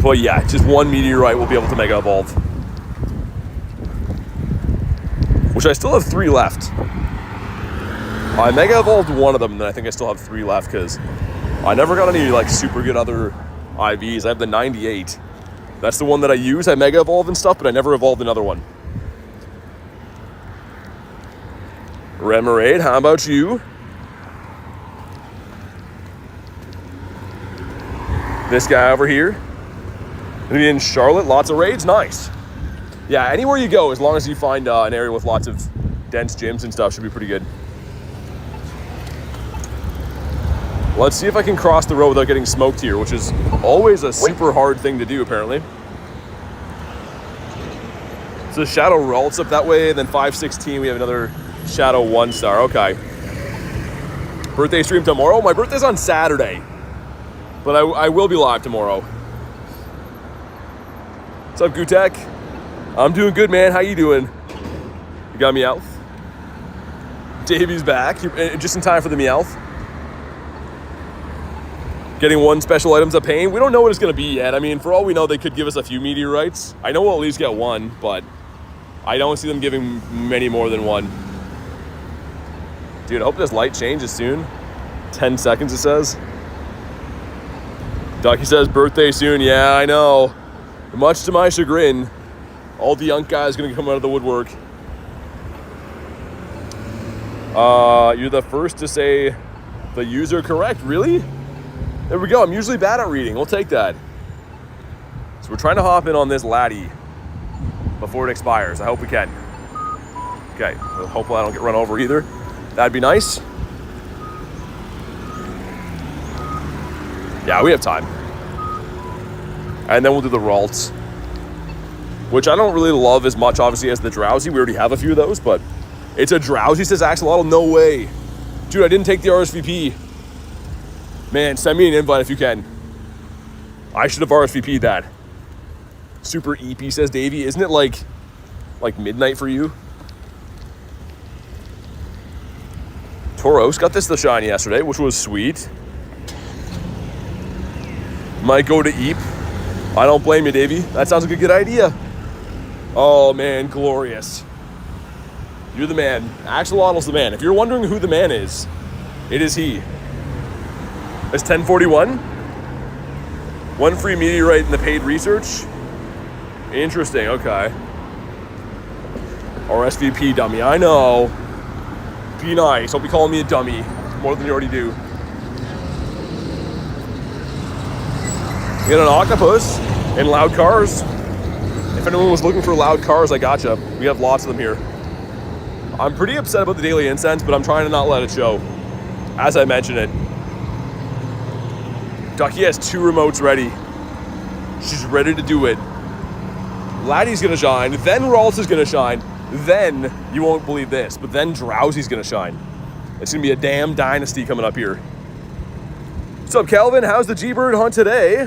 But yeah, just one meteorite will be able to Mega Evolve. Which I still have 3 left. I Mega Evolved one of them, and then I think I still have 3 left because I never got any like super good other IVs. I have the 98. That's the one that I use. I Mega Evolve and stuff, but I never evolved another one. Remoraid, how about you? This guy over here. Maybe in Charlotte, lots of raids, nice. Yeah, anywhere you go, as long as you find an area with lots of dense gyms and stuff, should be pretty good. Let's see if I can cross the road without getting smoked here, which is always a super hard thing to do, apparently. So Shadow Ralts up that way, and then 516, we have another Shadow 1-star, okay. Birthday stream tomorrow? My birthday's on Saturday, but I will be live tomorrow. What's up, Gutek? I'm doing good, man. How you doing? You got Meowth? Davey's back, just in time for the Meowth. Getting 1 special item's a pain. We don't know what it's going to be yet. I mean, for all we know, they could give us a few meteorites. I know we'll at least get 1, but I don't see them giving many more than 1. Dude, I hope this light changes soon. 10 seconds, it says. Ducky says, birthday soon. Yeah, I know. Much to my chagrin, all the young guys are going to come out of the woodwork. You're the first to say the user correct. Really? There we go. I'm usually bad at reading. We'll take that. So we're trying to hop in on this laddie before it expires. I hope we can. Okay. Well, hopefully I don't get run over either. That'd be nice. Yeah, we have time. And then we'll do the Ralts, which I don't really love as much, obviously, as the Drowsy. We already have a few of those, but it's a Drowsy, says Axolotl. No way. Dude, I didn't take the RSVP. Man, send me an invite if you can. I should have RSVP'd that. Super EP, says Davey. Isn't it like midnight for you? Tauros got the shiny yesterday, which was sweet. Might go to Eep. I don't blame you, Davey. That sounds like a good idea. Oh, man, glorious. You're the man. Axolotl's the man. If you're wondering who the man is, it is he. It's 10:41. 1 free meteorite in the paid research. Interesting, okay. RSVP dummy, I know. Be nice. Don't be calling me a dummy more than you already do. Get an octopus and loud cars. If anyone was looking for loud cars, I gotcha. We have lots of them here. I'm pretty upset about the daily incense, but I'm trying to not let it show. As I mentioned it. Ducky has 2 remotes ready. She's ready to do it. Laddie's gonna shine, then Ralts is gonna shine, then, you won't believe this, but then Drowsy's gonna shine. It's gonna be a damn dynasty coming up here. What's up, Calvin? How's the G-Bird hunt today?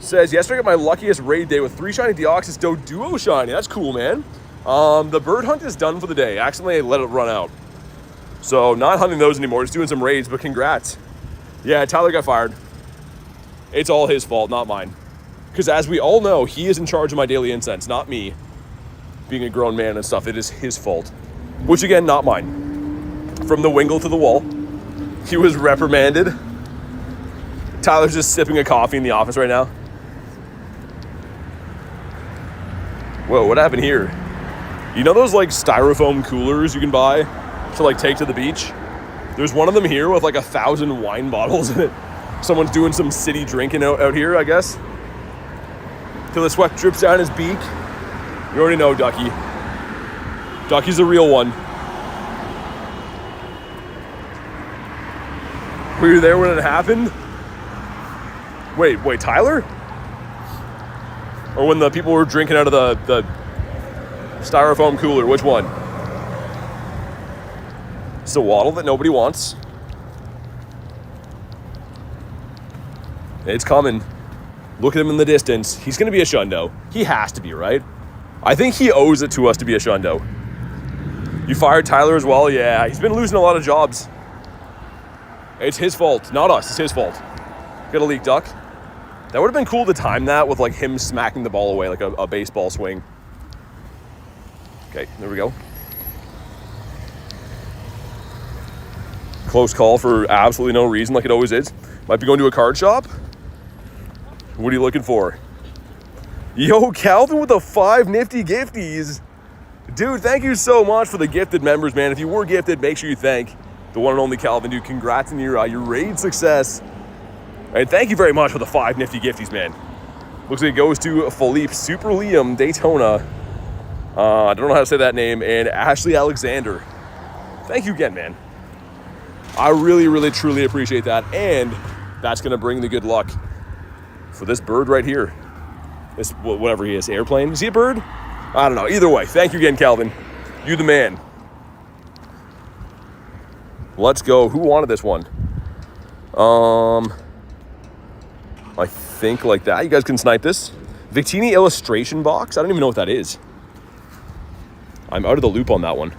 Says, yesterday I got my luckiest raid day with 3 shiny Deoxys Doduo shiny. That's cool, man. The bird hunt is done for the day. Accidentally let it run out. So not hunting those anymore, just doing some raids, but congrats. Yeah, Tyler got fired. It's all his fault, not mine. Because as we all know, he is in charge of my daily incense, not me. Being a grown man and stuff, it is his fault. Which again, not mine. From the wingle to the wall. He was reprimanded. Tyler's just sipping a coffee in the office right now. Whoa, what happened here? You know those like styrofoam coolers you can buy to like take to the beach? There's one of them here with like 1,000 wine bottles in it. Someone's doing some city drinking out here, I guess. Till the sweat drips down his beak. You already know, Ducky. Ducky's the real one. Were you there when it happened? Wait, Tyler? Or when the people were drinking out of the styrofoam cooler, which one? It's a waddle that nobody wants. It's coming. Look at him in the distance. He's going to be a shundo. He has to be, right? I think he owes it to us to be a shundo. You fired Tyler as well? Yeah, he's been losing a lot of jobs. It's his fault, not us. It's his fault. Got a leak duck. That would have been cool to time that with like him smacking the ball away like a baseball swing. Okay, there we go. Close call for absolutely no reason like it always is. Might be going to a card shop. What are you looking for? Yo, Calvin with the 5 nifty gifties. Dude, thank you so much for the gifted members, man. If you were gifted, make sure you thank the one and only Calvin, dude. Congrats on your raid success. And thank you very much for the 5 nifty gifties, man. Looks like it goes to Philippe Super Liam Daytona. I don't know how to say that name. And Ashley Alexander. Thank you again, man. I really, really, truly appreciate that. And that's going to bring the good luck for this bird right here. This, whatever he is, airplane. Is he a bird? I don't know. Either way, thank you again, Calvin. You the man. Let's go. Who wanted this one? I think like that. You guys can snipe this. Victini illustration box. I don't even know what that is. I'm out of the loop on that one.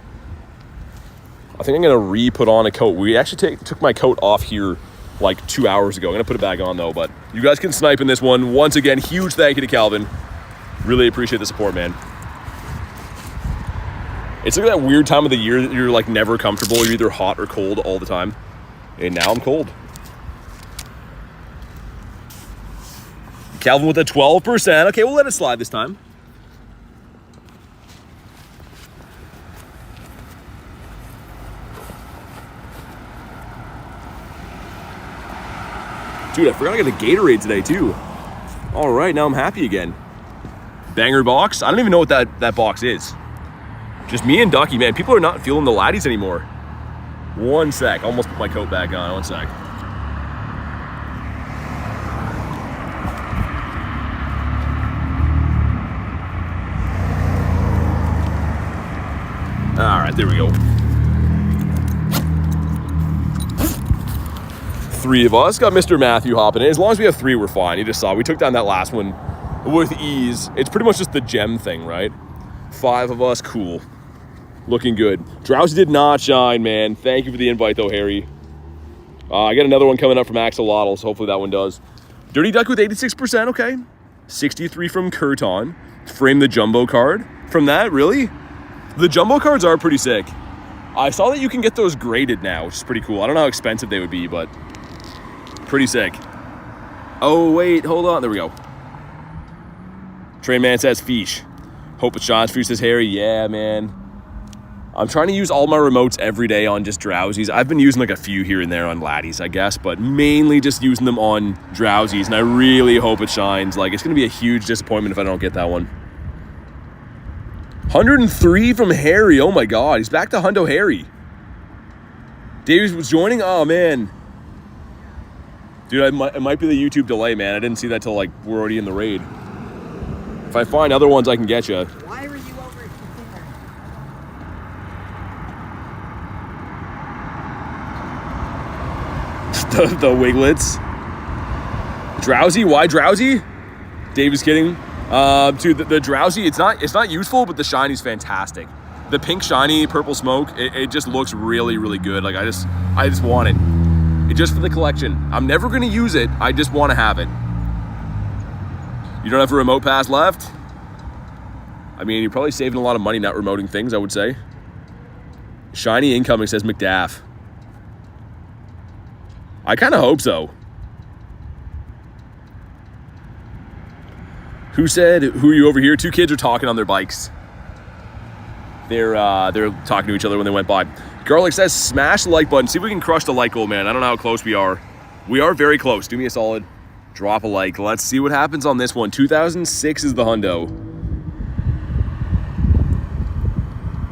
I think I'm going to re-put on a coat. We actually took my coat off here like 2 hours ago. I'm going to put it back on though, but you guys can snipe in this one. Once again, huge thank you to Calvin. Really appreciate the support, man. It's like that weird time of the year that you're like never comfortable. You're either hot or cold all the time. And now I'm cold. Calvin with a 12%. Okay, we'll let it slide this time. Dude, I forgot I got a Gatorade today too. All right, now I'm happy again. Banger box. I don't even know what that box is. Just me and Ducky, man. People are not feeling the laddies anymore. One sec. I almost put my coat back on. One sec. All right, there we go. 3 of us. Got Mr. Matthew hopping in. As long as we have 3, we're fine. You just saw we took down that last one with ease. It's pretty much just the gem thing, right? 5 of us. Cool. Looking good. Drowsy did not shine, man. Thank you for the invite, though, Harry. I got another one coming up from Axolotl, so hopefully that one does. Dirty Duck with 86%, okay. 63 from Kurton. Frame the jumbo card. From that, really? The jumbo cards are pretty sick. I saw that you can get those graded now, which is pretty cool. I don't know how expensive they would be, but pretty sick. Oh, wait, hold on. There we go. Train Man says Fish. Hope it shines. Fish says Harry. Yeah, man. I'm trying to use all my remotes every day on just Drowsies. I've been using like a few here and there on Laddies, I guess, but mainly just using them on Drowsies, and I really hope it shines. Like, it's going to be a huge disappointment if I don't get that one. 103 from Harry. Oh my God, he's back to Hundo Harry. Davies was joining. Oh man, dude, it might be the YouTube delay, man. I didn't see that till like we're already in the raid. If I find other ones, I can get you. Why were you over the Wiglets. Drowsy? Why Drowsy? Dave is kidding. Dude, the Drowsy, it's not useful, but the Shiny's fantastic. The pink Shiny, purple smoke, it just looks really, really good. Like, I just want it. It's just for the collection. I'm never gonna use it, I just wanna have it. You don't have a remote pass left? I mean, you're probably saving a lot of money not remoting things, I would say. Shiny incoming, says McDaff. I kind of hope so. Who said, who are you over here? Two kids are talking on their bikes. They're talking to each other when they went by. Garlic says, smash the like button. See if we can crush the like goal, man. I don't know how close we are. We are very close. Do me a solid. Drop a like. Let's see what happens on this one. 2006 is the hundo.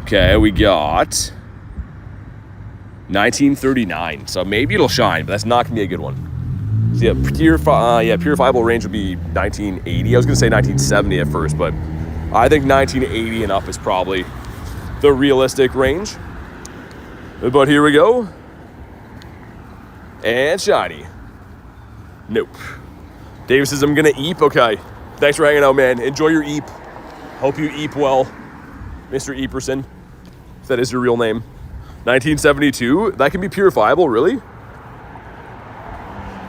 Okay, we got 1939. So maybe it'll shine, but that's not going to be a good one. So yeah, purifiable range would be 1980. I was going to say 1970 at first, but I think 1980 and up is probably the realistic range. But here we go. And shiny. Nope. Dave says, I'm going to eep. Okay. Thanks for hanging out, man. Enjoy your eep. Hope you eep well, Mr. Eeperson, if that is your real name. 1972. That can be purifiable, really?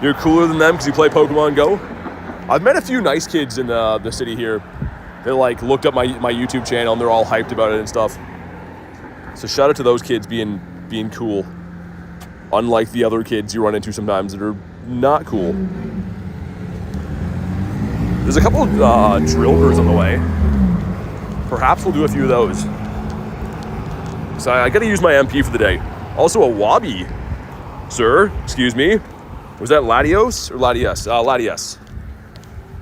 You're cooler than them because you play Pokemon GO? I've met a few nice kids in the city here. They like looked up my YouTube channel and they're all hyped about it and stuff. So shout out to those kids being cool. Unlike the other kids you run into sometimes that are not cool. There's a couple of drill birds on the way. Perhaps we'll do a few of those. So I gotta use my MP for the day. Also a Wabi. Sir, excuse me. Was that Latios or Latias? Latias.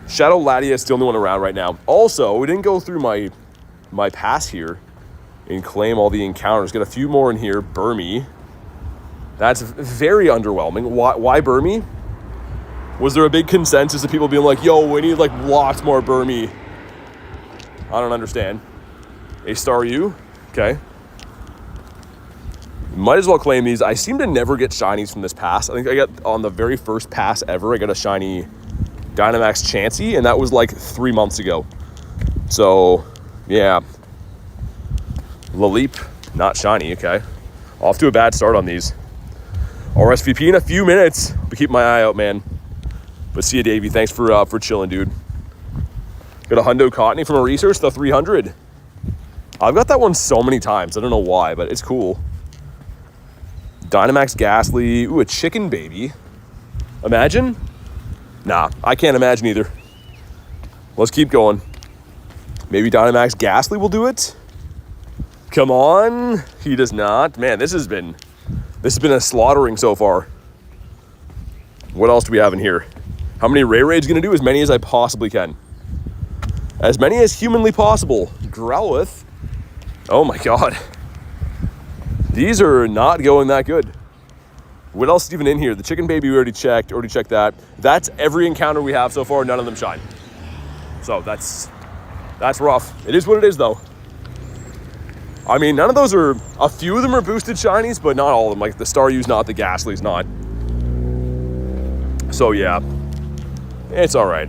Shadow Latias, the only one around right now. Also, we didn't go through my pass here and claim all the encounters. Got a few more in here. Burmy. That's very underwhelming. Why Burmy? Was there a big consensus of people being like, yo, we need like lots more Burmy? I don't understand. A star U? Okay. Might as well claim these. I seem to never get shinies from this pass. I think I got on the very first pass ever, I got a shiny Dynamax Chansey, and that was like 3 months ago. So, yeah. Laleep, not shiny, okay. Off to a bad start on these. RSVP in a few minutes, but keep my eye out, man. But see you, Davey. Thanks for chilling, dude. Got a Hundo Cottony from a research, the 300. I've got that one so many times. I don't know why, but it's cool. Dynamax Ghastly. Ooh, a chicken baby. Imagine? Nah, I can't imagine either. Let's keep going. Maybe Dynamax Ghastly will do it? Come on. He does not. Man, this has been a slaughtering so far. What else do we have in here? How many Ray Raids gonna do? As many as I possibly can. As many as humanly possible. Growlithe. Oh my god. These are not going that good. What else is even in here? The chicken baby we already checked that. That's every encounter we have so far, none of them shine. So that's rough. It is what it is though. I mean, none of those are, a few of them are boosted shinies, but not all of them. Like the Staryu's not, the Ghastly's not. So yeah, it's all right.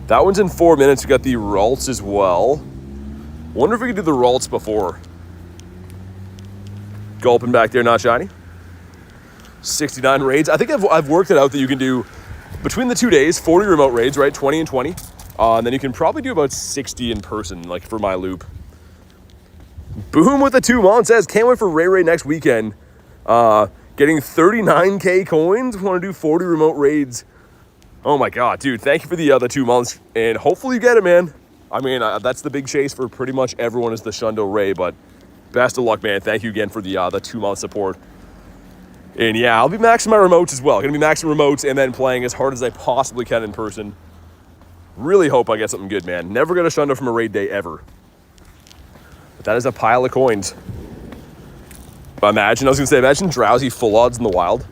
That one's in 4 minutes. We got the Ralts as well. Wonder if we could do the Ralts before. Gulping back there, not shiny. 69 raids. I think I've worked it out that you can do between the 2 days, 40 remote raids, right? 20 and 20. And then you can probably do about 60 in person, like for my loop. Boom with the 2 months says, can't wait for Ray Ray next weekend. Getting 39K coins. Want to do 40 remote raids. Oh my god, dude, thank you for the 2 months. And hopefully you get it, man. I mean, that's the big chase for pretty much everyone is the Shundo Ray, but best of luck, man. Thank you again for the 2 month support. And yeah, I'll be maxing my remotes as well. Gonna be maxing remotes and then playing as hard as I possibly can in person. Really hope I get something good, man. Never got a Shundo from a raid day ever. But that is a pile of coins. Imagine Drowsy full odds in the wild.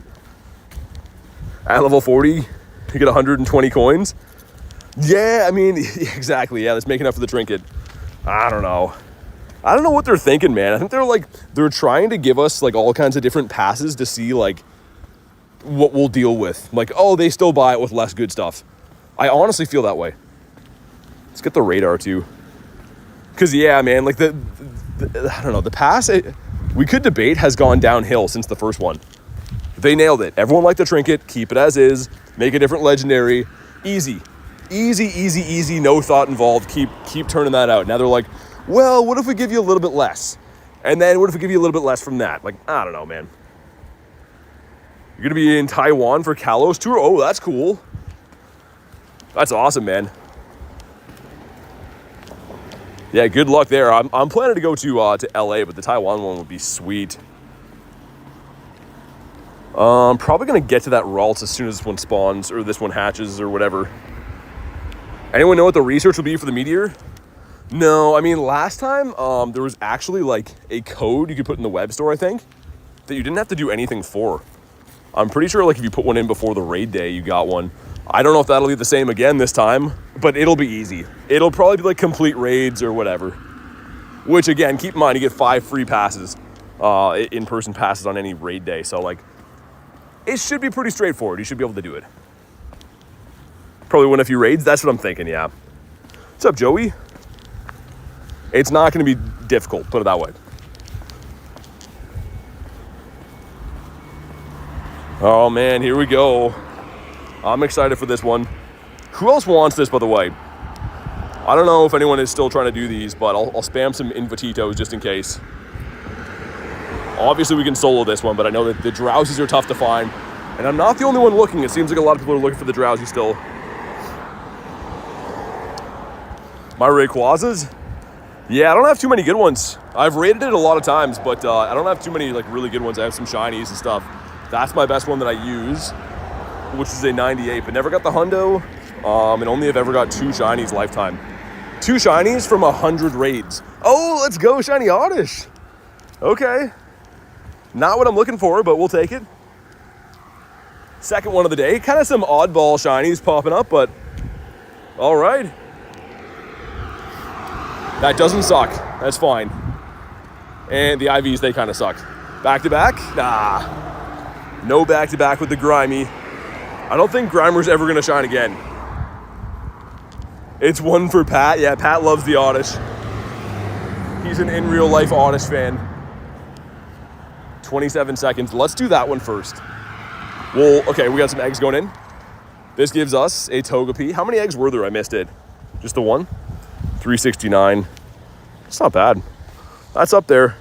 At level 40, you get 120 coins. Yeah, I mean, exactly. Yeah, that's making up for the trinket. I don't know what they're thinking, man. I think they're trying to give us like all kinds of different passes to see like what we'll deal with. Like, oh, they still buy it with less good stuff. I honestly feel that way. Let's get the radar too. Because, yeah, man, like I don't know, the pass, we could debate, has gone downhill since the first one. They nailed it. Everyone liked the trinket. Keep it as is. Make a different legendary. Easy. Easy, easy, easy. No thought involved. Keep turning that out. Now they're like, well, what if we give you a little bit less? And then what if we give you a little bit less from that? Like, I don't know, man. You're going to be in Taiwan for Kalos Tour? Oh, that's cool. That's awesome, man. Yeah, good luck there. I'm planning to go to LA, but the Taiwan one would be sweet. I'm probably going to get to that Ralts as soon as this one spawns, or this one hatches, or whatever. Anyone know what the research will be for the Meteor? No, I mean, last time, there was actually, like, a code you could put in the web store, I think, that you didn't have to do anything for. I'm pretty sure, like, if you put one in before the raid day, you got one. I don't know if that'll be the same again this time, but it'll be easy. It'll probably be, like, complete raids or whatever. Which, again, keep in mind, you get 5 free passes, in-person passes on any raid day, so, like, it should be pretty straightforward. You should be able to do it. Probably win a few raids. That's what I'm thinking, yeah. What's up, Joey? It's not going to be difficult, put it that way. Oh, man, here we go. I'm excited for this one. Who else wants this, by the way? I don't know if anyone is still trying to do these, but I'll spam some Invititos just in case. Obviously, we can solo this one, but I know that the Drowsies are tough to find. And I'm not the only one looking. It seems like a lot of people are looking for the Drowsy still. My Rayquazas? Yeah, I don't have too many good ones. I've rated it a lot of times, but I don't have too many like really good ones. I have some shinies and stuff. That's my best one that I use, which is a 98, but never got the hundo, and only have ever got 2 shinies lifetime. 2 shinies from 100 raids. Oh, let's go, Shiny Oddish. Okay. Not what I'm looking for, but we'll take it. Second one of the day. Kind of some oddball shinies popping up, but all right. That doesn't suck. That's fine. And the IVs, they kind of suck. Back-to-back? Nah. No back-to-back with the Grimy. I don't think Grimer's ever going to shine again. It's one for Pat. Yeah, Pat loves the Oddish. He's an in-real-life Oddish fan. 27 seconds. Let's do that one first. Well, okay, we got some eggs going in. This gives us a Togepi. How many eggs were there? I missed it. Just the one? 369. It's not bad. That's up there.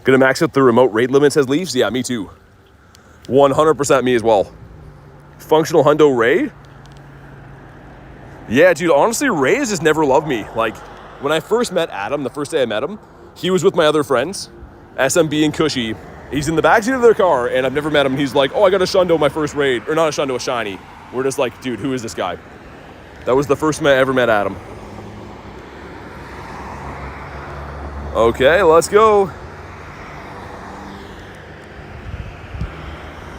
Gonna max out the remote raid limit, says Leafs. Yeah, me too. 100% me as well. Functional Hundo Ray? Yeah, dude, honestly, Ray has just never loved me. Like, when I first met Adam, the first day I met him, he was with my other friends, SMB and Cushy. He's in the backseat of their car, and I've never met him. He's like, oh, I got a Shundo my first raid. Or not a Shundo, a Shiny. We're just like, dude, who is this guy? That was the first time I ever met Adam. Okay, let's go.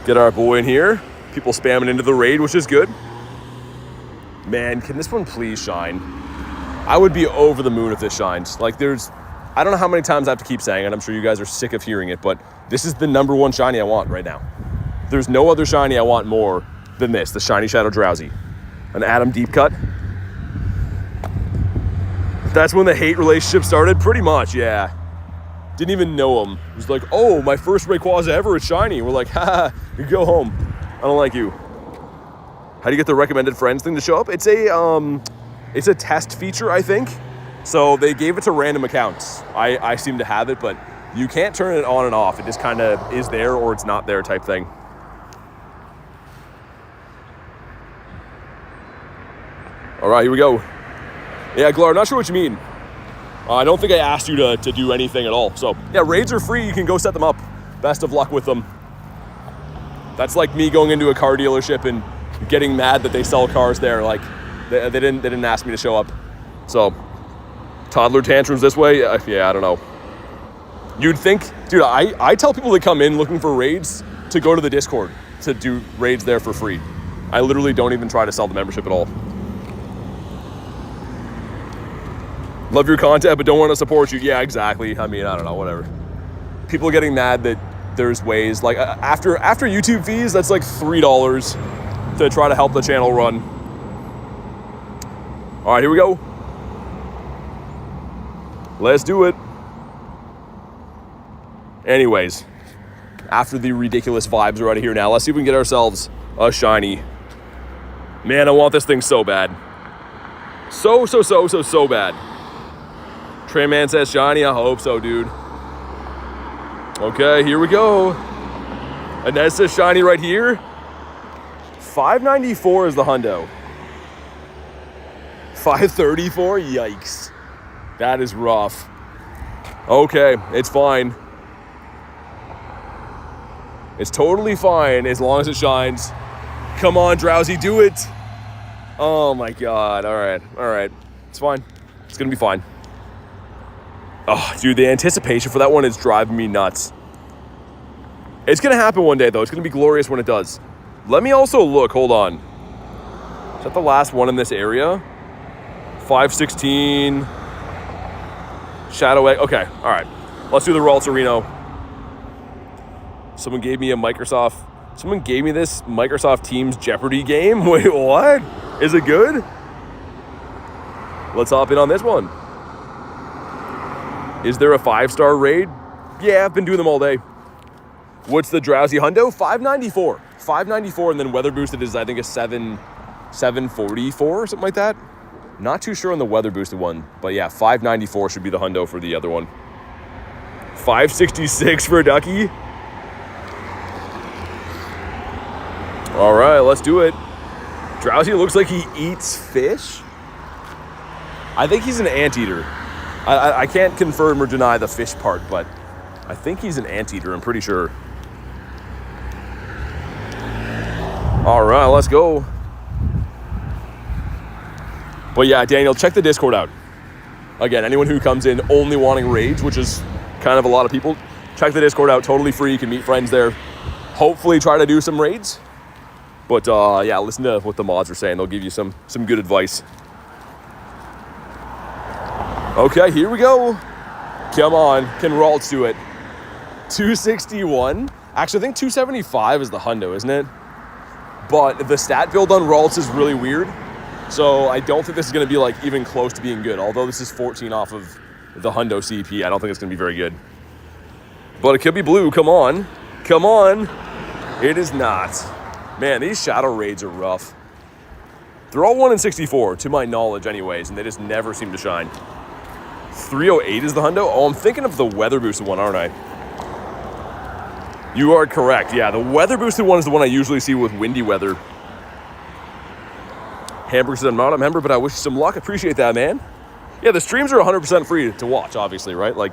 Get our boy in here. People spamming into the raid, which is good. Man, can this one please shine? I would be over the moon if this shines. Like, I don't know how many times I have to keep saying it. I'm sure you guys are sick of hearing it, but this is the #1 shiny I want right now. There's no other shiny I want more than this, the Shiny Shadow Drowsy. An Adam deep cut. That's when the hate relationship started? Pretty much, yeah. Didn't even know him. He was like, oh, my first Rayquaza ever is shiny. We're like, haha, you go home. I don't like you. How do you get the recommended friends thing to show up? It's a test feature, I think. So they gave it to random accounts. I seem to have it, but you can't turn it on and off. It just kind of is there or it's not there type thing. All right, here we go. Yeah, Glar, not sure what you mean. I don't think I asked you to do anything at all. So yeah, raids are free. You can go set them up. Best of luck with them. That's like me going into a car dealership and getting mad that they sell cars there. Like they didn't ask me to show up. So toddler tantrums this way. Yeah, I don't know. You'd think, dude, I tell people that come in looking for raids to go to the Discord to do raids there for free. I literally don't even try to sell the membership at all. Love your content, but don't want to support you. Yeah, exactly. I mean, I don't know, whatever. People getting mad that there's ways, like after YouTube fees, that's like $3 to try to help the channel run. All right, here we go. Let's do it. Anyways, after the ridiculous vibes are out of here now, let's see if we can get ourselves a shiny. Man, I want this thing so bad. So bad. Trayman says shiny. I hope so, dude. Okay, here we go. Inez says shiny right here. 594 is the hundo. 534? Yikes. That is rough. Okay, it's fine. It's totally fine as long as it shines. Come on, Drowsy, do it. Oh my God. All right. It's fine. It's gonna be fine. Oh, dude, the anticipation for that one is driving me nuts. It's gonna happen one day, though. It's gonna be glorious when it does. Let me also look. Hold on. Is that the last one in this area? 516. Shadow Egg. Okay, all right. Let's do the Articuno. Someone gave me this Microsoft Teams Jeopardy game. Wait, what? Is it good? Let's hop in on this one. Is there a 5-star raid? Yeah, I've been doing them all day. What's the Drowsy hundo? 594. 594, and then weather boosted is, I think, a 744 or something like that. Not too sure on the weather boosted one, but yeah, 594 should be the hundo for the other one. 566 for a ducky. All right, let's do it. Drowsy looks like he eats fish. I think he's an anteater. I can't confirm or deny the fish part, but I think he's an anteater, I'm pretty sure. All right, let's go. But yeah, Daniel, check the Discord out. Again, anyone who comes in only wanting raids, which is kind of a lot of people, check the Discord out, totally free. You can meet friends there. Hopefully try to do some raids. But yeah, listen to what the mods are saying. They'll give you some good advice. Okay, here we go. Come on, can Ralts do it? 261? Actually, I think 275 is the hundo, isn't it? But the stat build on Ralts is really weird. So I don't think this is going to be like even close to being good. Although this is 14 off of the hundo CP, I don't think it's going to be very good. But it could be blue. Come on. Come on. It is not. Man, these shadow raids are rough. They're all 1 in 64, to my knowledge anyways, and they just never seem to shine. 308 is the hundo? Oh, I'm thinking of the weather boosted one, aren't I? You are correct. Yeah, the weather boosted one is the one I usually see with windy weather. Hamburger says, I'm not a member, but I wish you some luck. Appreciate that, man. Yeah, the streams are 100% free to watch, obviously, right? Like,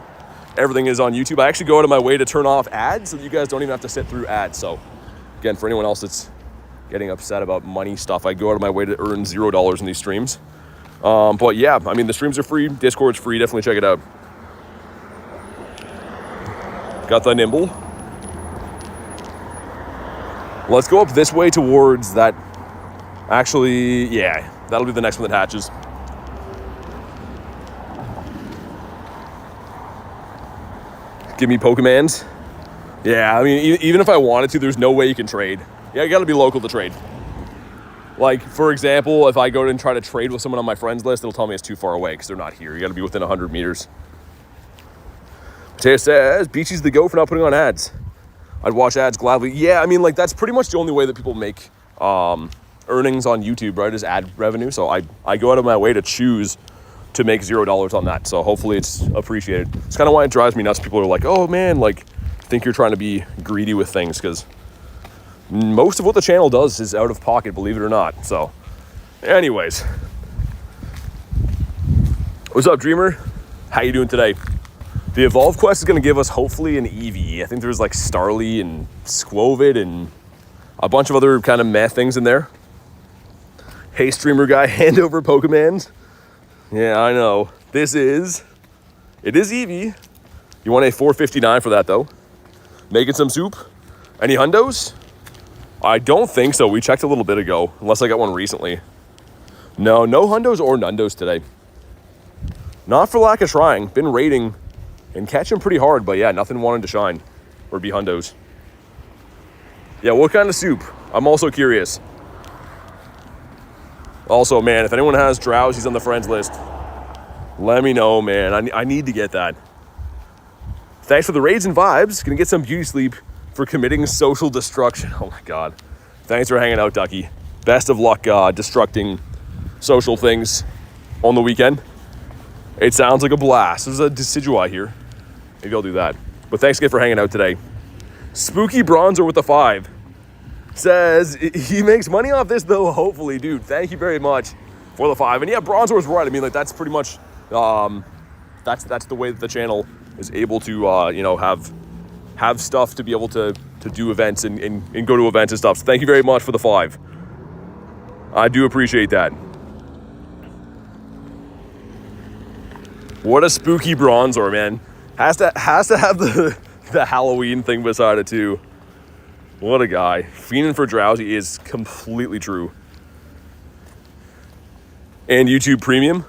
everything is on YouTube. I actually go out of my way to turn off ads so that you guys don't even have to sit through ads. So, again, for anyone else that's getting upset about money stuff, I go out of my way to earn $0 in these streams. But yeah, I mean, the streams are free. Discord's free. Definitely check it out. Got the Nimble. Let's go up this way towards that. Actually, yeah, that'll be the next one that hatches. Give me Pokemons. Yeah, I mean, even if I wanted to, there's no way you can trade. Yeah, you gotta be local to trade. Like, for example, if I go and try to trade with someone on my friends list, it'll tell me it's too far away because they're not here. You gotta be within 100 meters. Mateo says, Beachy's the go for not putting on ads. I'd watch ads gladly. Yeah, I mean, like, that's pretty much the only way that people make earnings on YouTube, right, is ad revenue. So I go out of my way to choose to make $0 on that. So hopefully it's appreciated. It's kind of why it drives me nuts. People are like, oh, man, like, think you're trying to be greedy with things because most of what the channel does is out of pocket, believe it or not. So anyways, what's up, Dreamer? How you doing today? The Evolve Quest is going to give us hopefully an Eevee. I think there's like Starly and Squovid and a bunch of other kind of meh things in there. Hey, streamer guy, hand over Pokemons. Yeah, I know. It is Eevee. You want a 459 for that though? Making some soup? Any hundos? I don't think so. We checked a little bit ago, unless I got one recently. No hundos or nundos today. Not for lack of trying. Been raiding and catching pretty hard, but yeah, nothing wanted to shine or be hundos. Yeah, what kind of soup? I'm also curious. Also, man, if anyone has Drowsies on the friends list, let me know, man. I need to get that. Thanks for the raids and vibes. Gonna get some beauty sleep for committing social destruction. Oh my God. Thanks for hanging out, Ducky. Best of luck destructing social things on the weekend. It sounds like a blast. There's a Decidueye here. Maybe I'll do that. But thanks again for hanging out today. Spooky Bronzer with the 5 says he makes money off this though, hopefully. Dude, thank you very much for the 5. And yeah, Bronzer was right. I mean, like, that's pretty much that's the way that the channel is able to you know, have stuff to be able to do events and go to events and stuff. So thank you very much for the 5. I do appreciate that. What a spooky Bronzor, man. Has to have the Halloween thing beside it too. What a guy. Fiending for Drowsy is completely true. And YouTube Premium.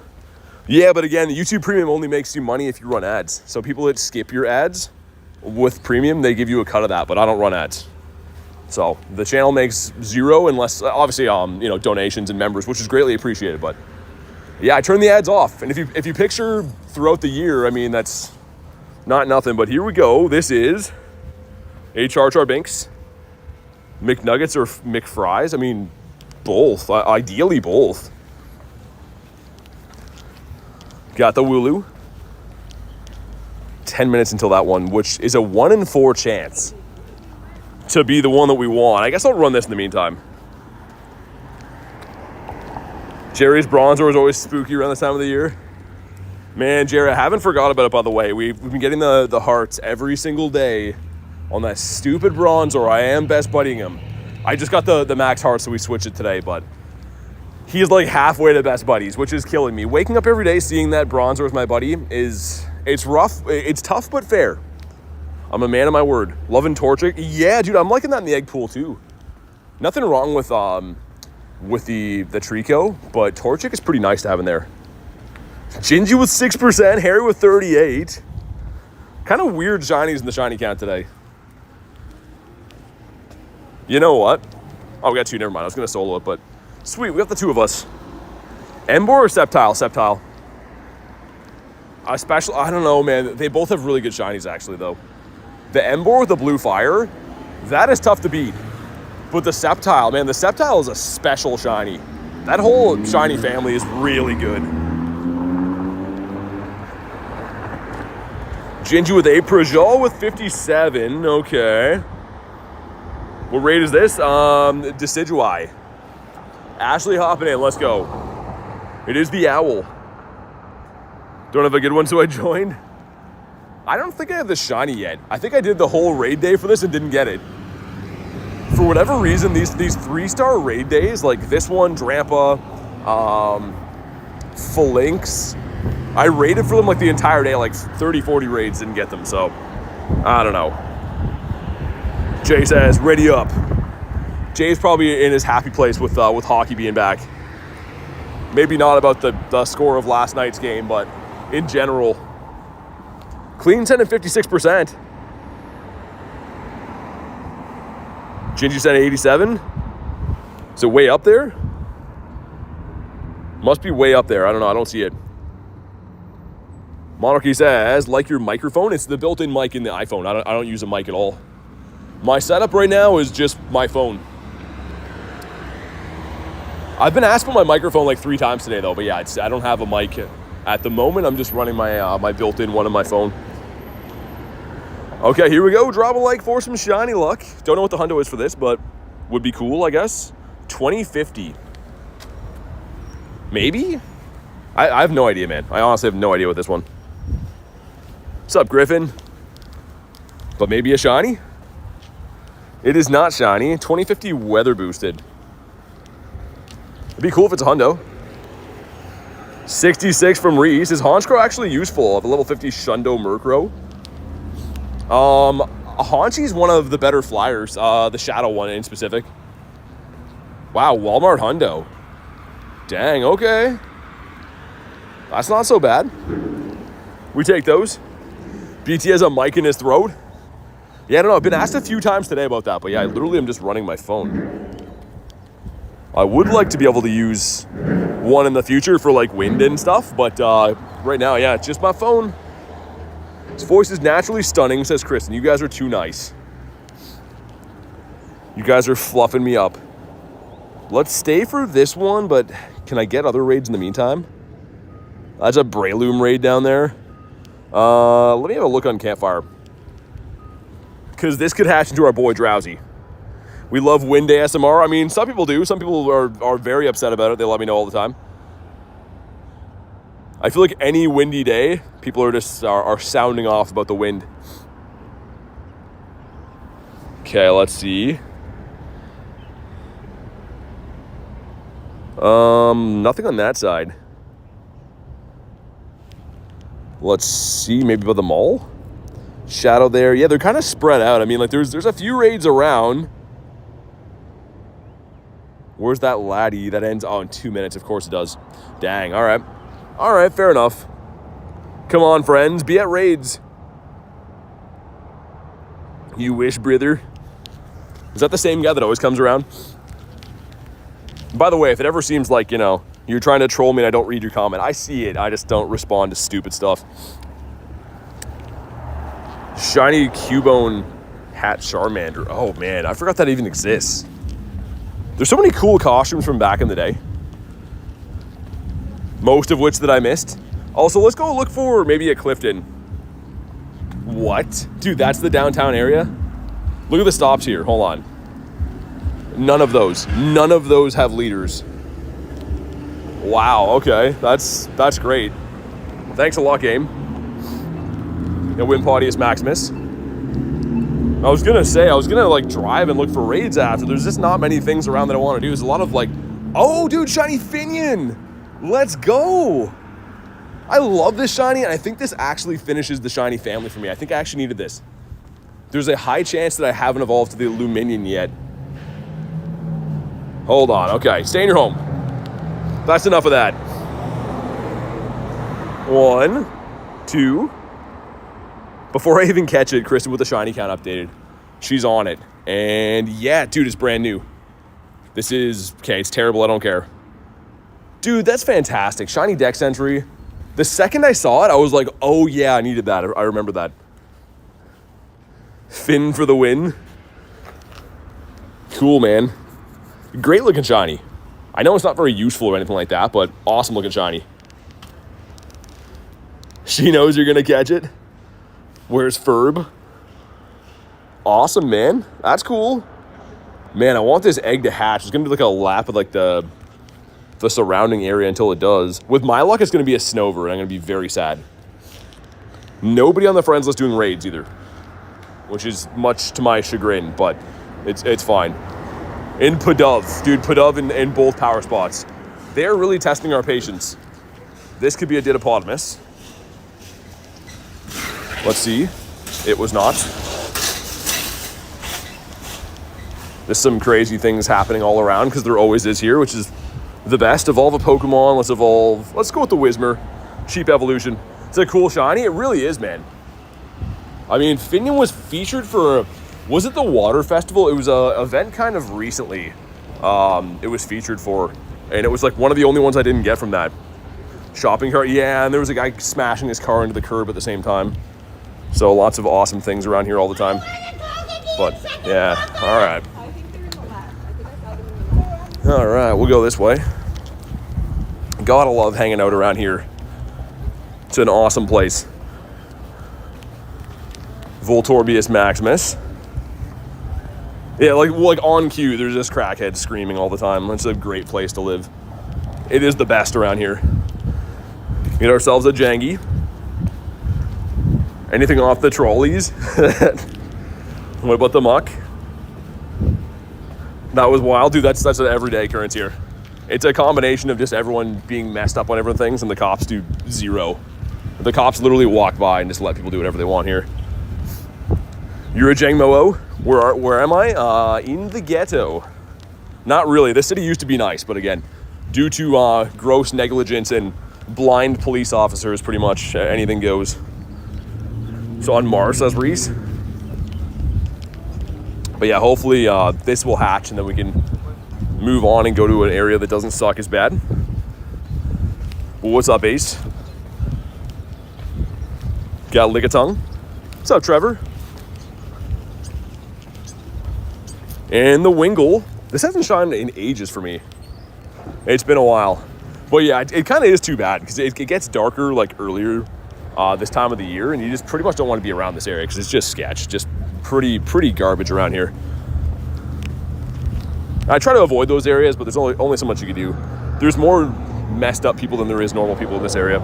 Yeah, but again, YouTube Premium only makes you money if you run ads. So people that skip your ads with Premium, they give you a cut of that, but I don't run ads. So the channel makes 0 unless, obviously, you know, donations and members, which is greatly appreciated. But yeah, I turn the ads off. And if you picture throughout the year, I mean, that's not nothing. But here we go. This is a Char Binks, McNuggets or McFries. I mean, both. Ideally, both. Got the Wooloo. 10 minutes until that one, which is a 1 in 4 chance to be the one that we want. I guess I'll run this in the meantime. Jerry's Bronzor is always spooky around this time of the year. Man, Jerry, I haven't forgot about it, by the way. We've been getting the hearts every single day on that stupid Bronzor. I am best buddying him. I just got the max heart, so we switched it today, but he's like halfway to best buddies, which is killing me. Waking up every day seeing that Bronzor as my buddy it's rough. It's tough, but fair. I'm a man of my word. Loving Torchic. Yeah, dude, I'm liking that in the egg pool too. Nothing wrong with the Trico, but Torchic is pretty nice to have in there. Gingy with 6%, Harry with 38. Kind of weird shinies in the shiny count today. You know what? Oh, we got 2, never mind. I was going to solo it, but sweet, we got the 2 of us. Embor or Sceptile? Sceptile. I don't know, man. They both have really good shinies, actually, though. The Embor with the blue fire, that is tough to beat. But the Sceptile, man, the Sceptile is a special shiny. That whole shiny family is really good. Gingy with 8, Peugeot with 57, okay. What raid is this? Decidueye. Ashley hopping in, let's go. It is the Owl. Don't have a good one, so I joined. I don't think I have the shiny yet. I think I did the whole raid day for this and didn't get it. For whatever reason, these 3-star raid days, like this one, Drampa, Phalanx, I raided for them like the entire day, like 30, 40 raids, didn't get them, so I don't know. Jay says, ready up. Jay's probably in his happy place with hockey being back. Maybe not about the score of last night's game, but in general. Clean 10 and 56%. Gingy said 87. Is it way up there? Must be way up there. I don't know. I don't see it. Monarchy says, like your microphone? It's the built-in mic in the iPhone. I don't use a mic at all. My setup right now is just my phone. I've been asked for my microphone like 3 times today, though. But yeah, I don't have a mic at the moment. I'm just running my built-in one on my phone. Okay, here we go. Drop a like for some shiny luck. Don't know what the hundo is for this, but would be cool, I guess. 2050. Maybe? I have no idea, man. I honestly have no idea what this one. What's up, Griffin? But maybe a shiny? It is not shiny. 2050 weather boosted. It'd be cool if it's a hundo. 66 from Reese. Is Honchkrow actually useful? The level 50 Shundo Murkrow. Haunchy's one of the better flyers. The Shadow one in specific. Wow, Walmart hundo. Dang, okay. That's not so bad. We take those. BT has a mic in his throat. Yeah, I don't know. I've been asked a few times today about that, but yeah, I literally am just running my phone. I would like to be able to use one in the future for like wind and stuff, but right now, yeah, it's just my phone. His voice is naturally stunning, says Kristen. You guys are too nice. You guys are fluffing me up. Let's stay for this one, but can I get other raids in the meantime? That's a Breloom raid down there. Let me have a look on Campfire. Because this could hatch into our boy Drowsy. We love wind ASMR. I mean, some people do. Some people are very upset about it. They let me know all the time. I feel like any windy day, people are just are sounding off about the wind. Okay, let's see. Nothing on that side. Let's see, maybe by the mall? Shadow there. Yeah, they're kind of spread out. I mean, like, there's a few raids around. Where's that laddie? That ends in 2 minutes. Of course it does. Dang, all right. All right, fair enough. Come on, friends. Be at raids. You wish, brother. Is that the same guy that always comes around? By the way, if it ever seems like, you know, you're trying to troll me and I don't read your comment, I see it. I just don't respond to stupid stuff. Shiny Cubone Hat Charmander. Oh, man, I forgot that even exists. There's so many cool costumes from back in the day. Most of which that I missed. Also, let's go look for maybe a Clifton. What? Dude, that's the downtown area? Look at the stops here. Hold on. None of those have leaders. Wow, okay. That's great. Thanks a lot, game. And Wimpodius Maximus. I was gonna like drive and look for raids after. There's just not many things around that I want to do. There's a lot of like, oh dude, Shiny Finion. Let's go. I love this shiny, and I think this actually finishes the shiny family for me. I think I actually needed this. There's a high chance that I haven't evolved to the Luminion yet. Hold on, okay, stay in your home. That's enough of that. 1, 2. Before I even catch it, Kristen with the shiny count updated. She's on it. And yeah, dude, it's brand new. This is, okay, it's terrible, I don't care. Dude, that's fantastic. Shiny Dex entry. The second I saw it, I was like, oh yeah, I needed that. I remember that. Finn for the win. Cool, man. Great looking shiny. I know it's not very useful or anything like that, but awesome looking shiny. She knows you're gonna catch it. Where's Ferb? Awesome, man. That's cool. Man, I want this egg to hatch. It's gonna be like a lap of like the surrounding area until it does. With my luck, it's gonna be a Snover, and I'm gonna be very sad. Nobody on the friends list doing raids either, which is much to my chagrin, but it's fine. In Pidove, dude, Pidove in both power spots. They're really testing our patience. This could be a Didopotamus. Let's see. It was not. There's some crazy things happening all around because there always is here, which is the best. Evolve a Pokemon. Let's evolve. Let's go with the Whismur. Cheap evolution. It's a cool shiny. It really is, man. I mean, Finion was featured for, was it the Water Festival? It was a event kind of recently. It was featured for, and it was like one of the only ones I didn't get from that shopping cart. Yeah, and there was a guy smashing his car into the curb at the same time. So lots of awesome things around here all the time. But yeah, all right. All right, we'll go this way. Gotta love hanging out around here. It's an awesome place. Voltorbius Maximus. Yeah, like on cue, there's just crackheads screaming all the time. It's a great place to live. It is the best around here. Get ourselves a Jangy. Anything off the trolleys? What about the muck? That was wild. Dude, that's an everyday occurrence here. It's a combination of just everyone being messed up on everything things, and the cops do zero. The cops literally walk by and just let people do whatever they want here. You're a Jangmo-o? Where am I? In the ghetto. Not really. This city used to be nice, but again, due to gross negligence and blind police officers, pretty much anything goes. So on Mars, says Reese. But yeah, hopefully this will hatch and then we can move on and go to an area that doesn't suck as bad. Well, what's up, Ace? Got Lickitung. What's up, Trevor? And the Wingull. This hasn't shined in ages for me. It's been a while. But yeah, it kind of is too bad because it gets darker like earlier this time of the year, and you just pretty much don't want to be around this area because it's just sketch. Just pretty garbage around here. I try to avoid those areas, but there's only so much you can do. There's more messed up people than there is normal people in this area.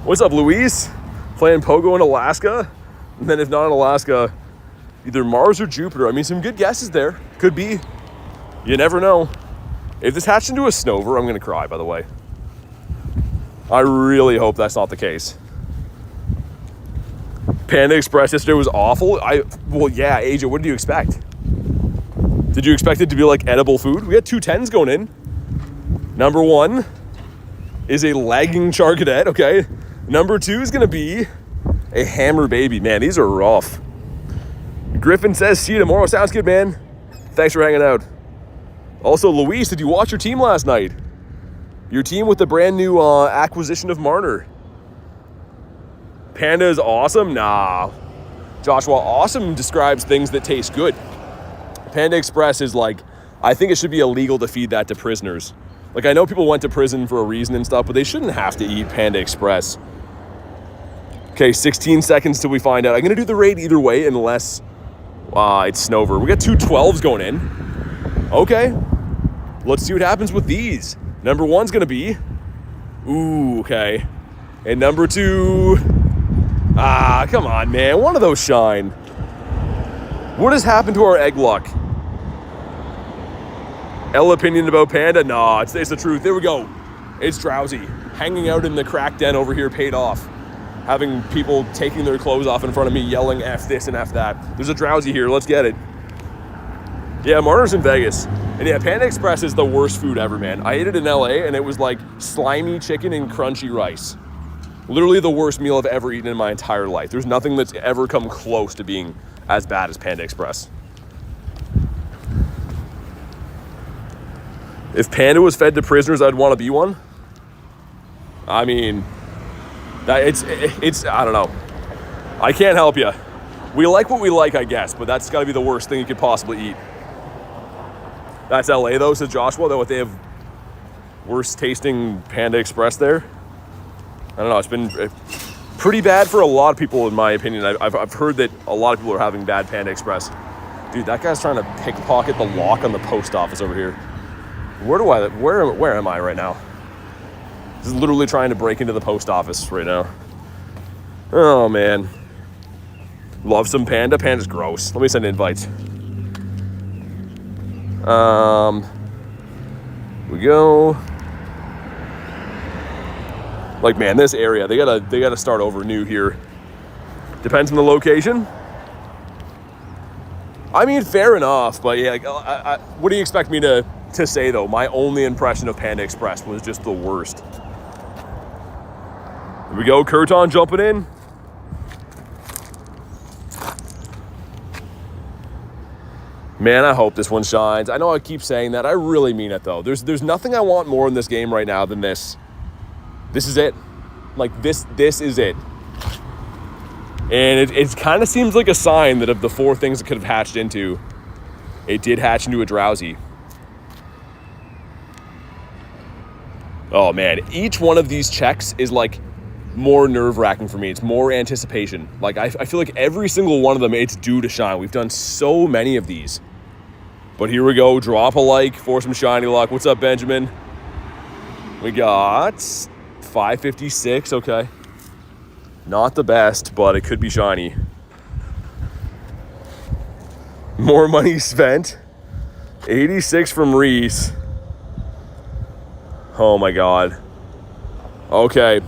What's up, Louise? Playing Pogo in Alaska? And then if not in Alaska, either Mars or Jupiter. I mean, some good guesses there. Could be. You never know. If this hatched into a Snover, I'm going to cry, by the way. I really hope that's not the case. Panda Express yesterday was awful. Well, yeah, AJ, what did you expect? Did you expect it to be like edible food? We got 2 10s going in. Number 1 is a lagging Charcadet, okay? Number 2 is going to be a Hammer Baby. Man, these are rough. Griffin says, see you tomorrow. Sounds good, man. Thanks for hanging out. Also, Luis, did you watch your team last night? Your team with the brand new acquisition of Marner. Panda is awesome? Nah. Joshua, awesome describes things that taste good. Panda Express is like, I think it should be illegal to feed that to prisoners. Like, I know people went to prison for a reason and stuff, but they shouldn't have to eat Panda Express. Okay, 16 seconds till we find out. I'm going to do the raid either way unless it's Snover. We got 2 12s going in. Okay. Let's see what happens with these. Number 1's going to be... Ooh, okay. And number 2... come on, man. One of those shine. What has happened to our egg luck? L opinion about Panda? Nah, it's the truth. There we go. It's Drowsy. Hanging out in the crack den over here paid off. Having people taking their clothes off in front of me yelling F this and F that. There's a Drowsy here. Let's get it. Yeah, Marner's in Vegas. And yeah, Panda Express is the worst food ever, man. I ate it in LA and it was like slimy chicken and crunchy rice. Literally the worst meal I've ever eaten in my entire life. There's nothing that's ever come close to being as bad as Panda Express. If Panda was fed to prisoners, I'd want to be one. I mean, it's I don't know. I can't help you. We like what we like, I guess, but that's got to be the worst thing you could possibly eat. That's LA though, says Joshua, though, what they have worst tasting Panda Express there. I don't know, it's been pretty bad for a lot of people in my opinion. I've heard that a lot of people are having bad Panda Express. Dude, that guy's trying to pickpocket the lock on the post office over here. Where am I right now? This is literally trying to break into the post office right now. Oh man. Love some Panda. Panda's gross. Let me send invites. We go. Like, man, this area, they gotta start over new here. Depends on the location. I mean, fair enough, but yeah, what do you expect me to say though? My only impression of Panda Express was just the worst. Here we go, Kurton jumping in. Man, I hope this one shines. I know I keep saying that. I really mean it, though. There's nothing I want more in this game right now than this. This is it. Like, this is it. And it kind of seems like a sign that of the 4 things it could have hatched into, it did hatch into a Drowsy. Oh, man. Each one of these checks is, like, more nerve-wracking for me. It's more anticipation. Like, I feel like every single one of them, it's due to shine. We've done so many of these. But here we go. Drop a like for some shiny luck. What's up, Benjamin? We got 556. Okay. Not the best, but it could be shiny. More money spent. 86 from Reese. Oh, my God. Okay.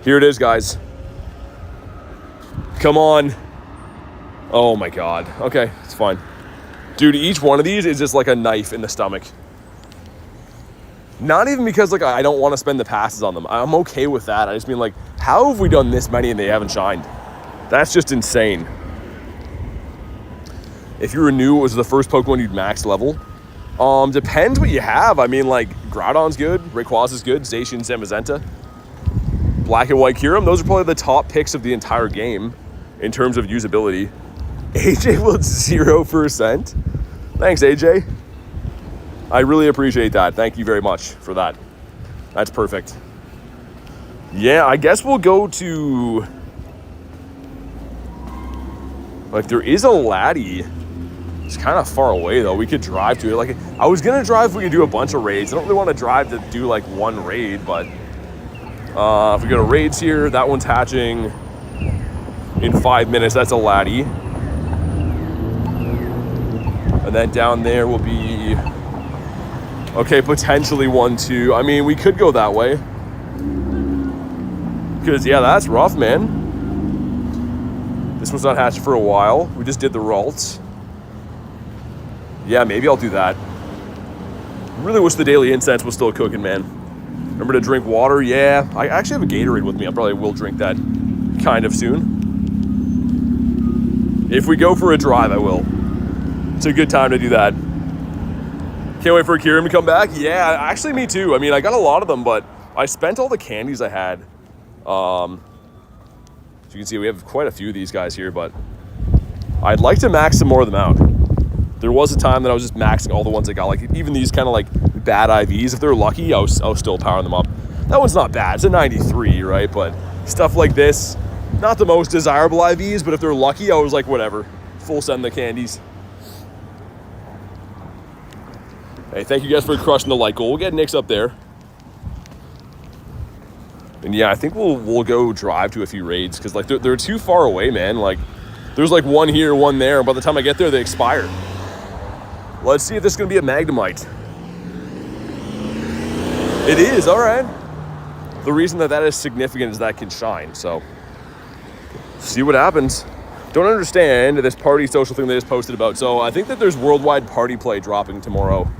Here it is, guys. Come on. Oh, my God. Okay, it's fine. Dude, each one of these is just like a knife in the stomach. Not even because like I don't want to spend the passes on them. I'm okay with that. I just mean like, how have we done this many and they haven't shined? That's just insane. If you were new, it was the first Pokemon you'd max level. Depends what you have. I mean, like, Groudon's good, Rayquaza is good, Zacian, Zamazenta, Black and White Kyurem. Those are probably the top picks of the entire game in terms of usability. AJ will 0%. Thanks, AJ. I really appreciate that. Thank you very much for that. That's perfect. Yeah, I guess we'll go to... Like, there is a Laddie. It's kind of far away, though. We could drive to it. Like, I was going to drive if we could do a bunch of raids. I don't really want to drive to do, like, one raid, but... if we go to raids here, that one's hatching in 5 minutes. That's a Laddie. And then down there will be... Okay, potentially 1-2. I mean, we could go that way. Because, yeah, that's rough, man. This one's not hatched for a while. We just did the Ralts. Yeah, maybe I'll do that. Really wish the Daily Incense was still cooking, man. Remember to drink water? Yeah. I actually have a Gatorade with me. I probably will drink that kind of soon. If we go for a drive, I will. It's a good time to do that. Can't wait for Kyurem to come back. Yeah, actually me too. I mean, I got a lot of them, but I spent all the candies I had. As you can see, we have quite a few of these guys here, but I'd like to max some more of them out. There was a time that I was just maxing all the ones I got, like even these kind of like bad IVs. If they're lucky, I was still powering them up. That one's not bad. It's a 93, right? But stuff like this, not the most desirable IVs, but if they're lucky, I was like, whatever. Full send the candies. Hey, thank you guys for crushing the like goal. We'll get Nick's up there. And yeah, I think we'll go drive to a few raids because like they're too far away, man. Like there's like one here, one there. And by the time I get there, they expire. Let's see if this is gonna be a Magnemite. It is, all right. The reason that is significant is that it can shine. So see what happens. Don't understand this party social thing they just posted about. So I think that there's worldwide party play dropping tomorrow.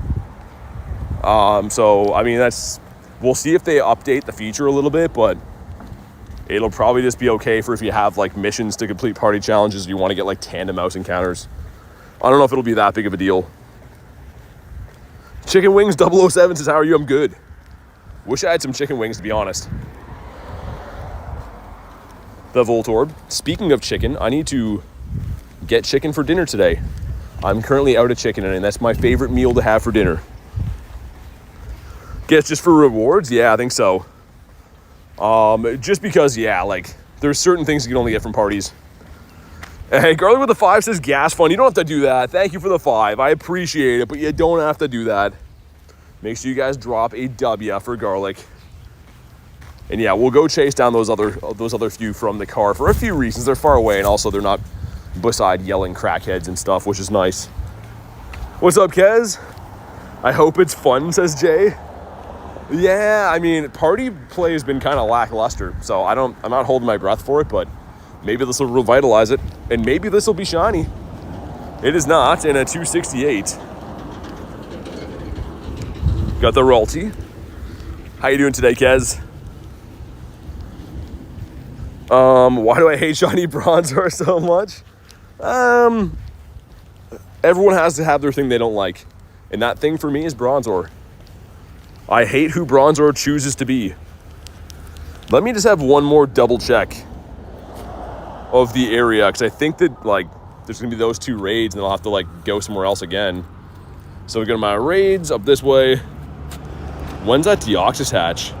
So I mean we'll see if they update the feature a little bit, but it'll probably just be okay for if you have like missions to complete party challenges, you want to get like tandem mouse encounters. I don't know if it'll be that big of a deal. Chicken Wings 007 says, how are you? I'm good. Wish I had some chicken wings, to be honest. The Voltorb. Speaking of chicken, I need to get chicken for dinner today. I'm currently out of chicken, and that's my favorite meal to have for dinner. Guess just for rewards? Yeah, I think so. Just because, yeah, like, there's certain things you can only get from parties. Hey, Garlic with the 5 says gas fund. You don't have to do that. Thank you for the 5. I appreciate it, but you don't have to do that. Make sure you guys drop a W for Garlic. And yeah, we'll go chase down those other few from the car for a few reasons. They're far away, and also they're not beside yelling crackheads and stuff, which is nice. What's up, Kez? I hope it's fun, says Jay. Yeah, I mean, party play has been kind of lackluster, so I'm not holding my breath for it, but maybe this will revitalize it, and maybe this will be shiny. It is not in a 268. Got the Ralty. How you doing today, Kez? Why do I hate shiny Bronzor so much? Everyone has to have their thing they don't like, and that thing for me is Bronzor. I hate who Bronzor chooses to be. Let me just have one more double check of the area, because I think that like there's gonna be those 2 raids, and I'll have to like go somewhere else again. So we go to my raids up this way. When's that Deoxys hatch?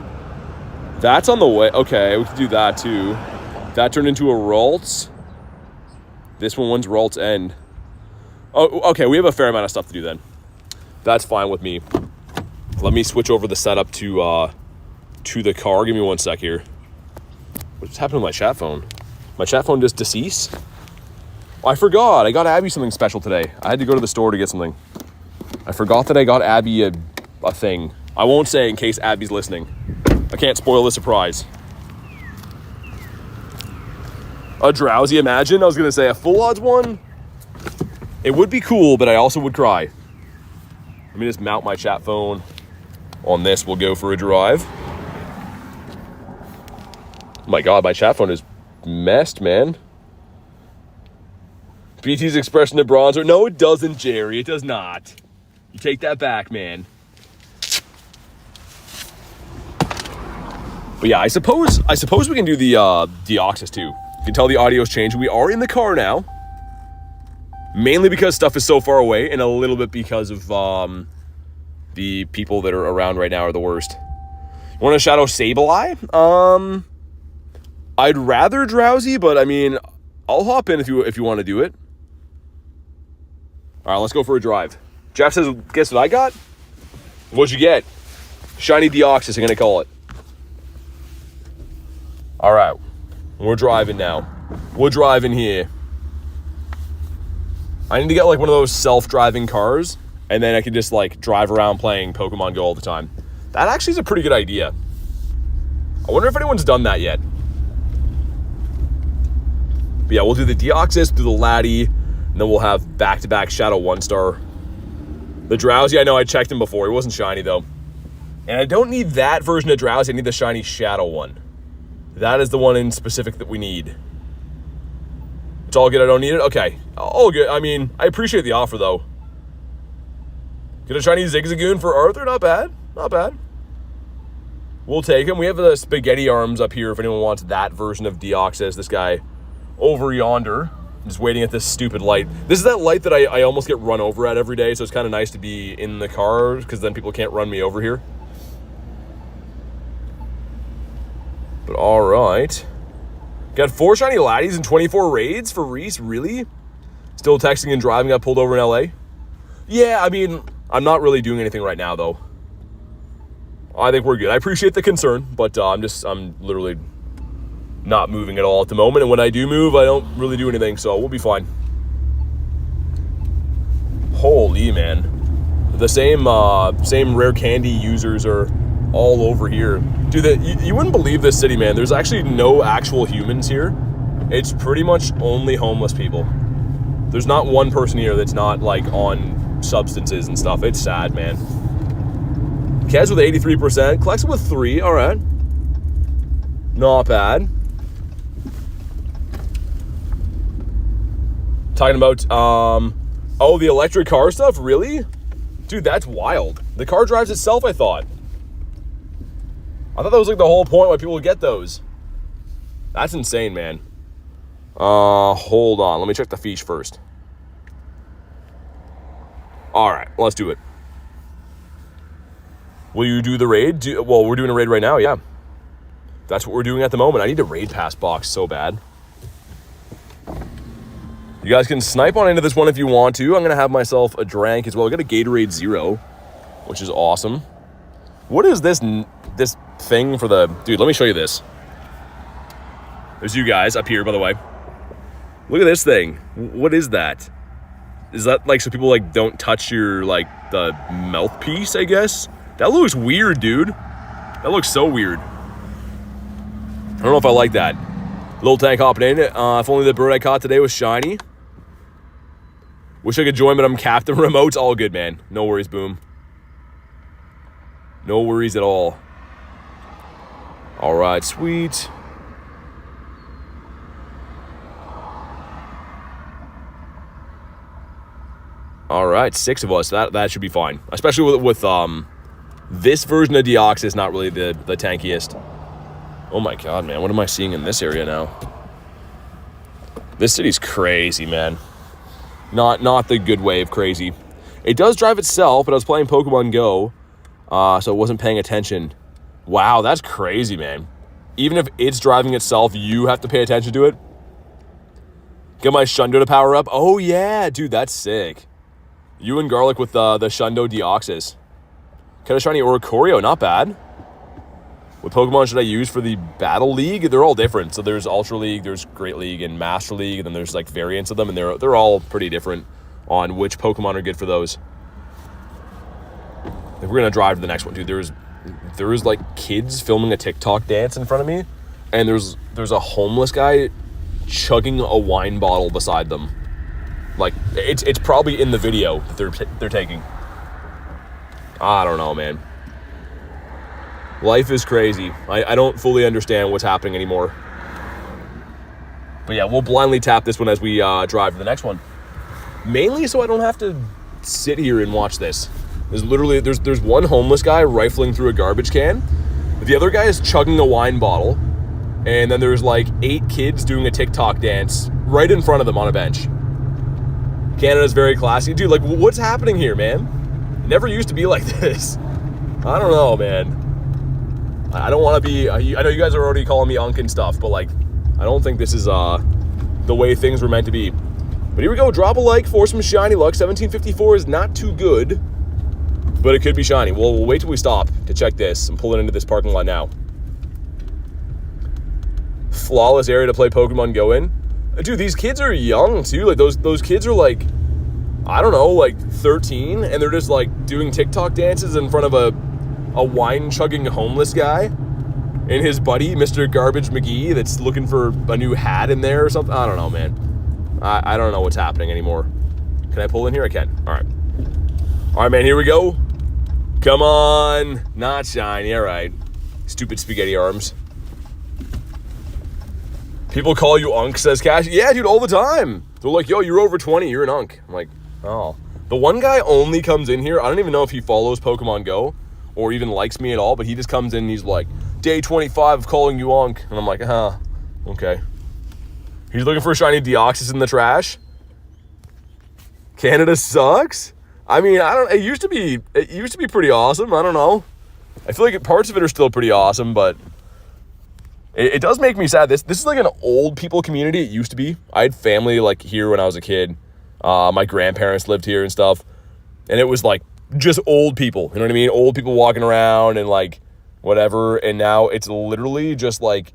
That's on the way. Okay, we can do that too. That turned into a Ralts. This one's Ralts End. Oh, okay, we have a fair amount of stuff to do then. That's fine with me. Let me switch over the setup to the car. Give me one sec here. What's happened to my chat phone? My chat phone just deceased? Oh, I forgot. I got Abby something special today. I had to go to the store to get something. I forgot that I got Abby a thing. I won't say in case Abby's listening. I can't spoil the surprise. A Drowsy, imagine. I was going to say a full odds one. It would be cool, but I also would cry. Let me just mount my chat phone on this. We'll go for a drive. Oh my God, my chat phone is messed, man. BT's expression of Bronzor. No, it doesn't, Jerry. It does not. You take that back, man. But yeah, I suppose we can do the Deoxys too. You can tell the audio's changing. We are in the car now. Mainly because stuff is so far away, and a little bit because of the people that are around right now are the worst. You want to Shadow Sableye? I'd rather Drowsy, but I mean, I'll hop in if you want to do it. All right, let's go for a drive. Jeff says, guess what I got? What'd you get? Shiny Deoxys, I'm going to call it. All right, we're driving now. We're driving here. I need to get like one of those self-driving cars, and then I can just like drive around playing Pokemon GO all the time. That actually is a pretty good idea. I wonder if anyone's done that yet. But yeah, we'll do the Deoxys, do the Laddie, and then we'll have back-to-back Shadow 1-star. The Drowsy, I know I checked him before. He wasn't shiny, though. And I don't need that version of Drowsy. I need the shiny Shadow one. That is the one in specific that we need. It's all good. I don't need it? Okay. All good. I mean, I appreciate the offer, though. Get a shiny Zigzagoon for Arthur? Not bad. Not bad. We'll take him. We have the spaghetti arms up here if anyone wants that version of Deoxys. This guy over yonder. I'm just waiting at this stupid light. This is that light that I almost get run over at every day, so it's kind of nice to be in the car because then people can't run me over here. But all right. Got 4 shiny Laddies and 24 raids for Reese? Really? Still texting and driving, got pulled over in LA? Yeah, I mean, I'm not really doing anything right now, though. I think we're good. I appreciate the concern, but I'm literally not moving at all at the moment. And when I do move, I don't really do anything, so we'll be fine. Holy, man. The same rare candy users are all over here. Dude, you wouldn't believe this city, man. There's actually no actual humans here. It's pretty much only homeless people. There's not one person here that's not, like, on substances and stuff. It's sad, man. Kez with 83%. Collects with 3. All right. Not bad. Talking about, oh, the electric car stuff? Really? Dude, that's wild. The car drives itself, I thought. I thought that was like the whole point why people would get those. That's insane, man. Hold on. Let me check the fiche first. All right, let's do it. Will you do the raid? Well, we're doing a raid right now, yeah. That's what we're doing at the moment. I need a raid pass box so bad. You guys can snipe on into this one if you want to. I'm going to have myself a drink as well. I got a Gatorade Zero, which is awesome. What is this thing for the... Dude, let me show you this. There's you guys up here, by the way. Look at this thing. What is that? Is that like so people like don't touch your like the mouthpiece, I guess? That looks weird, dude. That looks so weird. I don't know if I like that. Little tank hopping in. If only the bird I caught today was shiny. Wish I could join, but I'm captain. Remote's all good, man. No worries, Boom. No worries at all. All right, sweet. All right, 6 of us. That should be fine. Especially with this version of Deoxys, not really the tankiest. Oh my god, man. What am I seeing in this area now? This city's crazy, man. Not the good way of crazy. It does drive itself, but I was playing Pokemon GO, so I wasn't paying attention. Wow, that's crazy, man. Even if it's driving itself, you have to pay attention to it. Get my Shundo to power up. Oh, yeah, dude, that's sick. You and Garlic with the Shundo Deoxys. Kind of shiny Oricorio, not bad. What Pokemon should I use for the Battle League? They're all different. So there's Ultra League, there's Great League, and Master League, and then there's like variants of them, and they're all pretty different on which Pokemon are good for those. If we're gonna drive to the next one, dude, there was like kids filming a TikTok dance in front of me, and there's a homeless guy chugging a wine bottle beside them. Like it's probably in the video that they're taking. I don't know, man. Life is crazy. I don't fully understand what's happening anymore. But yeah, we'll blindly tap this one as we drive to the next one. Mainly so I don't have to sit here and watch this. There's literally, there's one homeless guy rifling through a garbage can. The other guy is chugging a wine bottle. And then there's like 8 kids doing a TikTok dance right in front of them on a bench. Canada's very classy. Dude, like, what's happening here, man? It never used to be like this. I don't know, man. I don't want to be... I know you guys are already calling me Unk and stuff, but, like, I don't think this is the way things were meant to be. But here we go. Drop a like for some shiny luck. 1754 is not too good, but it could be shiny. We'll wait till we stop to check this. I'm pulling into this parking lot now. Flawless area to play Pokemon GO in. Dude, these kids are young, too. Like, those kids are, like, I don't know, like 13, and they're just, like, doing TikTok dances in front of a wine-chugging homeless guy and his buddy, Mr. Garbage McGee, that's looking for a new hat in there or something. I don't know, man. I don't know what's happening anymore. Can I pull in here? I can. All right. All right, man, here we go. Come on. Not shiny. All right. Stupid spaghetti arms. People call you Unk, says Cash. Yeah, dude, all the time. They're like, yo, you're over 20. You're an Unk. I'm like, oh. The one guy only comes in here. I don't even know if he follows Pokemon GO or even likes me at all, but he just comes in and he's like, day 25 of calling you Unk. And I'm like, okay. He's looking for a shiny Deoxys in the trash. Canada sucks. I mean, it used to be pretty awesome. I don't know. I feel like parts of it are still pretty awesome, but it does make me sad. This is like an old people community. It used to be. I had family like here when I was a kid. My grandparents lived here and stuff, and it was like just old people. You know what I mean? Old people walking around and like whatever. And now it's literally just like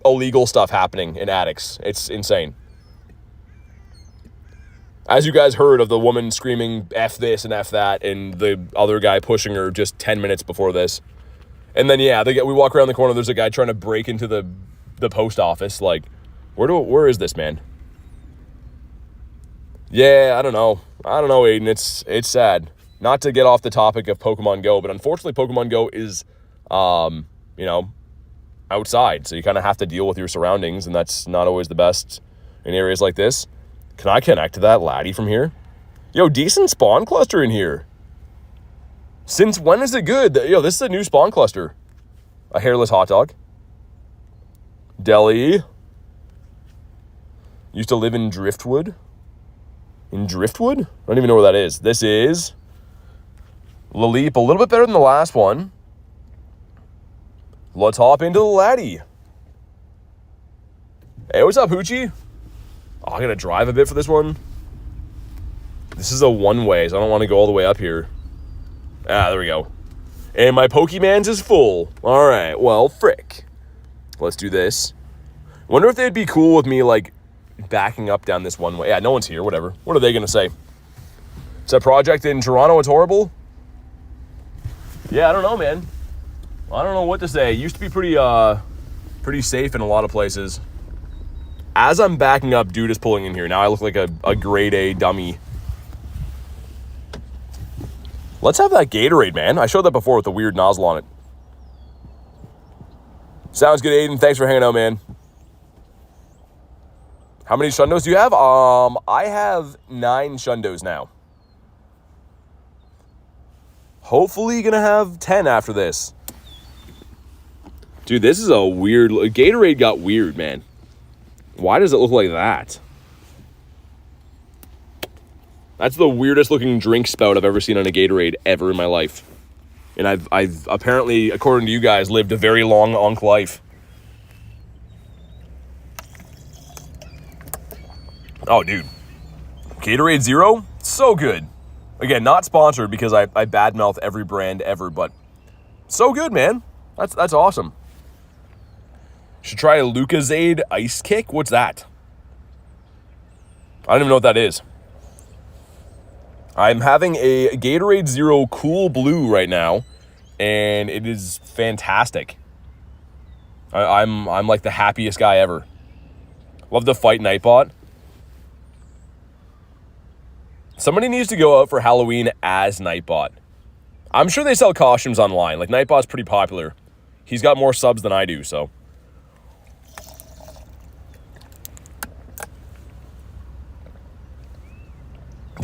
illegal stuff happening in attics. It's insane. As you guys heard of the woman screaming F this and F that and the other guy pushing her just 10 minutes before this. And then, yeah, we walk around the corner, there's a guy trying to break into the post office. Like, where is this, man? Yeah, I don't know, Aiden. It's sad. Not to get off the topic of Pokemon GO, but unfortunately Pokemon GO is, outside. So you kind of have to deal with your surroundings, and that's not always the best in areas like this. Can I connect to that laddie from here? Yo, decent spawn cluster in here. Since when is it good? Yo, this is a new spawn cluster. A hairless hot dog. Deli. Used to live in Driftwood. In Driftwood? I don't even know where that is. This is Laleep, a little bit better than the last one. Let's hop into the laddie. Hey, what's up, Hoochie? Oh, I gotta drive a bit for this one. This is a one-way, so I don't want to go all the way up here. Ah, there we go. And my Pokemon's is full. All right, well, frick. Let's do this. Wonder if they'd be cool with me, like, backing up down this one way. Yeah, no one's here, whatever. What are they going to say? Is that project in Toronto, it's horrible? Yeah, I don't know, man. I don't know what to say. It used to be pretty safe in a lot of places. As I'm backing up, dude is pulling in here. Now I look like a grade A dummy. Let's have that Gatorade, man. I showed that before with the weird nozzle on it. Sounds good, Aiden. Thanks for hanging out, man. How many Shundos do you have? I have 9 Shundos now. Hopefully gonna have 10 after this. Dude, this is a weird... Gatorade got weird, man. Why does it look like that? That's the weirdest looking drink spout I've ever seen on a Gatorade ever in my life. And I've apparently, according to you guys, lived a very long Unk life. Oh, dude. Gatorade Zero? So good. Again, not sponsored because I badmouth every brand ever, but so good, man. That's awesome. Should try a Lucozade Ice Kick. What's that? I don't even know what that is. I'm having a Gatorade Zero Cool Blue right now, and it is fantastic. I'm like the happiest guy ever. Love to fight Nightbot. Somebody needs to go out for Halloween as Nightbot. I'm sure they sell costumes online. Like, Nightbot's pretty popular. He's got more subs than I do, so.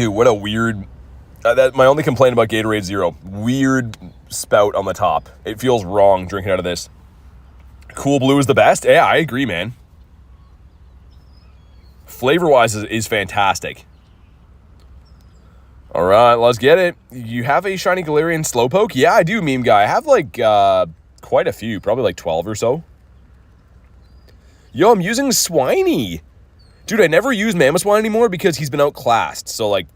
Dude, what a weird... that my only complaint about Gatorade Zero. Weird spout on the top. It feels wrong drinking out of this. Cool Blue is the best? Yeah, I agree, man. Flavor-wise is fantastic. All right, let's get it. You have a Shiny Galarian Slowpoke? Yeah, I do, meme guy. I have, like, quite a few. Probably, like, 12 or so. Yo, I'm using Swiney. Dude, I never use Mamoswine anymore because he's been outclassed. So, like,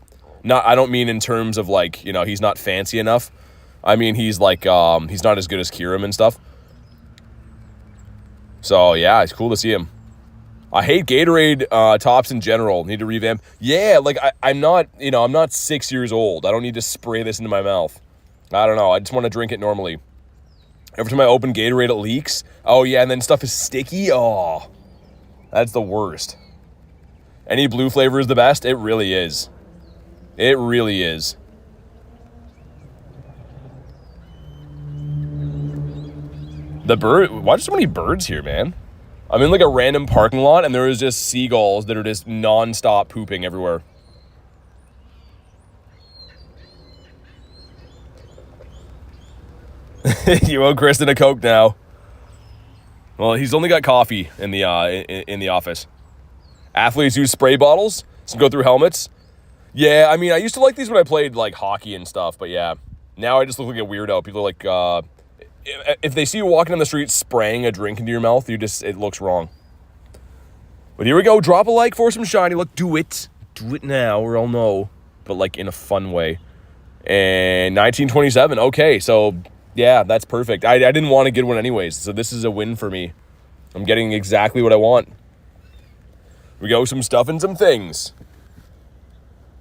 I don't mean in terms of, like, you know, he's not fancy enough. I mean, he's, like, he's not as good as Kyurem and stuff. So, yeah, it's cool to see him. I hate Gatorade tops in general. Need to revamp. Yeah, like, I'm not, you know, I'm not 6 years old. I don't need to spray this into my mouth. I don't know. I just want to drink it normally. Every time I open Gatorade, it leaks. Oh, yeah, and then stuff is sticky. Oh, that's the worst. Any blue flavor is the best? It really is. It really is. The bird... Why are so many birds here, man? I'm in, like, a random parking lot, and there is just seagulls that are just non-stop pooping everywhere. You owe Kristen a Coke now. Well, he's only got coffee in the office. Athletes use spray bottles to go through helmets. Yeah, I mean, I used to like these when I played, like, hockey and stuff, but yeah. Now I just look like a weirdo. People are like, if they see you walking on the street spraying a drink into your mouth, it looks wrong. But here we go. Drop a like for some Shiny. Look, do it. Do it now, or I'll know. But, like, in a fun way. And 1927. Okay, so, yeah, that's perfect. I didn't want to get one anyways, so this is a win for me. I'm getting exactly what I want. We go, some stuff and some things.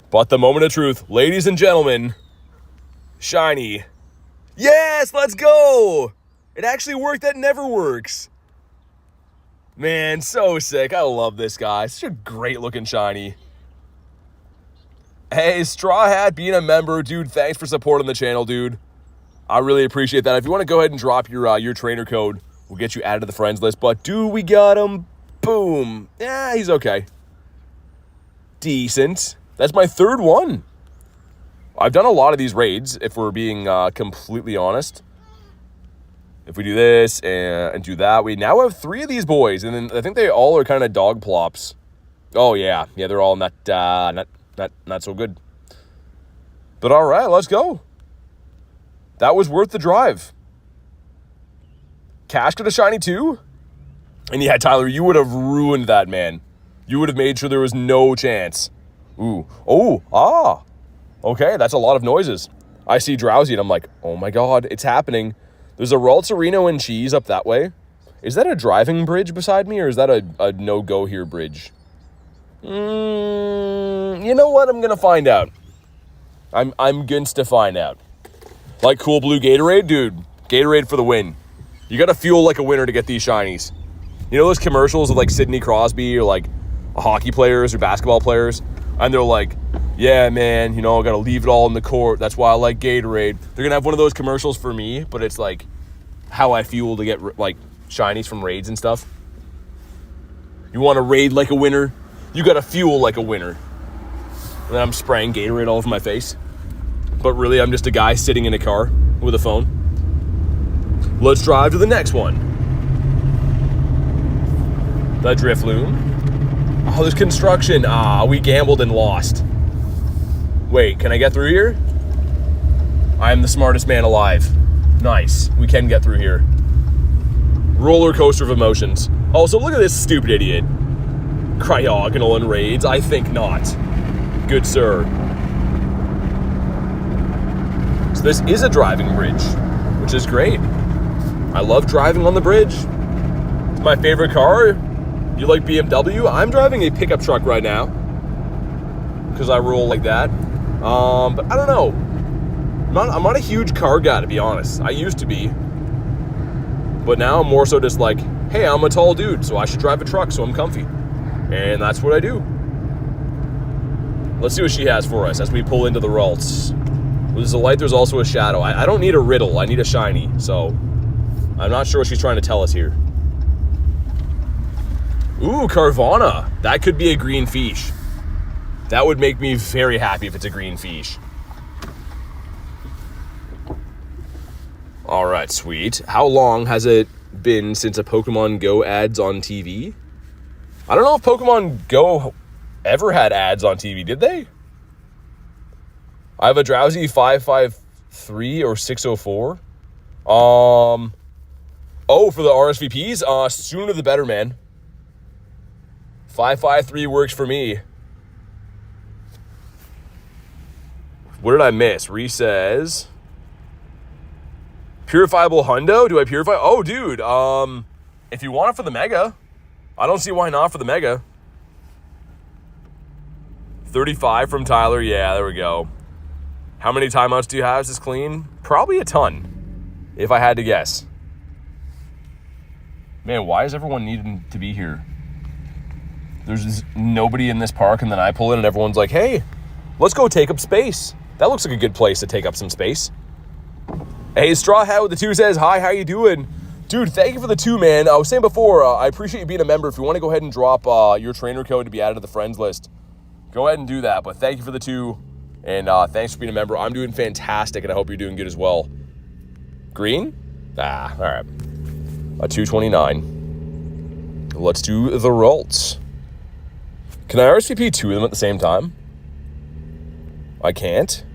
But the moment of truth, ladies and gentlemen, Shiny. Yes, let's go! It actually worked. That never works. Man, so sick. I love this guy. Such a great looking Shiny. Hey, Straw Hat being a member, dude, thanks for supporting the channel, dude. I really appreciate that. If you want to go ahead and drop your trainer code, we'll get you added to the friends list. But, dude, we got him. Boom. Yeah, he's okay. Decent. That's my third one. I've done a lot of these raids, if we're being completely honest. If we do this and do that, we now have 3 of these boys, and then I think they all are kind of dog plops. Oh yeah, they're all not so good. But all right, let's go. That was worth the drive. Cash got a Shiny too, and yeah, Tyler, you would have ruined that, man. You would have made sure there was no chance. Ooh, okay, that's a lot of noises. I see Drowsy, and I'm like, oh my god, it's happening. There's a Raltsarino and Cheese up that way. Is that a driving bridge beside me, or is that a no-go here bridge? You know what? I'm gonna find out. I'm going to find out. Like Cool Blue Gatorade? Dude, Gatorade for the win. You gotta fuel like a winner to get these Shinies. You know those commercials of like Sidney Crosby or like hockey players or basketball players? And they're like, yeah, man, you know, I got to leave it all in the court. That's why I like Gatorade. They're going to have one of those commercials for me, but it's like how I fuel to get, like, Shinies from raids and stuff. You want to raid like a winner? You got to fuel like a winner. And then I'm spraying Gatorade all over my face. But really, I'm just a guy sitting in a car with a phone. Let's drive to the next one. The Drifloon. Oh, there's construction. We gambled and lost. Wait, can I get through here? I am the smartest man alive. Nice. We can get through here. Roller coaster of emotions. Oh, so look at this stupid idiot. Cryogonal and raids? I think not. Good sir. So this is a driving bridge, which is great. I love driving on the bridge. It's my favorite car. You like BMW? I'm driving a pickup truck right now because I roll like that. But I don't know. I'm not a huge car guy, to be honest. I used to be. But now I'm more so just like, hey, I'm a tall dude, so I should drive a truck so I'm comfy. And that's what I do. Let's see what she has for us as we pull into the Ralts. There's a light, there's also a shadow. I don't need a riddle, I need a Shiny. So I'm not sure what she's trying to tell us here. Ooh, Carvana. That could be a green fish. That would make me very happy if it's a green fish. All right, sweet. How long has it been since a Pokemon Go ads on TV? I don't know if Pokemon Go ever had ads on TV, did they? I have a Drowsy 553 or 604. Oh, for the RSVPs? Sooner the better, man. 553 works for me. What did I miss? Ree says... Purifiable hundo? Do I purify? Oh, dude. If you want it for the mega, I don't see why not for the mega. 35 from Tyler. Yeah, there we go. How many timeouts do you have? Is this clean? Probably a ton, if I had to guess. Man, why is everyone needing to be here? There's just nobody in this park, and then I pull in, and everyone's like, hey, let's go take up space. That looks like a good place to take up some space. Hey, Straw Hat with the 2 says, hi, how you doing? Dude, thank you for the 2, man. I was saying before, I appreciate you being a member. If you want to go ahead and drop your trainer code to be added to the friends list, go ahead and do that. But thank you for the 2, and thanks for being a member. I'm doing fantastic, and I hope you're doing good as well. Green? All right. A 229. Let's do the Ralts. Can I RSVP 2 of them at the same time? I can't.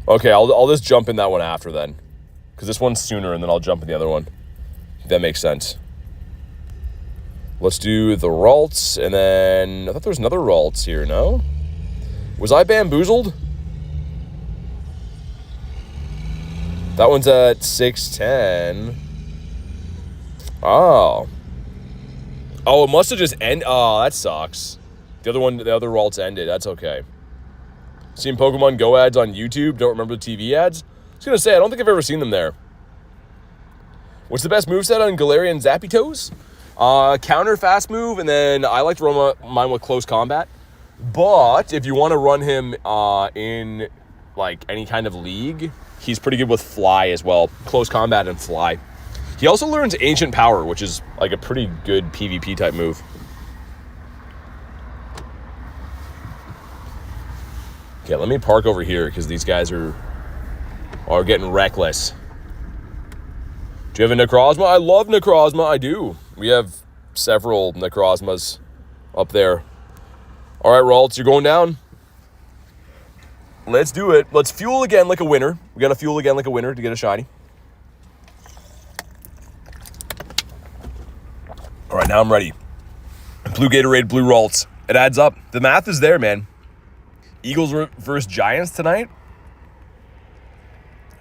Okay, I'll just jump in that one after then. Because this one's sooner, and then I'll jump in the other one. That makes sense. Let's do the Ralts, and then... I thought there was another Ralts here, no? Was I bamboozled? That one's at 610. Oh. Oh, it must have just ended. Oh, that sucks. The other Ralts ended. That's okay. Seen Pokemon Go ads on YouTube. Don't remember the TV ads. I was going to say, I don't think I've ever seen them there. What's the best moveset on Galarian Zapdos? Counter fast move, and then I like to run mine with close combat. But if you want to run him in like any kind of league, he's pretty good with fly as well. Close combat and fly. He also learns Ancient Power, which is like a pretty good PvP type move. Okay, let me park over here because these guys are getting reckless. Do you have a Necrozma? I love Necrozma. I do. We have several Necrozmas up there. All right, Ralts, you're going down. Let's do it. Let's fuel again like a winner. We got to fuel again like a winner to get a shiny. All right, now I'm ready. Blue Gatorade, blue Ralts. It adds up. The math is there, man. Eagles versus Giants tonight.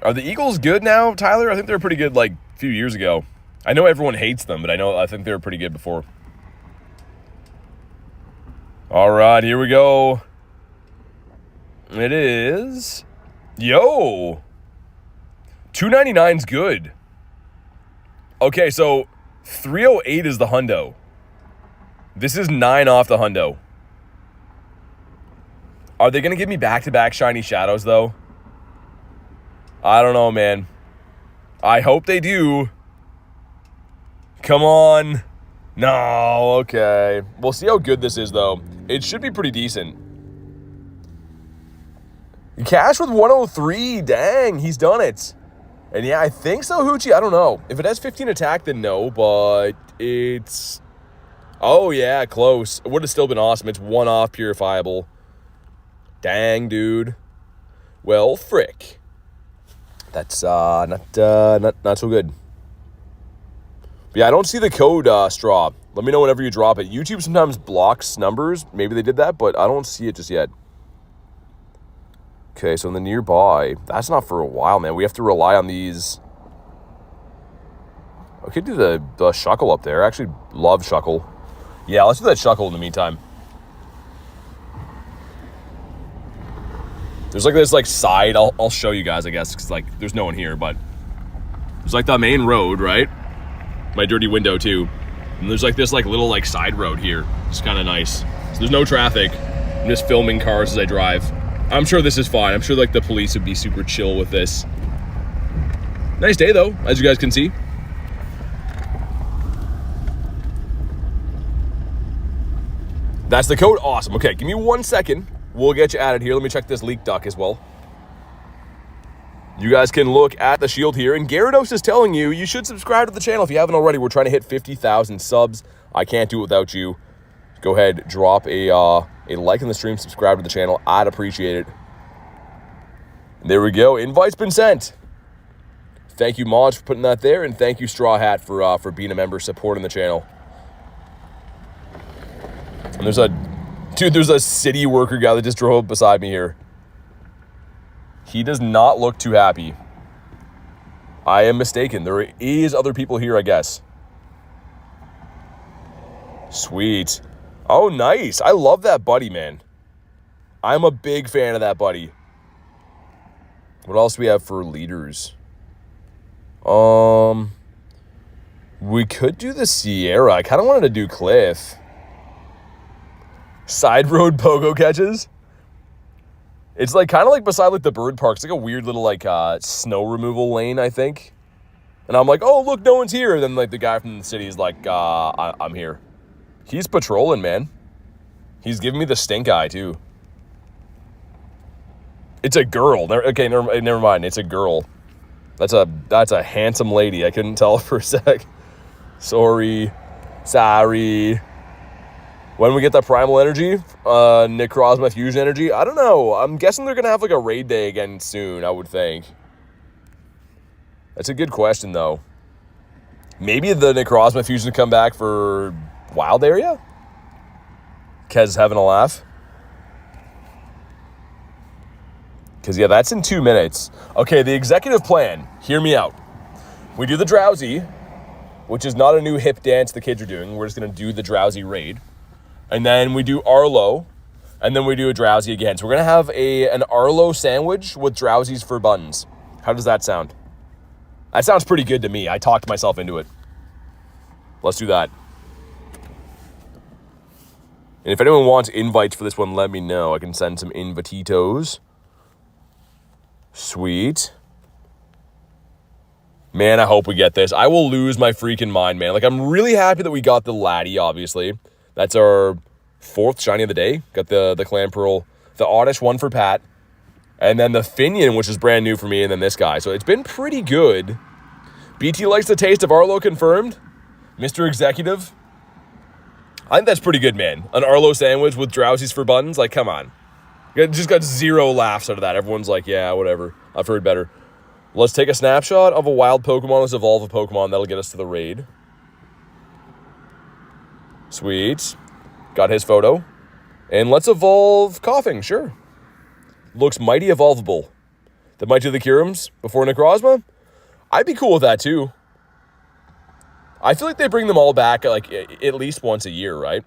Are the Eagles good now, Tyler? I think they were pretty good like a few years ago. I know everyone hates them, but I think they were pretty good before. All right, here we go. It is... Yo! 299's good. Okay, so 308 is the hundo. This is 9 off the hundo. Are they going to give me back-to-back shiny shadows, though? I don't know, man. I hope they do. Come on. No, okay. We'll see how good this is, though. It should be pretty decent. Cash with 103. Dang, he's done it. And yeah, I think so, Hoochie. I don't know. If it has 15 attack, then no, but it's... Oh, yeah, close. It would have still been awesome. It's 1 off purifiable. Dang, dude. Well, frick. That's not so good. But yeah, I don't see the code, Straw. Let me know whenever you drop it. YouTube sometimes blocks numbers. Maybe they did that, but I don't see it just yet. Okay, so in the nearby, that's not for a while, man. We have to rely on these. I could do the Shuckle up there. I actually love Shuckle. Yeah, let's do that Shuckle in the meantime. There's like this like side. I'll show you guys, I guess, because like there's no one here, but there's like the main road, right? My dirty window too. And there's like this like little like side road here. It's kind of nice. So there's no traffic. I'm just filming cars as I drive. I'm sure this is fine. I'm sure like the police would be super chill with this. Nice day though, as you guys can see. That's the code? Awesome. Okay, give me 1 second. We'll get you added here. Let me check this leak duck as well. You guys can look at the shield here, and Gyarados is telling you, you should subscribe to the channel if you haven't already. We're trying to hit 50,000 subs. I can't do it without you. Go ahead, drop a like in the stream, subscribe to the channel. I'd appreciate it. There we go. Invite's been sent. Thank you, Mods, for putting that there, and thank you, Straw Hat, for being a member, supporting the channel. And there's a city worker guy that just drove up beside me here. He does not look too happy. I am mistaken. There is other people here, I guess. Sweet. Oh, nice. I love that buddy, man. I'm a big fan of that buddy. What else do we have for leaders? We could do the Sierra. I kind of wanted to do Cliff. Side road pogo catches. It's like kind of like beside like the bird park. It's like a weird little like snow removal lane, I think. And I'm like, oh look, no one's here. And then like the guy from the city is like, I'm here. He's patrolling, man. He's giving me the stink eye too. It's a girl. Okay, never mind. It's a girl. That's a handsome lady. I couldn't tell for a sec. Sorry. When we get that primal energy, Necrozma fusion energy, I don't know. I'm guessing they're going to have like a raid day again soon, I would think. That's a good question, though. Maybe the Necrozma fusion come back for Wild Area? Kez having a laugh. Because, yeah, that's in 2 minutes. Okay, the executive plan. Hear me out. We do the Drowsy, which is not a new hip dance the kids are doing. We're just going to do the Drowsy raid. And then we do Arlo, and then we do a Drowsy again. So we're going to have an Arlo sandwich with Drowsies for buns. How does that sound? That sounds pretty good to me. I talked myself into it. Let's do that. And if anyone wants invites for this one, let me know. I can send some invititos. Sweet. Man, I hope we get this. I will lose my freaking mind, man. Like, I'm really happy that we got the Laddie, obviously. That's our 4th shiny of the day. Got the Clan Pearl, the Oddish one for Pat, and then the Finion, which is brand new for me, and then this guy. So it's been pretty good. BT likes the taste of Arlo confirmed. Mr. Executive. I think that's pretty good, man. An Arlo sandwich with Drowsies for buns. Like, come on. Just got 0 laughs out of that. Everyone's like, yeah, whatever. I've heard better. Let's take a snapshot of a wild Pokemon. Let's evolve a Pokemon. That'll get us to the raid. Sweet. Got his photo. And let's evolve Coughing, sure. Looks mighty evolvable. The Mighty of the Curums before Necrozma? I'd be cool with that too. I feel like they bring them all back like at least once a year, right?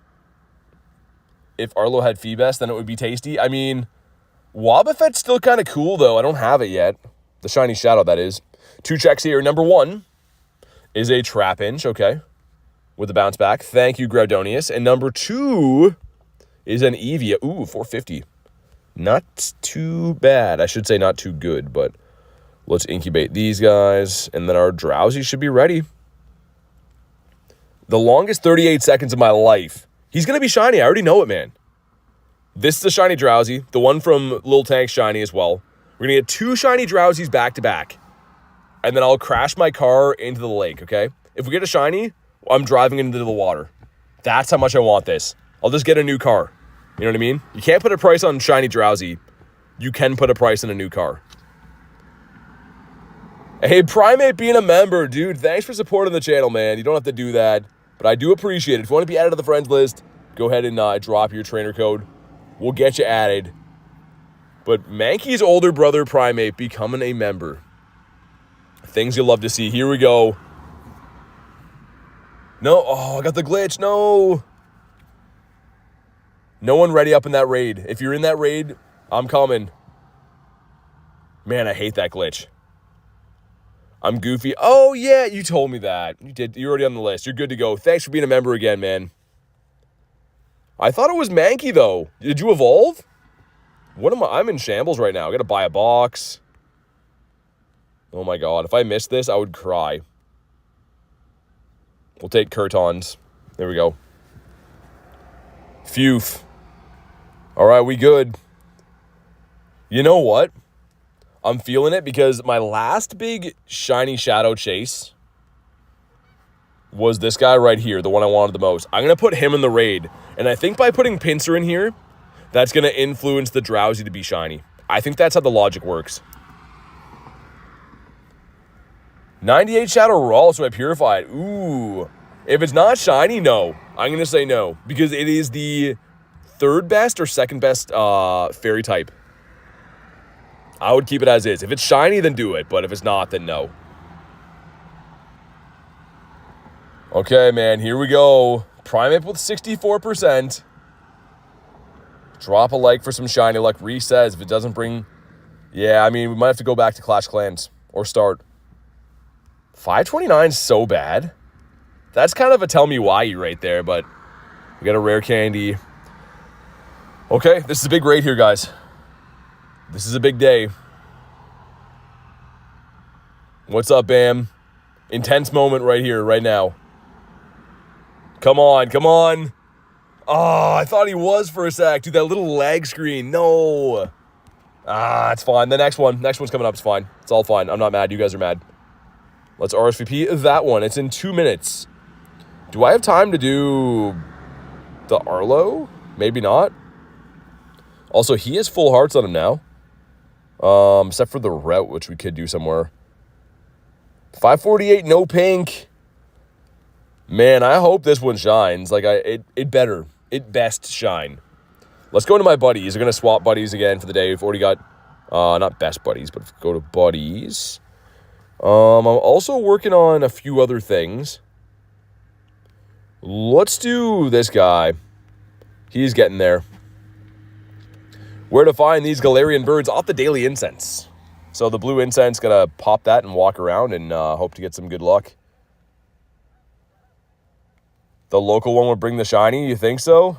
If Arlo had Feebas, then it would be tasty. I mean, Wobbuffet's still kind of cool though. I don't have it yet. The Shiny Shadow, that is. 2 checks here. Number 1 is a Trapinch, okay. With the bounce back. Thank you, Groudonius. And number 2 is an Eevee. Ooh, 450. Not too bad. I should say not too good, but let's incubate these guys. And then our Drowsy should be ready. The longest 38 seconds of my life. He's going to be shiny. I already know it, man. This is the shiny Drowsy. The one from Lil Tank's shiny as well. We're going to get 2 shiny Drowsies back to back. And then I'll crash my car into the lake, okay? If we get a shiny, I'm driving into the water. That's how much I want this. I'll just get a new car. You know what I mean? You can't put a price on shiny Drowsy. You can put a price on a new car. Hey, Primate being a member, dude. Thanks for supporting the channel, man. You don't have to do that. But I do appreciate it. If you want to be added to the friends list, go ahead and drop your trainer code. We'll get you added. But Mankey's older brother, Primate, becoming a member. Things you'll love to see. Here we go. No. Oh, I got the glitch. No. No one ready up in that raid. If you're in that raid, I'm coming. Man, I hate that glitch. I'm goofy. Oh, yeah, you told me that. You did. You're already on the list. You're good to go. Thanks for being a member again, man. I thought it was Mankey, though. Did you evolve? What am I? I'm in shambles right now. I got to buy a box. Oh, my God. If I missed this, I would cry. We'll take Kurtons. There we go. Phew. All right, we good. You know what? I'm feeling it because my last big shiny shadow chase was this guy right here, the one I wanted the most. I'm going to put him in the raid. And I think by putting Pinsir in here, that's going to influence the Drowsy to be shiny. I think that's how the logic works. 98 Shadow Raw, so I purified. Ooh. If it's not shiny, no. I'm going to say no. Because it is the third best or second best fairy type. I would keep it as is. If it's shiny, then do it. But if it's not, then no. Okay, man. Here we go. Primate with 64%. Drop a like for some shiny luck. Reese says if it doesn't bring... Yeah, I mean, we might have to go back to Clash Clans. Or start. 529 is so bad. That's kind of a tell me why right there, but we got a rare candy. Okay, this is a big raid here, guys. This is a big day. What's up, Bam? Intense moment right here, right now. Come on, come on. Oh, I thought he was for a sec. Dude, that little lag screen. No. It's fine. The next one's coming up. It's fine. It's all fine. I'm not mad. You guys are mad. Let's RSVP that one. It's in 2 minutes. Do I have time to do the Arlo? Maybe not. Also, he has full hearts on him now. Except for the route, which we could do somewhere. 548, no pink. Man, I hope this one shines. Like, it better. It best shine. Let's go to my buddies. We're going to swap buddies again for the day. We've already got, not best buddies, but go to buddies. I'm also working on a few other things. Let's do this guy. He's getting there. Where to find these Galarian birds off the Daily Incense. So the blue incense, gonna pop that and walk around and hope to get some good luck. The local one would bring the shiny, you think so?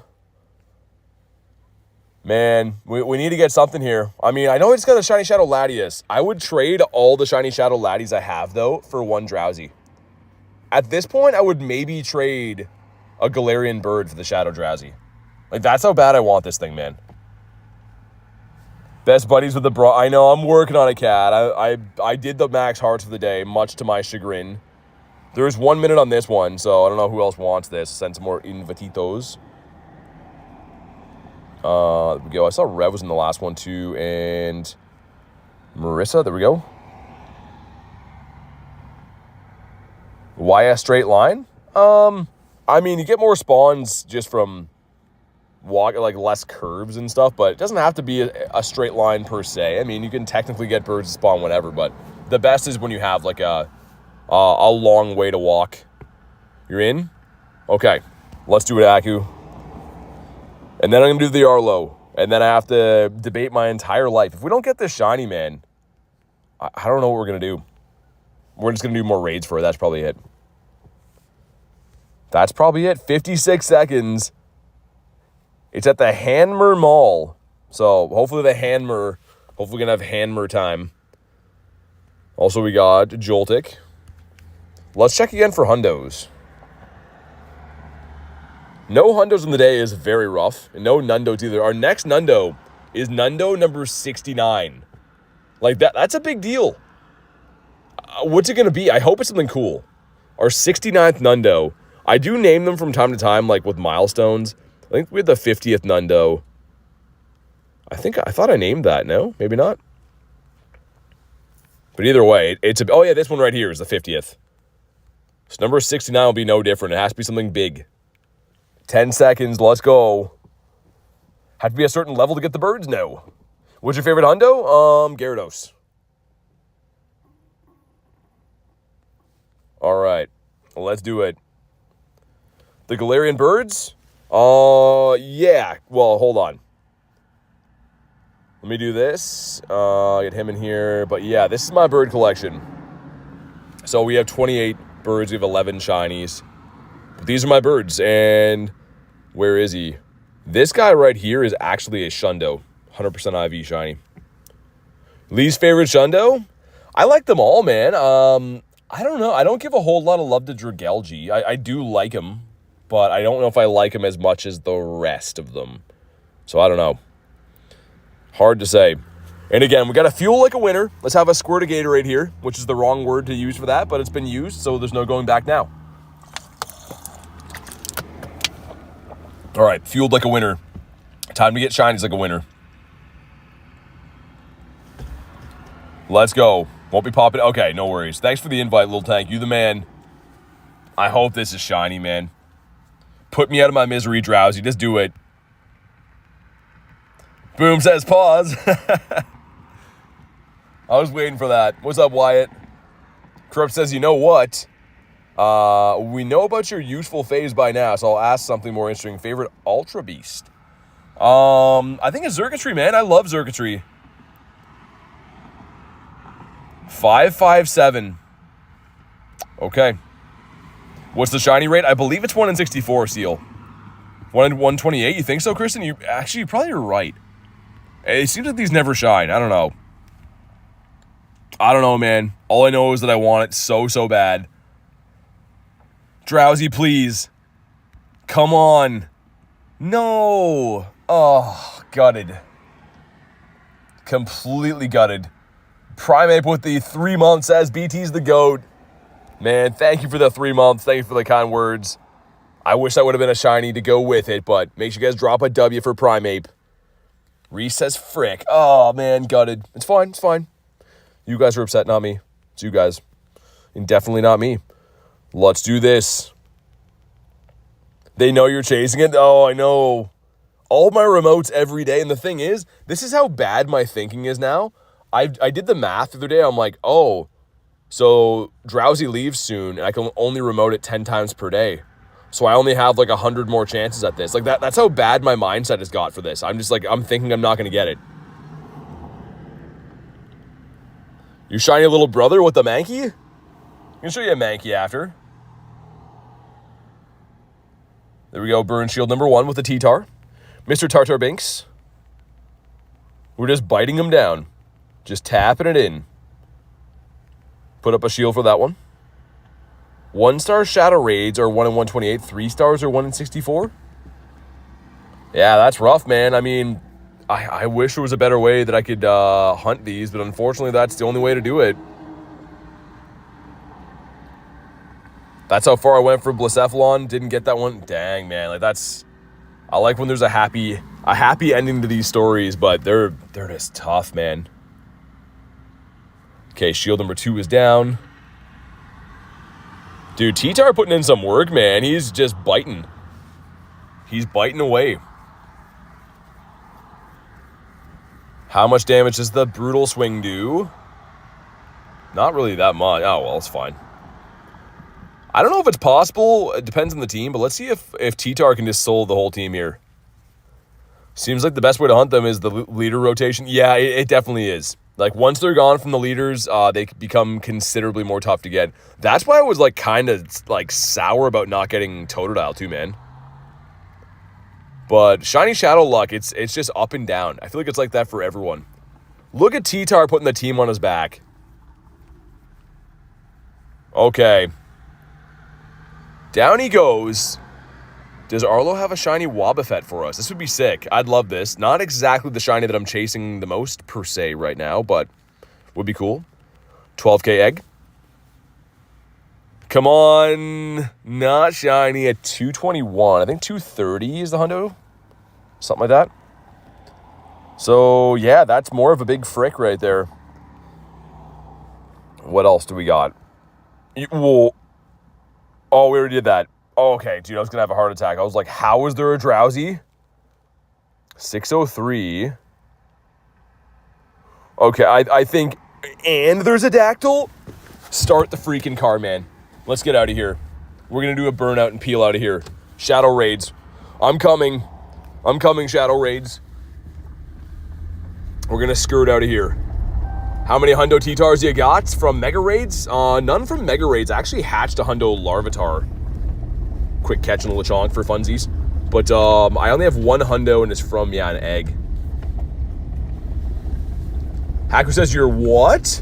Man, we need to get something here. I mean, I know it's got a Shiny Shadow Latias. I would trade all the Shiny Shadow Latias I have, though, for one Drowsy. At this point, I would maybe trade a Galarian Bird for the Shadow Drowsy. Like, that's how bad I want this thing, man. Best buddies with the bro. I know, I'm working on a cat. I did the max hearts for the day, much to my chagrin. There's 1 minute on this one, so I don't know who else wants this. Send some more invititos. There we go. I saw Rev was in the last one too, and Marissa. There we go. Why a straight line? I mean, you get more spawns just from like less curves and stuff, but it doesn't have to be a straight line per se. I mean, you can technically get birds to spawn whenever, but the best is when you have like a long way to walk. You're in? Okay, let's do it, Aku. And then I'm going to do the Arlo. And then I have to debate my entire life. If we don't get this shiny, man, I don't know what we're going to do. We're just going to do more raids for it. That's probably it. That's probably it. 56 seconds. It's at the Hanmer Mall. So hopefully hopefully we're going to have Hanmer time. Also, we got Joltik. Let's check again for hundos. No hundos in the day is very rough. And no nundos either. Our next nundo is nundo number 69. Like, that's a big deal. What's it going to be? I hope it's something cool. Our 69th nundo. I do name them from time to time, like with milestones. I think we had the 50th nundo. I thought I named that. No? Maybe not. But either way, oh yeah, this one right here is the 50th. So number 69 will be no different. It has to be something big. 10 seconds, let's go. Have to be a certain level to get the birds? No. What's your favorite hundo? Gyarados. All right, let's do it. The Galarian Birds? Yeah. Well, hold on. Let me do this. Get him in here. But yeah, this is my bird collection. So we have 28 birds. We have 11 shinies. But these are my birds. And where is he? This guy right here is actually a Shundo. 100% IV shiny. Lee's favorite Shundo? I like them all, man. I don't know. I don't give a whole lot of love to Dragalge. I do like him. but I don't know if I like him as much as the rest of them. So I don't know. Hard to say. And again, we got to fuel like a winner. Let's have a squirt of Gatorade here, which is the wrong word to use for that, but it's been used, so there's no going back now. All right, fueled like a winner. Time to get shinies like a winner. Let's go. Won't be popping. Okay, no worries. Thanks for the invite, little tank. You the man. I hope this is shiny, man. Put me out of my misery, Drowsy. Just do it. Boom says pause. I was waiting for that. What's up, Wyatt? Corrupt says, you know what? We know about your youthful phase by now, so I'll ask something more interesting. Favorite Ultra Beast? I think it's Xurkitree, man. I love Xurkitree. 557. Okay. What's the shiny rate? I believe it's 1 in 64, Seal. 1 in 128? You think so, Kristen? You probably are right. It seems like these never shine. I don't know. I don't know, man. All I know is that I want it so bad. Drowsy, please. Come on. No. Oh, gutted. Completely gutted. Primeape with the 3 months says BT's the GOAT. Man, thank you for the 3 months. Thank you for the kind words. I wish that would have been a shiny to go with it, but make sure you guys drop a W for Primeape. Reese says frick. Oh, man, gutted. It's fine. It's fine. You guys are upset, not me. It's you guys. And definitely not me. Let's do this. They know you're chasing it. Oh, I know. All my remotes every day. And the thing is, this is how bad my thinking is now. I did the math the other day. I'm like, oh, so Drowsy leaves soon, and I can only remote it 10 times per day. So I only have like 100 more chances at this. Like that's how bad my mindset has got for this. I'm just like, I'm thinking I'm not going to get it. Your shiny little brother with the Mankey? I can show you a Mankey after. There we go. Burn Shield number 1 with the T-Tar. Mr. Tartar Binks. We're just biting him down. Just tapping it in. Put up a shield for that one. 1-star Shadow Raids are 1 in 128. 3 stars are 1 in 64. Yeah, that's rough, man. I mean, I wish there was a better way that I could hunt these, but unfortunately, that's the only way to do it. That's how far I went for Blacephalon. Didn't get that one. Dang, man. Like that's. I like when there's a happy ending to these stories, but they're just tough, man. Okay, shield number 2 is down. Dude, T-Tar putting in some work, man. He's just biting. He's biting away. How much damage does the Brutal Swing do? Not really that much. Oh, well, it's fine. I don't know if it's possible. It depends on the team, but let's see if T-Tar can just soul the whole team here. Seems like the best way to hunt them is the leader rotation. Yeah, it definitely is. Like, once they're gone from the leaders, they become considerably more tough to get. That's why I was, like, kind of, like, sour about not getting Totodile, too, man. But Shiny Shadow luck, it's just up and down. I feel like it's like that for everyone. Look at T-Tar putting the team on his back. Okay. Down he goes. Does Arlo have a shiny Wobbuffet for us? This would be sick. I'd love this. Not exactly the shiny that I'm chasing the most, per se, right now, but would be cool. 12k egg. Come on. Not shiny at 221. I think 230 is the hundo. Something like that. So, yeah, that's more of a big frick right there. What else do we got? Whoa. Oh, we already did that. Oh, okay, dude, I was going to have a heart attack. I was like, how is there a Drowsy? 603. Okay, I think... And there's a Dactyl? Start the freaking car, man. Let's get out of here. We're going to do a burnout and peel out of here. Shadow Raids. I'm coming, Shadow Raids. We're going to skirt out of here. How many Hundo T-Tars you got from Mega Raids? None from Mega Raids. I actually hatched a Hundo Larvitar. Quick catch in a Lechonk for funsies. But I only have one Hundo and it's from, an egg. Hacker says you're what?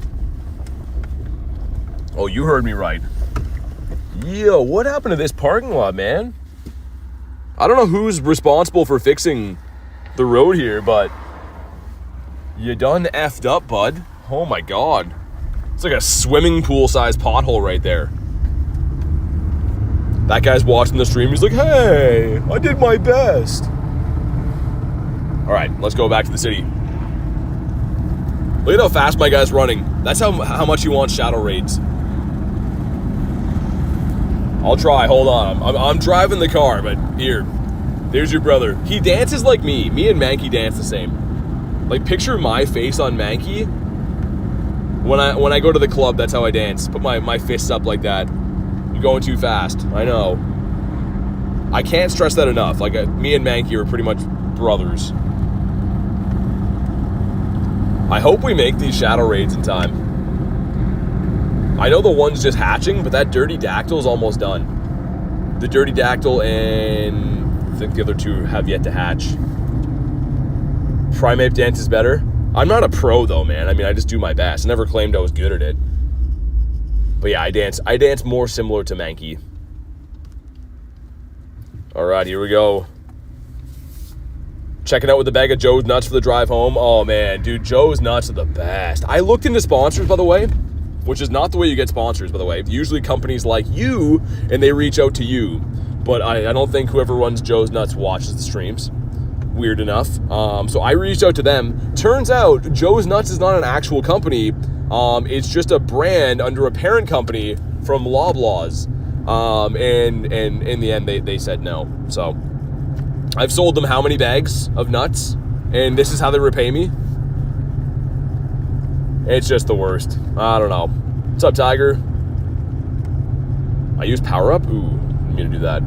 Oh, you heard me right. Yo, what happened to this parking lot, man? I don't know who's responsible for fixing the road here, but you done effed up, bud. Oh my God. It's like a swimming pool-sized pothole right there. That guy's watching the stream. He's like, hey, I did my best. All right, let's go back to the city. Look at how fast my guy's running. That's how much he wants shadow raids. I'll try. Hold on. I'm driving the car, but here. There's your brother. He dances like me. Me and Mankey dance the same. Like, picture my face on Mankey. When I go to the club, that's how I dance. Put my fists up like that. You're going too fast. I know. I can't stress that enough. Like, me and Mankey are pretty much brothers. I hope we make these shadow raids in time. I know the one's just hatching, but that dirty dactyl is almost done. The dirty dactyl and I think the other two have yet to hatch. Primate dance is better. I'm not a pro though, man. I mean, I just do my best. I never claimed I was good at it. But yeah, I dance more similar to Mankey. All right, here we go. Checking out with the bag of Joe's Nuts for the drive home. Oh man, dude, Joe's Nuts are the best. I looked into sponsors, by the way, which is not the way you get sponsors, by the way. Usually companies like you, and they reach out to you. But I don't think whoever runs Joe's Nuts watches the streams. Weird enough. So I reached out to them. Turns out Joe's Nuts is not an actual company. It's just a brand under a parent company from Loblaws. And in the end, they said no. So I've sold them how many bags of nuts? And this is how they repay me? It's just the worst. I don't know. What's up, Tiger? I use power up? Ooh, I need to do that.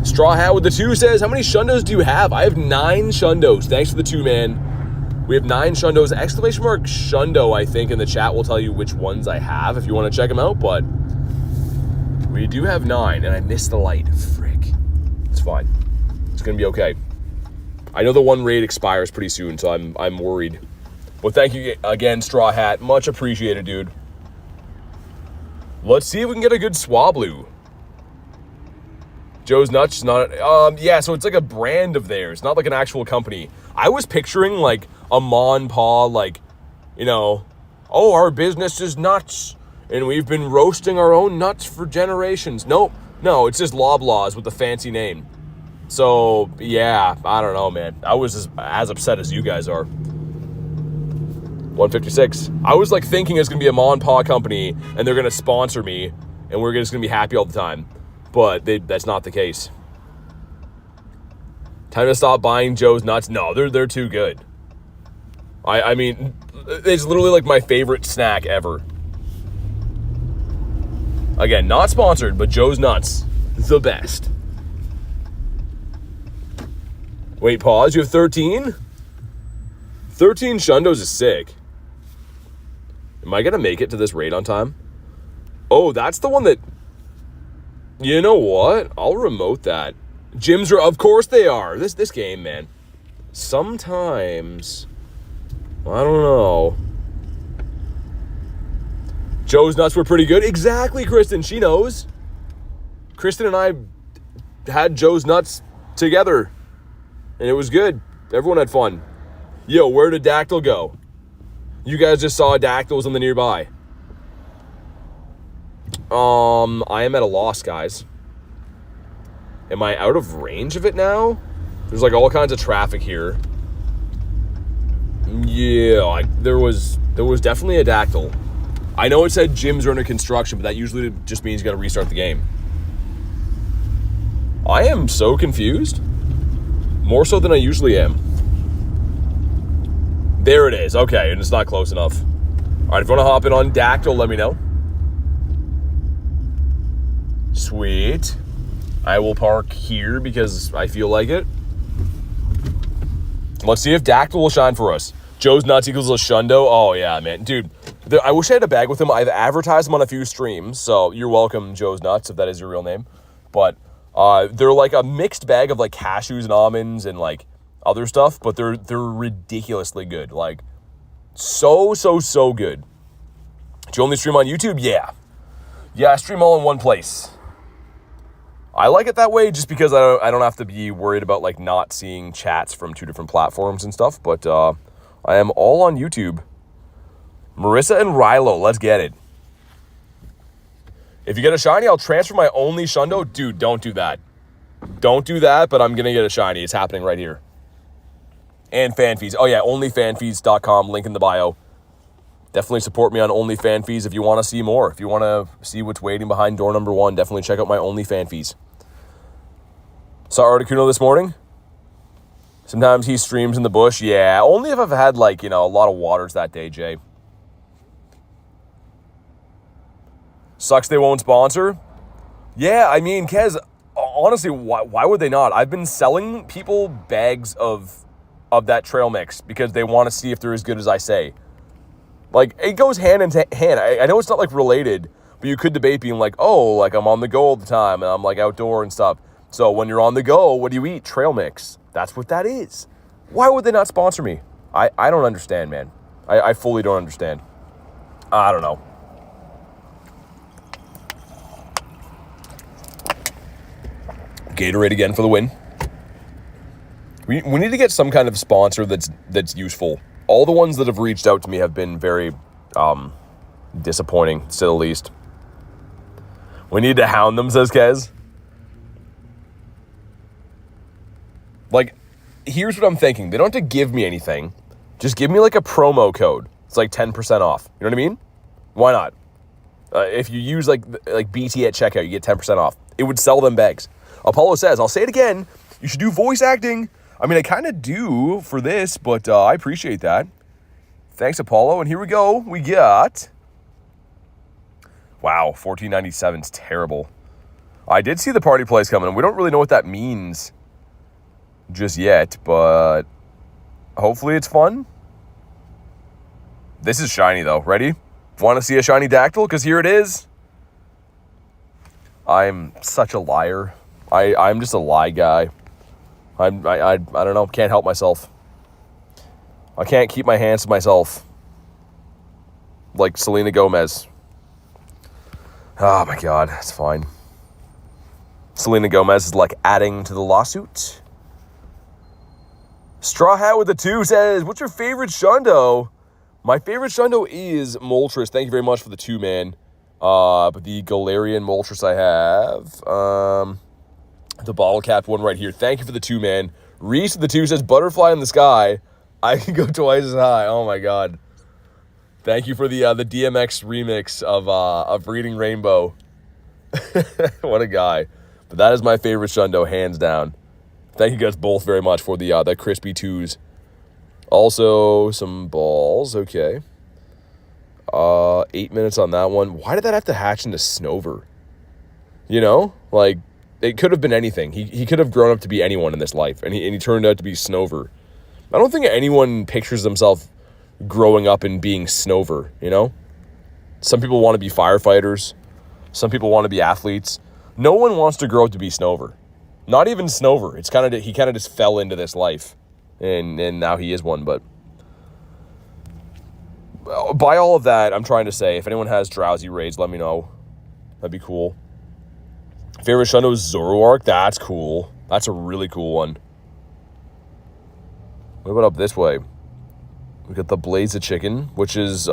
Straw Hat with the 2 says, how many Shundos do you have? I have 9 Shundos. Thanks for the 2, man. We have 9 Shundos. Exclamation mark Shundo, I think, in the chat will tell you which ones I have if you want to check them out, but we do have 9, and I missed the light. Frick. It's fine. It's going to be okay. I know the one raid expires pretty soon, so I'm worried. Well, thank you again, Straw Hat. Much appreciated, dude. Let's see if we can get a good Swablu. Joe's Nuts, not... yeah, so it's like a brand of theirs, not like an actual company. I was picturing, like, a Mon Pa, like, you know, oh, our business is nuts, and we've been roasting our own nuts for generations. Nope. No, it's just Loblaws with a fancy name. So, yeah, I don't know, man. I was as upset as you guys are. 156. I was, like, thinking it's going to be a Mon Pa company, and they're going to sponsor me, and we're just going to be happy all the time. But that's not the case. Time to stop buying Joe's Nuts. No, they're too good. I mean, it's literally like my favorite snack ever. Again, not sponsored, but Joe's Nuts, the best. Wait, pause. You have 13? 13 Shundos is sick. Am I gonna make it to this raid on time? Oh, that's the one that... You know what? I'll remote that. Gyms are, of course they are. This game, man. Sometimes, I don't know. Joe's Nuts were pretty good. Exactly, Kristen. She knows. Kristen and I had Joe's Nuts together, and it was good. Everyone had fun. Yo, where did Dactyl go? You guys just saw Dactyls on the nearby. I am at a loss, guys. Am I out of range of it now? There's like all kinds of traffic here. Yeah, there was definitely a Dactyl. I know it said gyms are under construction, but that usually just means you gotta restart the game. I am so confused. More so than I usually am. There it is. Okay, and it's not close enough. All right, if you want to hop in on Dactyl, let me know. Sweet. I will park here because I feel like it. Let's see if Dactyl will shine for us. Joe's Nuts equals a Shundo. Oh, yeah, man. Dude, I wish I had a bag with him. I've advertised him on a few streams, so you're welcome, Joe's Nuts, if that is your real name. But they're like a mixed bag of like cashews and almonds and like other stuff, but they're ridiculously good. Like, so good. Do you only stream on YouTube? Yeah. Yeah, I stream all in one place. I like it that way just because I don't have to be worried about, like, not seeing chats from 2 different platforms and stuff. But I am all on YouTube. Marissa and Rilo, let's get it. If you get a shiny, I'll transfer my only Shundo. Dude, don't do that. Don't do that, but I'm going to get a shiny. It's happening right here. And FanFees. Oh, yeah, onlyfanfees.com, link in the bio. Definitely support me on OnlyFanFees if you want to see more. If you want to see what's waiting behind door number 1, definitely check out my OnlyFanFees. Saw Articuno this morning. Sometimes he streams in the bush. Yeah, only if I've had, like, you know, a lot of waters that day, Jay. Sucks they won't sponsor. Yeah, I mean, Kez, honestly, why would they not? I've been selling people bags of that trail mix because they want to see if they're as good as I say. Like, it goes hand in hand. I know it's not, like, related, but you could debate being like, oh, like, I'm on the go all the time, and I'm, like, outdoor and stuff. So when you're on the go, what do you eat? Trail mix. That's what that is. Why would they not sponsor me? I don't understand, man. I fully don't understand. I don't know. Gatorade again for the win. We need to get some kind of sponsor that's useful. All the ones that have reached out to me have been very disappointing, to say the least. We need to hound them, says Kez. Like, here's what I'm thinking. They don't have to give me anything. Just give me, like, a promo code. It's like 10% off. You know what I mean? Why not? If you use, like BT at checkout, you get 10% off. It would sell them bags. Apollo says, I'll say it again, you should do voice acting. I mean, I kind of do for this, but I appreciate that. Thanks, Apollo. And here we go. We got... Wow, $14.97 is terrible. I did see the party place coming, and we don't really know what that means just yet, but hopefully it's fun. This is shiny, though. Ready? Want to see a shiny dactyl? Because here it is. I'm such a liar. I'm just a lie guy. I don't know. Can't help myself. I can't keep my hands to myself. Like Selena Gomez. Oh my God, that's fine. Selena Gomez is like adding to the lawsuit. Straw Hat with the 2 says, what's your favorite Shundo? My favorite Shundo is Moltres. Thank you very much for the 2, man. But the Galarian Moltres I have. The bottle cap one right here. Thank you for the 2, man. Reese with the 2 says, butterfly in the sky. I can go twice as high. Oh my God. Thank you for the DMX remix of Reading Rainbow. What a guy. But that is my favorite Shundo, hands down. Thank you guys both very much for the crispy 2s. Also, some balls. Okay. 8 minutes on that one. Why did that have to hatch into Snover? You know? Like, it could have been anything. He could have grown up to be anyone in this life, and he turned out to be Snover. I don't think anyone pictures themselves growing up and being Snover, you know? Some people want to be firefighters. Some people want to be athletes. No one wants to grow up to be Snover. Not even Snover. It's he kind of just fell into this life, and now he is one. But by all of that, I'm trying to say, if anyone has drowsy raids, let me know. That'd be cool. Favorite Shundo is Zoroark. That's cool. That's a really cool one. What about up this way? We got the Blaze of Chicken, which is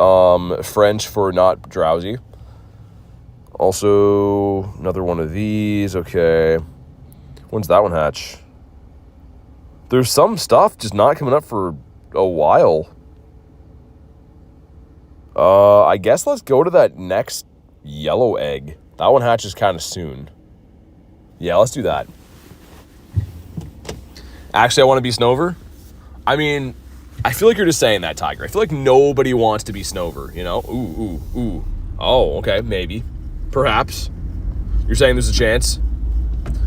French for not drowsy. Also, another one of these. Okay. When's that one hatch? There's some stuff just not coming up for a while. I guess let's go to that next yellow egg. That one hatches kind of soon. Yeah, let's do that. Actually, I want to be Snover. I mean, I feel like you're just saying that, Tiger. I feel like nobody wants to be Snover, you know? Ooh. Oh, okay, maybe. Perhaps. You're saying there's a chance?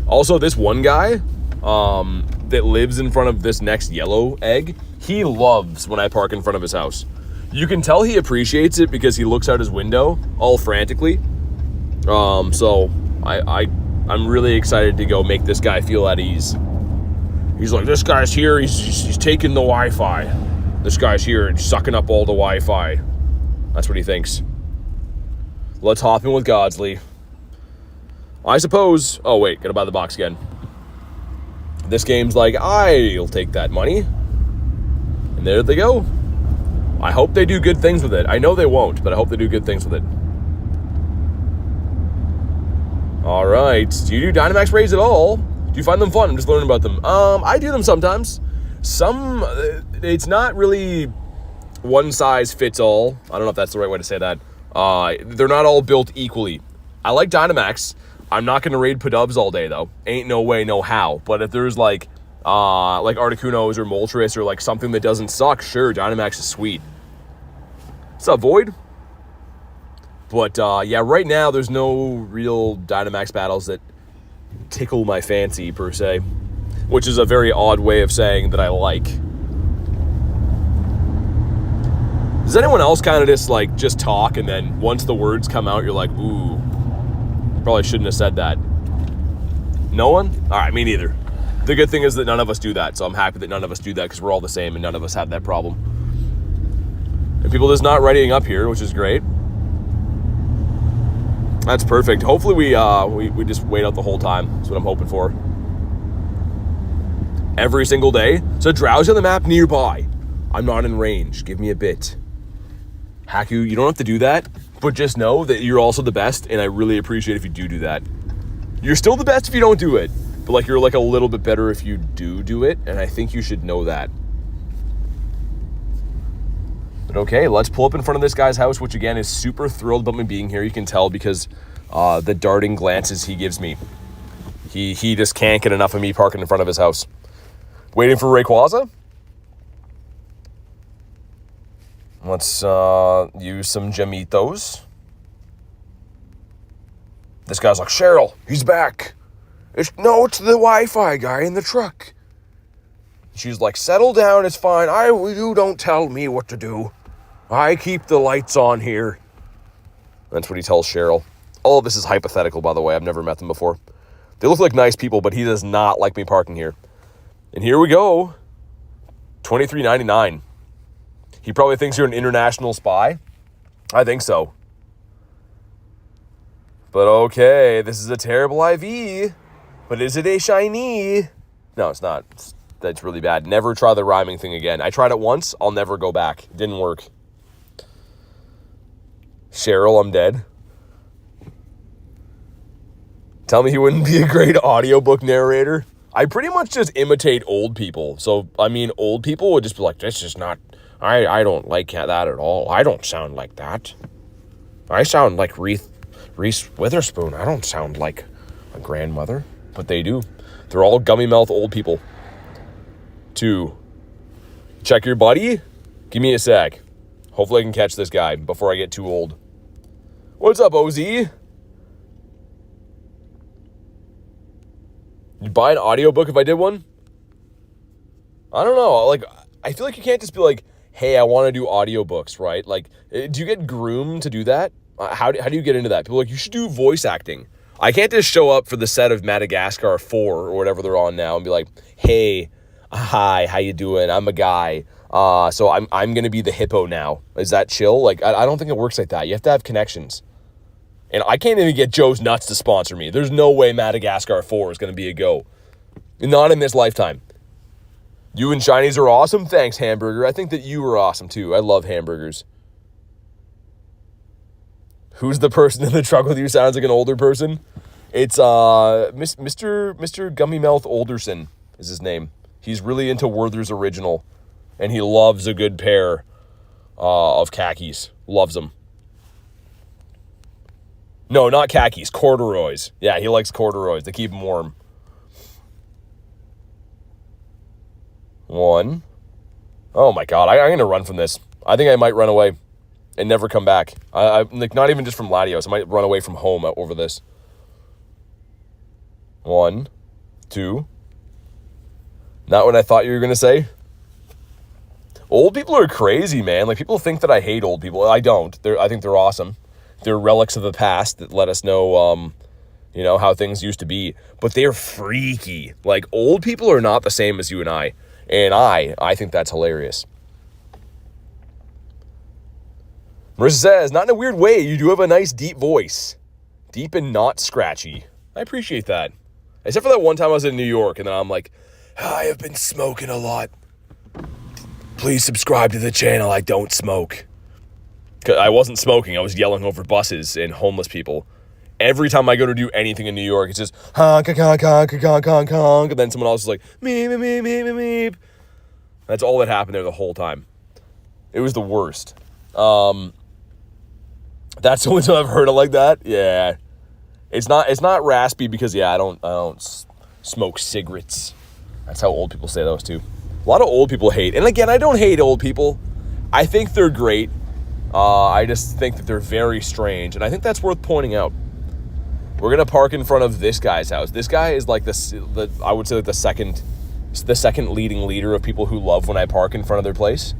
Also, this one guy that lives in front of this next yellow egg, he loves when I park in front of his house. You can tell he appreciates it because he looks out his window all frantically. So I'm really excited to go make this guy feel at ease. He's like, this guy's here, he's taking the Wi-Fi. This guy's here and sucking up all the Wi-Fi. That's what he thinks. Let's hop in with Godsley. I suppose... Oh, wait. Gotta buy the box again. This game's like, I'll take that money. And there they go. I hope they do good things with it. I know they won't, but I hope they do good things with it. All right. Do you do Dynamax raids at all? Do you find them fun? I'm just learning about them. I do them sometimes. It's not really one size fits all. I don't know if that's the right way to say that. They're not all built equally. I like Dynamax. I'm not going to raid Pidubs all day, though. Ain't no way, no how. But if there's, like Articunos or Moltres or, like, something that doesn't suck, sure, Dynamax is sweet. What's up, Void? But, yeah, right now there's no real Dynamax battles that tickle my fancy, per se. Which is a very odd way of saying that I like. Does anyone else kind of just talk, and then once the words come out, you're like, ooh, probably shouldn't have said that? No one? All right, me neither. The good thing is that none of us do that, so I'm happy that none of us do that because we're all the same and none of us have that problem. And people just not writing up here, which is great. That's perfect. Hopefully we just wait out the whole time. That's what I'm hoping for. Every single day. So drowsy on the map nearby. I'm not in range. Give me a bit. Haku, you don't have to do that, but just know that you're also the best, and I really appreciate if you do that. You're still the best if you don't do it, but like you're like a little bit better if you do it, and I think you should know that. But okay, let's pull up in front of this guy's house, which again is super thrilled about me being here. You can tell because the darting glances he gives me. He just can't get enough of me parking in front of his house. Waiting for Rayquaza. Let's use some Jamitos. This guy's like, Cheryl, he's back. It's the Wi-Fi guy in the truck. She's like, settle down, it's fine. You don't tell me what to do. I keep the lights on here. That's what he tells Cheryl. All of this is hypothetical, by the way. I've never met them before. They look like nice people, but he does not like me parking here. And here we go. $23.99. He probably thinks you're an international spy. I think so. But okay, this is a terrible IV. But is it a shiny? No, it's not. That's really bad. Never try the rhyming thing again. I tried it once. I'll never go back. It didn't work. Cheryl, I'm dead. Tell me he wouldn't be a great audiobook narrator. I pretty much just imitate old people. So, I mean, old people would just be like, this is not... I don't like that at all. I don't sound like that. I sound like Reese Witherspoon. I don't sound like a grandmother. But they do. They're all gummy mouth old people. 2. Check your buddy? Give me a sec. Hopefully I can catch this guy before I get too old. What's up, OZ? You buy an audiobook if I did one? I don't know. Like, I feel like you can't just be like, hey, I want to do audiobooks, right? Like, do you get groomed to do that? How do you get into that? People are like, you should do voice acting. I can't just show up for the set of Madagascar 4 or whatever they're on now and be like, hey, hi, how you doing? I'm a guy. So I'm going to be the hippo now. Is that chill? Like, I don't think it works like that. You have to have connections. And I can't even get Joe's Nuts to sponsor me. There's no way Madagascar 4 is going to be a go. Not in this lifetime. You and Shinies are awesome. Thanks, Hamburger. I think that you are awesome, too. I love hamburgers. Who's the person in the truck with you? Sounds like an older person. It's Mr. Gummy Mouth Olderson is his name. He's really into Werther's Original. And he loves a good pair of khakis. Loves them. No, not khakis. Corduroys. Yeah, he likes corduroys. They keep him warm. 1. Oh my god, I'm going to run from this. I think I might run away and never come back. I like not even just from Latios. I might run away from home over this. 1, 2. Not what I thought you were going to say. Old people are crazy, man. Like, people think that I hate old people. I don't. I think they're awesome. They're relics of the past that let us know, how things used to be. But they're freaky. Like, old people are not the same as you and I. And I think that's hilarious. Marissa says, not in a weird way. You do have a nice deep voice. Deep and not scratchy. I appreciate that. Except for that one time I was in New York, and then I'm like, I have been smoking a lot. Please subscribe to the channel. I don't smoke. 'Cause I wasn't smoking. I was yelling over buses and homeless people. Every time I go to do anything in New York, it's just honk, honk, honk, honk, honk, honk, and then someone else is like, meep, meep, meep, meep, meep. That's all that happened there the whole time. It was the worst. That's the only time I've heard it like that. Yeah. It's not raspy because, yeah, I don't smoke cigarettes. That's how old people say those too. A lot of old people hate. And again, I don't hate old people. I think they're great. I just think that they're very strange. And I think that's worth pointing out. We're going to park in front of this guy's house. This guy is like I would say like the second leading leader of people who love when I park in front of their place.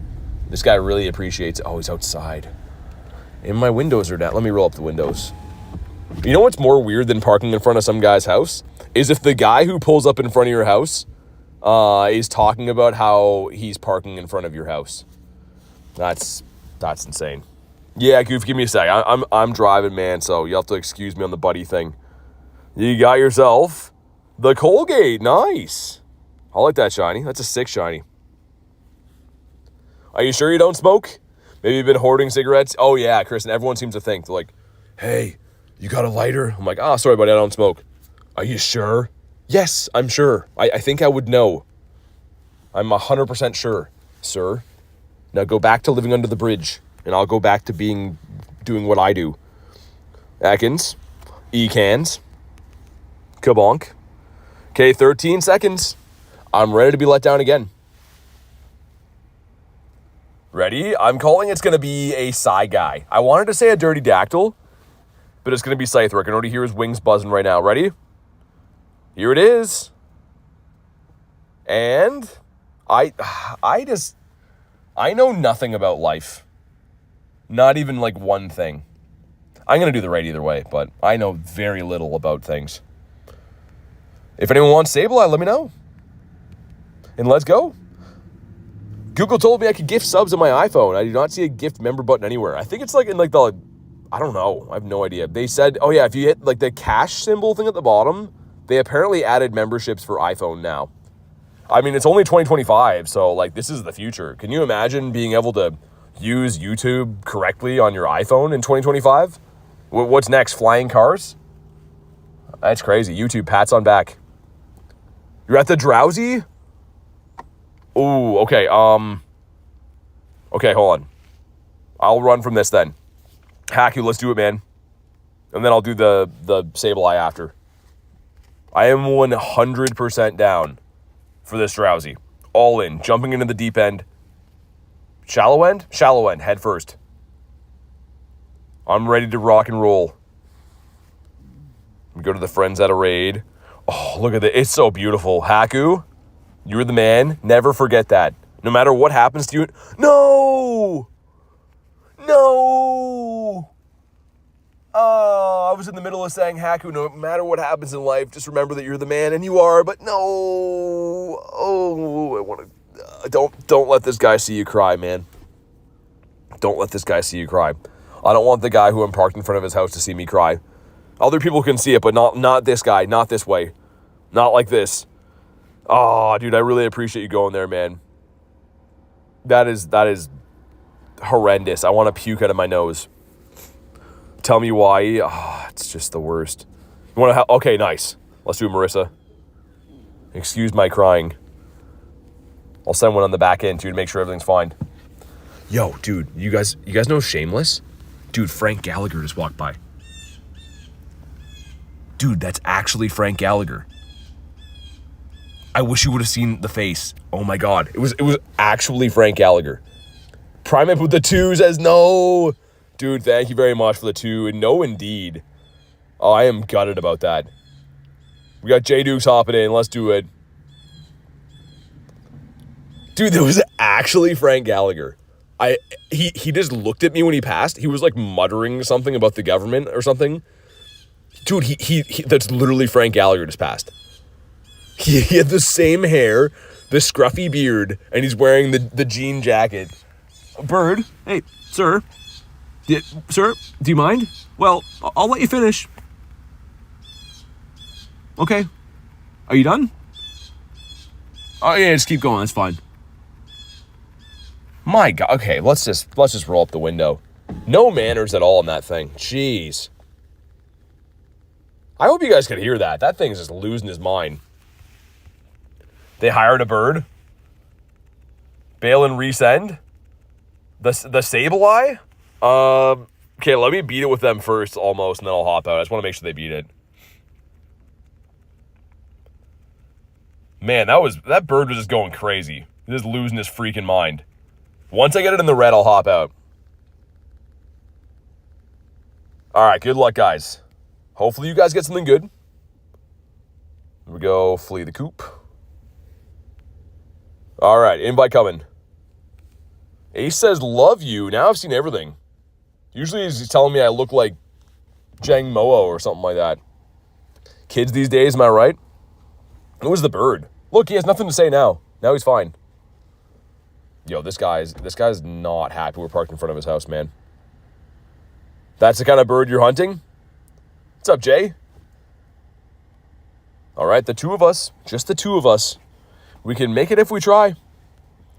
This guy really appreciates it. Oh, he's outside. And my windows are down. Let me roll up the windows. You know what's more weird than parking in front of some guy's house? Is if the guy who pulls up in front of your house is talking about how he's parking in front of your house. That's insane. Yeah, Goof, give me a sec. I'm driving, man, so you have to excuse me on the buddy thing. You got yourself the Colgate. Nice. I like that shiny. That's a 6 shiny. Are you sure you don't smoke? Maybe you've been hoarding cigarettes? Oh, yeah, Chris, and everyone seems to think, they're like, hey, you got a lighter? I'm like, sorry, buddy, I don't smoke. Are you sure? Yes, I'm sure. I think I would know. I'm 100% sure, sir. Now go back to living under the bridge, and I'll go back to doing what I do. Atkins, E-cans, kabonk. Okay, 13 seconds. I'm ready to be let down again. Ready? I'm calling it's going to be a Psy guy. I wanted to say a Dirty Dactyl, but it's going to be Scyther. I can already hear his wings buzzing right now. Ready? Here it is. And I know nothing about life. Not even like one thing. I'm going to do the right either way, but I know very little about things. If anyone wants Sableye, let me know. And let's go. Google told me I could gift subs on my iPhone. I do not see a gift member button anywhere. I think it's like in like the, I don't know. I have no idea. They said, oh yeah, if you hit like the cash symbol thing at the bottom, they apparently added memberships for iPhone now. I mean, it's only 2025, so like this is the future. Can you imagine being able to use YouTube correctly on your iPhone in 2025? What's next? Flying cars? That's crazy. YouTube, pats on back. You're at the Drowsy? Ooh, okay, okay, hold on. I'll run from this then. Haku, let's do it, man. And then I'll do the Sableye after. I am 100% down for this Drowsy. All in, jumping into the deep end. Shallow end? Shallow end, head first. I'm ready to rock and roll. We go to the friends at a raid. Oh, look at that, it's so beautiful. Haku, you're the man. Never forget that. No matter what happens to you. No! No! I was in the middle of saying, Haku, no matter what happens in life, just remember that you're the man, and you are, but no! Oh, I want to... Don't let this guy see you cry, man. Don't let this guy see you cry. I don't want the guy who I'm parked in front of his house to see me cry. Other people can see it, but not this guy. Not this way. Not like this. Oh, dude, I really appreciate you going there, man. That is horrendous. I want to puke out of my nose. Tell me why. Oh, it's just the worst. You want to? Okay, nice. Let's do it, Marissa. Excuse my crying. I'll send one on the back end too to make sure everything's fine. Yo, dude, you guys know Shameless? Dude, Frank Gallagher just walked by. Dude, that's actually Frank Gallagher. I wish you would have seen the face. Oh my god. It was actually Frank Gallagher. Primate with the 2 says no. Dude, thank you very much for the 2. And no, indeed. Oh, I am gutted about that. We got J Dukes hopping in. Let's do it. Dude, there was actually Frank Gallagher. He just looked at me when he passed. He was like muttering something about the government or something. Dude, he that's literally Frank Gallagher just passed. He had the same hair, the scruffy beard, and he's wearing the jean jacket. Bird, hey, sir. Sir, do you mind? Well, I'll let you finish. Okay. Are you done? Oh yeah, just keep going. That's fine. My God. Okay, let's just roll up the window. No manners at all in that thing. Jeez. I hope you guys could hear that. That thing's just losing his mind. They hired a bird. Bail and resend. The Sableye. Okay, let me beat it with them first, almost, and then I'll hop out. I just want to make sure they beat it. Man, that bird was just going crazy. Just losing his freaking mind. Once I get it in the red, I'll hop out. All right, good luck, guys. Hopefully you guys get something good. Here we go, flee the coop. All right, invite coming. Ace says, love you. Now I've seen everything. Usually he's telling me I look like Jang Moo or something like that. Kids these days, am I right? It was the bird. Look, he has nothing to say now. Now he's fine. Yo, this guy's not happy we're parked in front of his house, man. That's the kind of bird you're hunting? What's up, Jay? All right, the two of us. Just the two of us. We can make it if we try.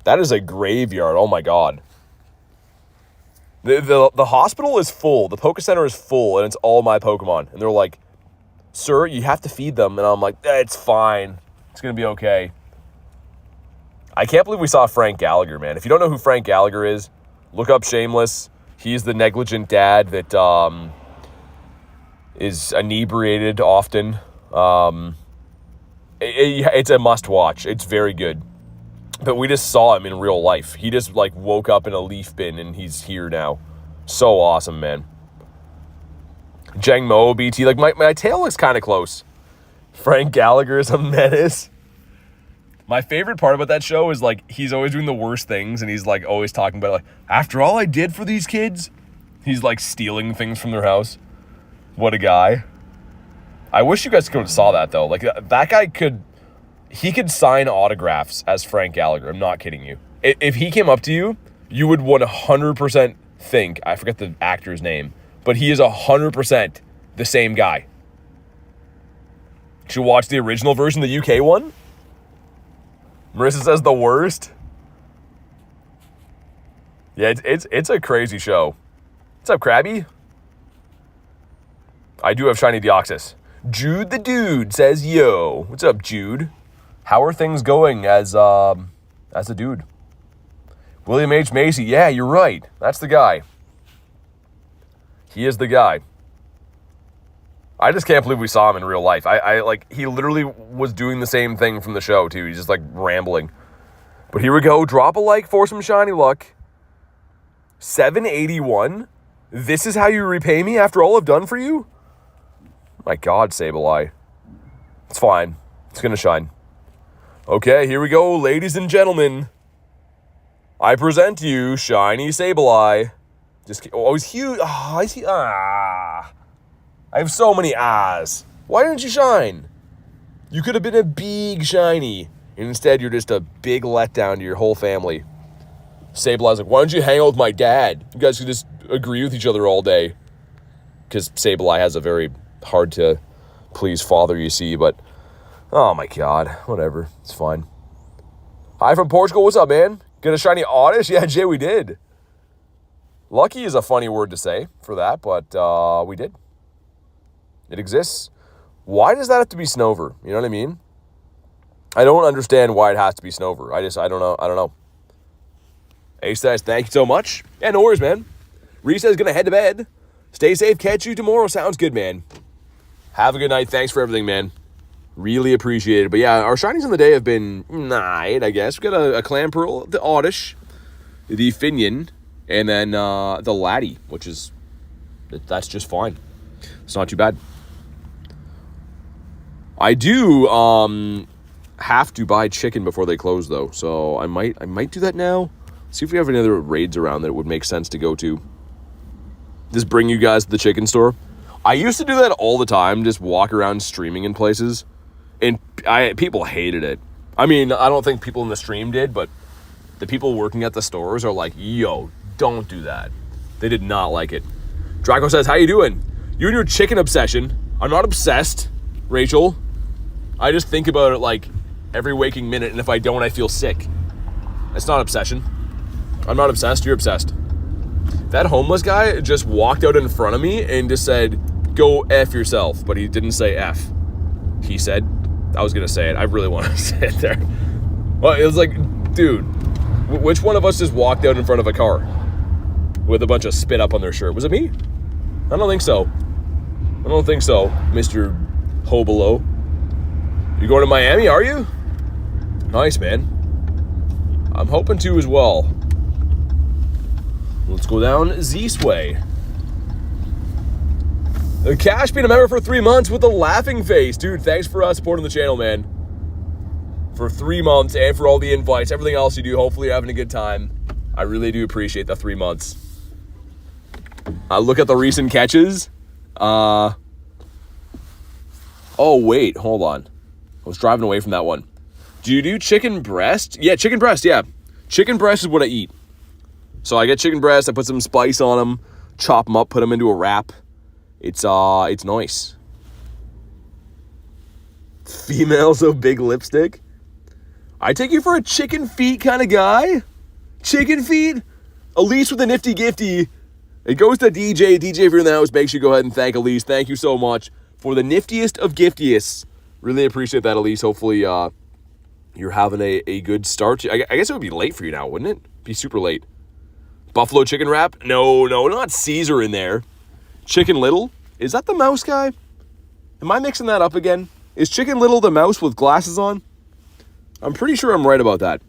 That is a graveyard. Oh, my God. The hospital is full. The Poke Center is full, and it's all my Pokemon. And they're like, sir, you have to feed them. And I'm like, it's fine. It's going to be okay. I can't believe we saw Frank Gallagher, man. If you don't know who Frank Gallagher is, look up Shameless. He's the negligent dad that is inebriated often. It's a must-watch. It's very good. But we just saw him in real life. He just, like, woke up in a leaf bin, and he's here now. So awesome, man. Jang Mo, BT. Like, my tail looks kind of close. Frank Gallagher is a menace. My favorite part about that show is, like, he's always doing the worst things, and he's, like, always talking about, like, after all I did for these kids, he's, like, stealing things from their house. What a guy. I wish you guys could have saw that, though. Like, that guy could... He could sign autographs as Frank Gallagher. I'm not kidding you. If he came up to you, you would 100% think, I forget the actor's name, but he is 100% the same guy. You should watch the original version, the UK one. Marissa says the worst. Yeah, it's a crazy show. What's up, Krabby? I do have Shiny Deoxys. Jude the Dude says, yo. What's up, Jude? How are things going as a dude? William H. Macy. Yeah, you're right. That's the guy. He is the guy. I just can't believe we saw him in real life. I like, he literally was doing the same thing from the show, too. He's just, like, rambling. But here we go. Drop a like for some shiny luck. 781? This is how you repay me after all I've done for you? My God, Sableye. It's fine. It's going to shine. Okay, here we go, ladies and gentlemen. I present to you Shiny Sableye. Oh, he's huge. I have so many ahs. Why didn't you shine? You could have been a big shiny. And instead, you're just a big letdown to your whole family. Sableye's like, why don't you hang out with my dad? You guys could just agree with each other all day. Because Sableye has a very hard-to-please father, you see, but... Oh, my God. Whatever. It's fine. Hi from Portugal. What's up, man? Get a shiny Oddish? Yeah, Jay, we did. Lucky is a funny word to say for that, but we did. It exists. Why does that have to be Snover? You know what I mean? I don't understand why it has to be Snover. I don't know. Ace says, thank you so much. Yeah, no worries, man. Reese is going to head to bed. Stay safe. Catch you tomorrow. Sounds good, man. Have a good night. Thanks for everything, man. Really appreciate it. But yeah, our shinies on the day have been nice, I guess. We got a Clamperl, the Oddish, the Finion, and then the Laddie, which is, that's just fine. It's not too bad. I do have to buy chicken before they close, though. So I might do that now. See if we have any other raids around that it would make sense to go to. Just bring you guys to the chicken store. I used to do that all the time, just walk around streaming in places. And people hated it. I mean, I don't think people in the stream did, but the people working at the stores are like, yo, don't do that. They did not like it. Draco says, how you doing? You and your chicken obsession. I'm not obsessed, Rachel. I just think about it like every waking minute, and if I don't, I feel sick. It's not obsession. I'm not obsessed, you're obsessed. That homeless guy just walked out in front of me and just said, go F yourself, but he didn't say F. He said, I was gonna say it, I really want to say it there. Well, it was like, dude, which one of us just walked out in front of a car with a bunch of spit up on their shirt? Was it me? I don't think so. I don't think so, Mr. Hobolo. You going to Miami, are you? Nice, man. I'm hoping to as well. Let's go down Zeus way. Cash being a member for 3 months with a laughing face. Dude, thanks for supporting the channel, man. For 3 months and for all the invites, everything else you do. Hopefully you're having a good time. I really do appreciate the 3 months. Look at the recent catches. Oh, wait, hold on. I was driving away from that one. Do you do chicken breast? Yeah, chicken breast, yeah. Chicken breast is what I eat. So I get chicken breast, I put some spice on them, chop them up, put them into a wrap. It's nice. Females of big lipstick. I take you for a chicken feet kind of guy. Chicken feet? Elise with a nifty gifty. It goes to DJ. DJ, if you're in the house, make sure you go ahead and thank Elise. Thank you so much for the niftiest of giftiest. Really appreciate that, Elise. Hopefully you're having a good start. I guess it would be late for you now, wouldn't it? Be super late. Buffalo chicken wrap? No, not Caesar in there. Chicken Little? Is that the mouse guy? Am I mixing that up again? Is Chicken Little the mouse with glasses on? I'm pretty sure I'm right about that.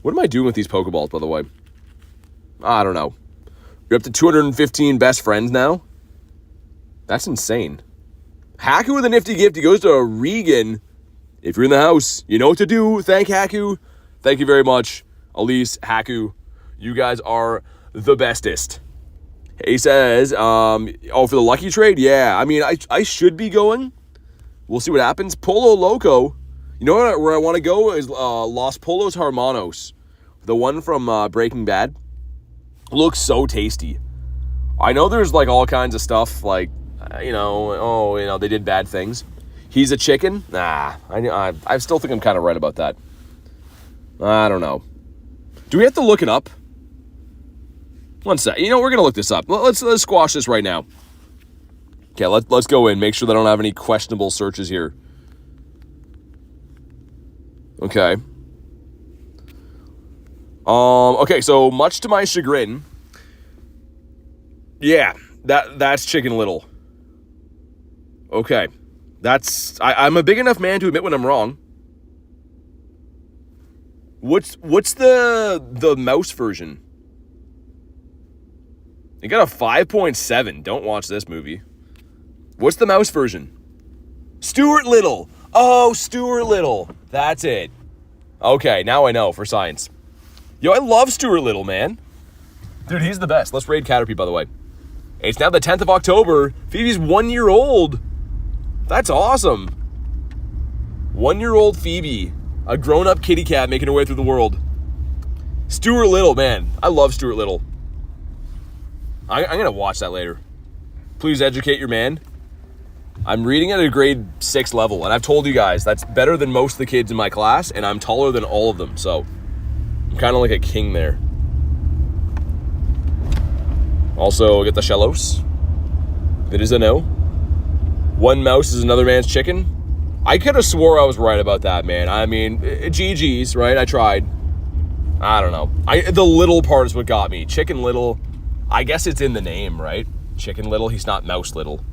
What am I doing with these Pokeballs, by the way? I don't know. You're up to 215 best friends now? That's insane. Haku with a nifty gift. He goes to Regan. If you're in the house, you know what to do. Thank Haku. Thank you very much, Elise, Haku. You guys are the bestest. He says, for the lucky trade? Yeah, I mean, I should be going. We'll see what happens. Polo Loco. You know where I want to go is Los Polos Hermanos. The one from Breaking Bad. Looks so tasty. I know there's like all kinds of stuff like, they did bad things. He's a chicken? Nah, I still think I'm kind of right about that. I don't know. Do we have to look it up? One sec. We're going to look this up. Let's squash this right now. Okay, let's go in. Make sure they don't have any questionable searches here. Okay. Okay, so much to my chagrin, yeah, that's Chicken Little. Okay. I'm a big enough man to admit when I'm wrong. What's the mouse version? It got a 5.7. Don't watch this movie. What's the mouse version? Stuart Little. Oh, Stuart Little. That's it. Okay, now I know for science. Yo, I love Stuart Little, man. Dude, he's the best. Let's raid Caterpie, by the way. It's now the 10th of October. Phoebe's 1 year old. That's awesome. 1 year old Phoebe. A grown-up kitty cat making her way through the world. Stuart Little, man. I love Stuart Little. I'm going to watch that later. Please educate your man. I'm reading at a grade 6 level, and I've told you guys that's better than most of the kids in my class, and I'm taller than all of them, so I'm kind of like a king there. Also, get the Shellos. It is a no. One mouse is another man's chicken. I could have swore I was right about that, man. I mean, GG's, right? I tried. I don't know. The little part is what got me. Chicken Little. I guess it's in the name, right? Chicken Little. He's not Mouse Little.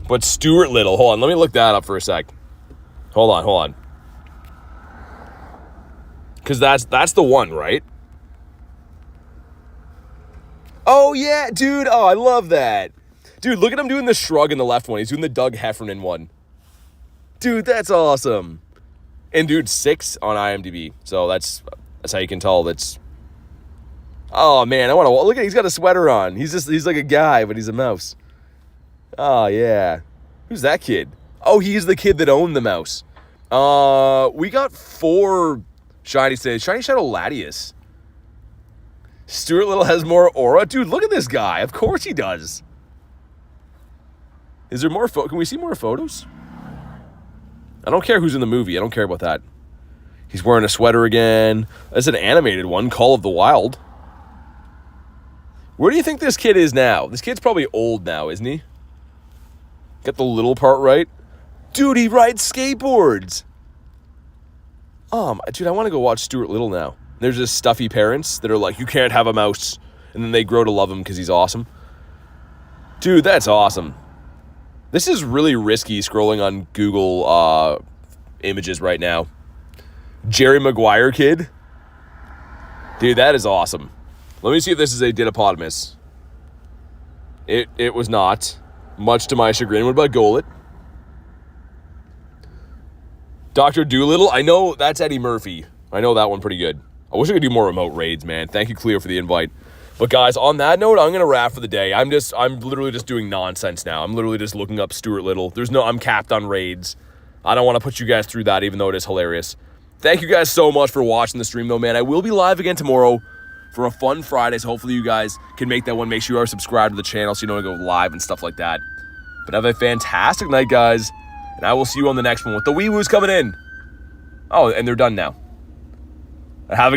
But Stuart Little. Hold on. Let me look that up for a sec. Hold on. Because that's the one, right? Oh, yeah, dude. Oh, I love that. Dude, look at him doing the shrug in the left one. He's doing the Doug Heffernan one. Dude, that's awesome. And dude, 6 on IMDb. So that's how you can tell that's... Oh, man, I want to... Look at, he's got a sweater on. He's like a guy, but he's a mouse. Oh, yeah. Who's that kid? Oh, he's the kid that owned the mouse. We got 4 shiny today. Shiny Shadow Latias. Stuart Little has more aura. Dude, look at this guy. Of course he does. Is there more Can we see more photos? I don't care who's in the movie. I don't care about that. He's wearing a sweater again. That's an animated one, Call of the Wild. Where do you think this kid is now? This kid's probably old now, isn't he? Got the little part right. Dude, he rides skateboards. Dude, I want to go watch Stuart Little now. There's just stuffy parents that are like, you can't have a mouse. And then they grow to love him because he's awesome. Dude, that's awesome. This is really risky scrolling on Google images right now. Jerry Maguire kid. Dude, that is awesome. Let me see if this is a Didapodimus. It was not. Much to my chagrin. What about Golett? Dr. Doolittle? I know that's Eddie Murphy. I know that one pretty good. I wish I could do more remote raids, man. Thank you, Cleo, for the invite. But guys, on that note, I'm gonna wrap for the day. I'm literally just doing nonsense now. I'm literally just looking up Stuart Little. I'm capped on raids. I don't want to put you guys through that, even though it is hilarious. Thank you guys so much for watching the stream, though, man. I will be live again tomorrow for a fun Friday, so hopefully you guys can make that one. Make sure you are subscribed to the channel so you don't go live and stuff like that. But have a fantastic night, guys, and I will see you on the next one with the Wee Woos coming in. Oh, and they're done now. Have a good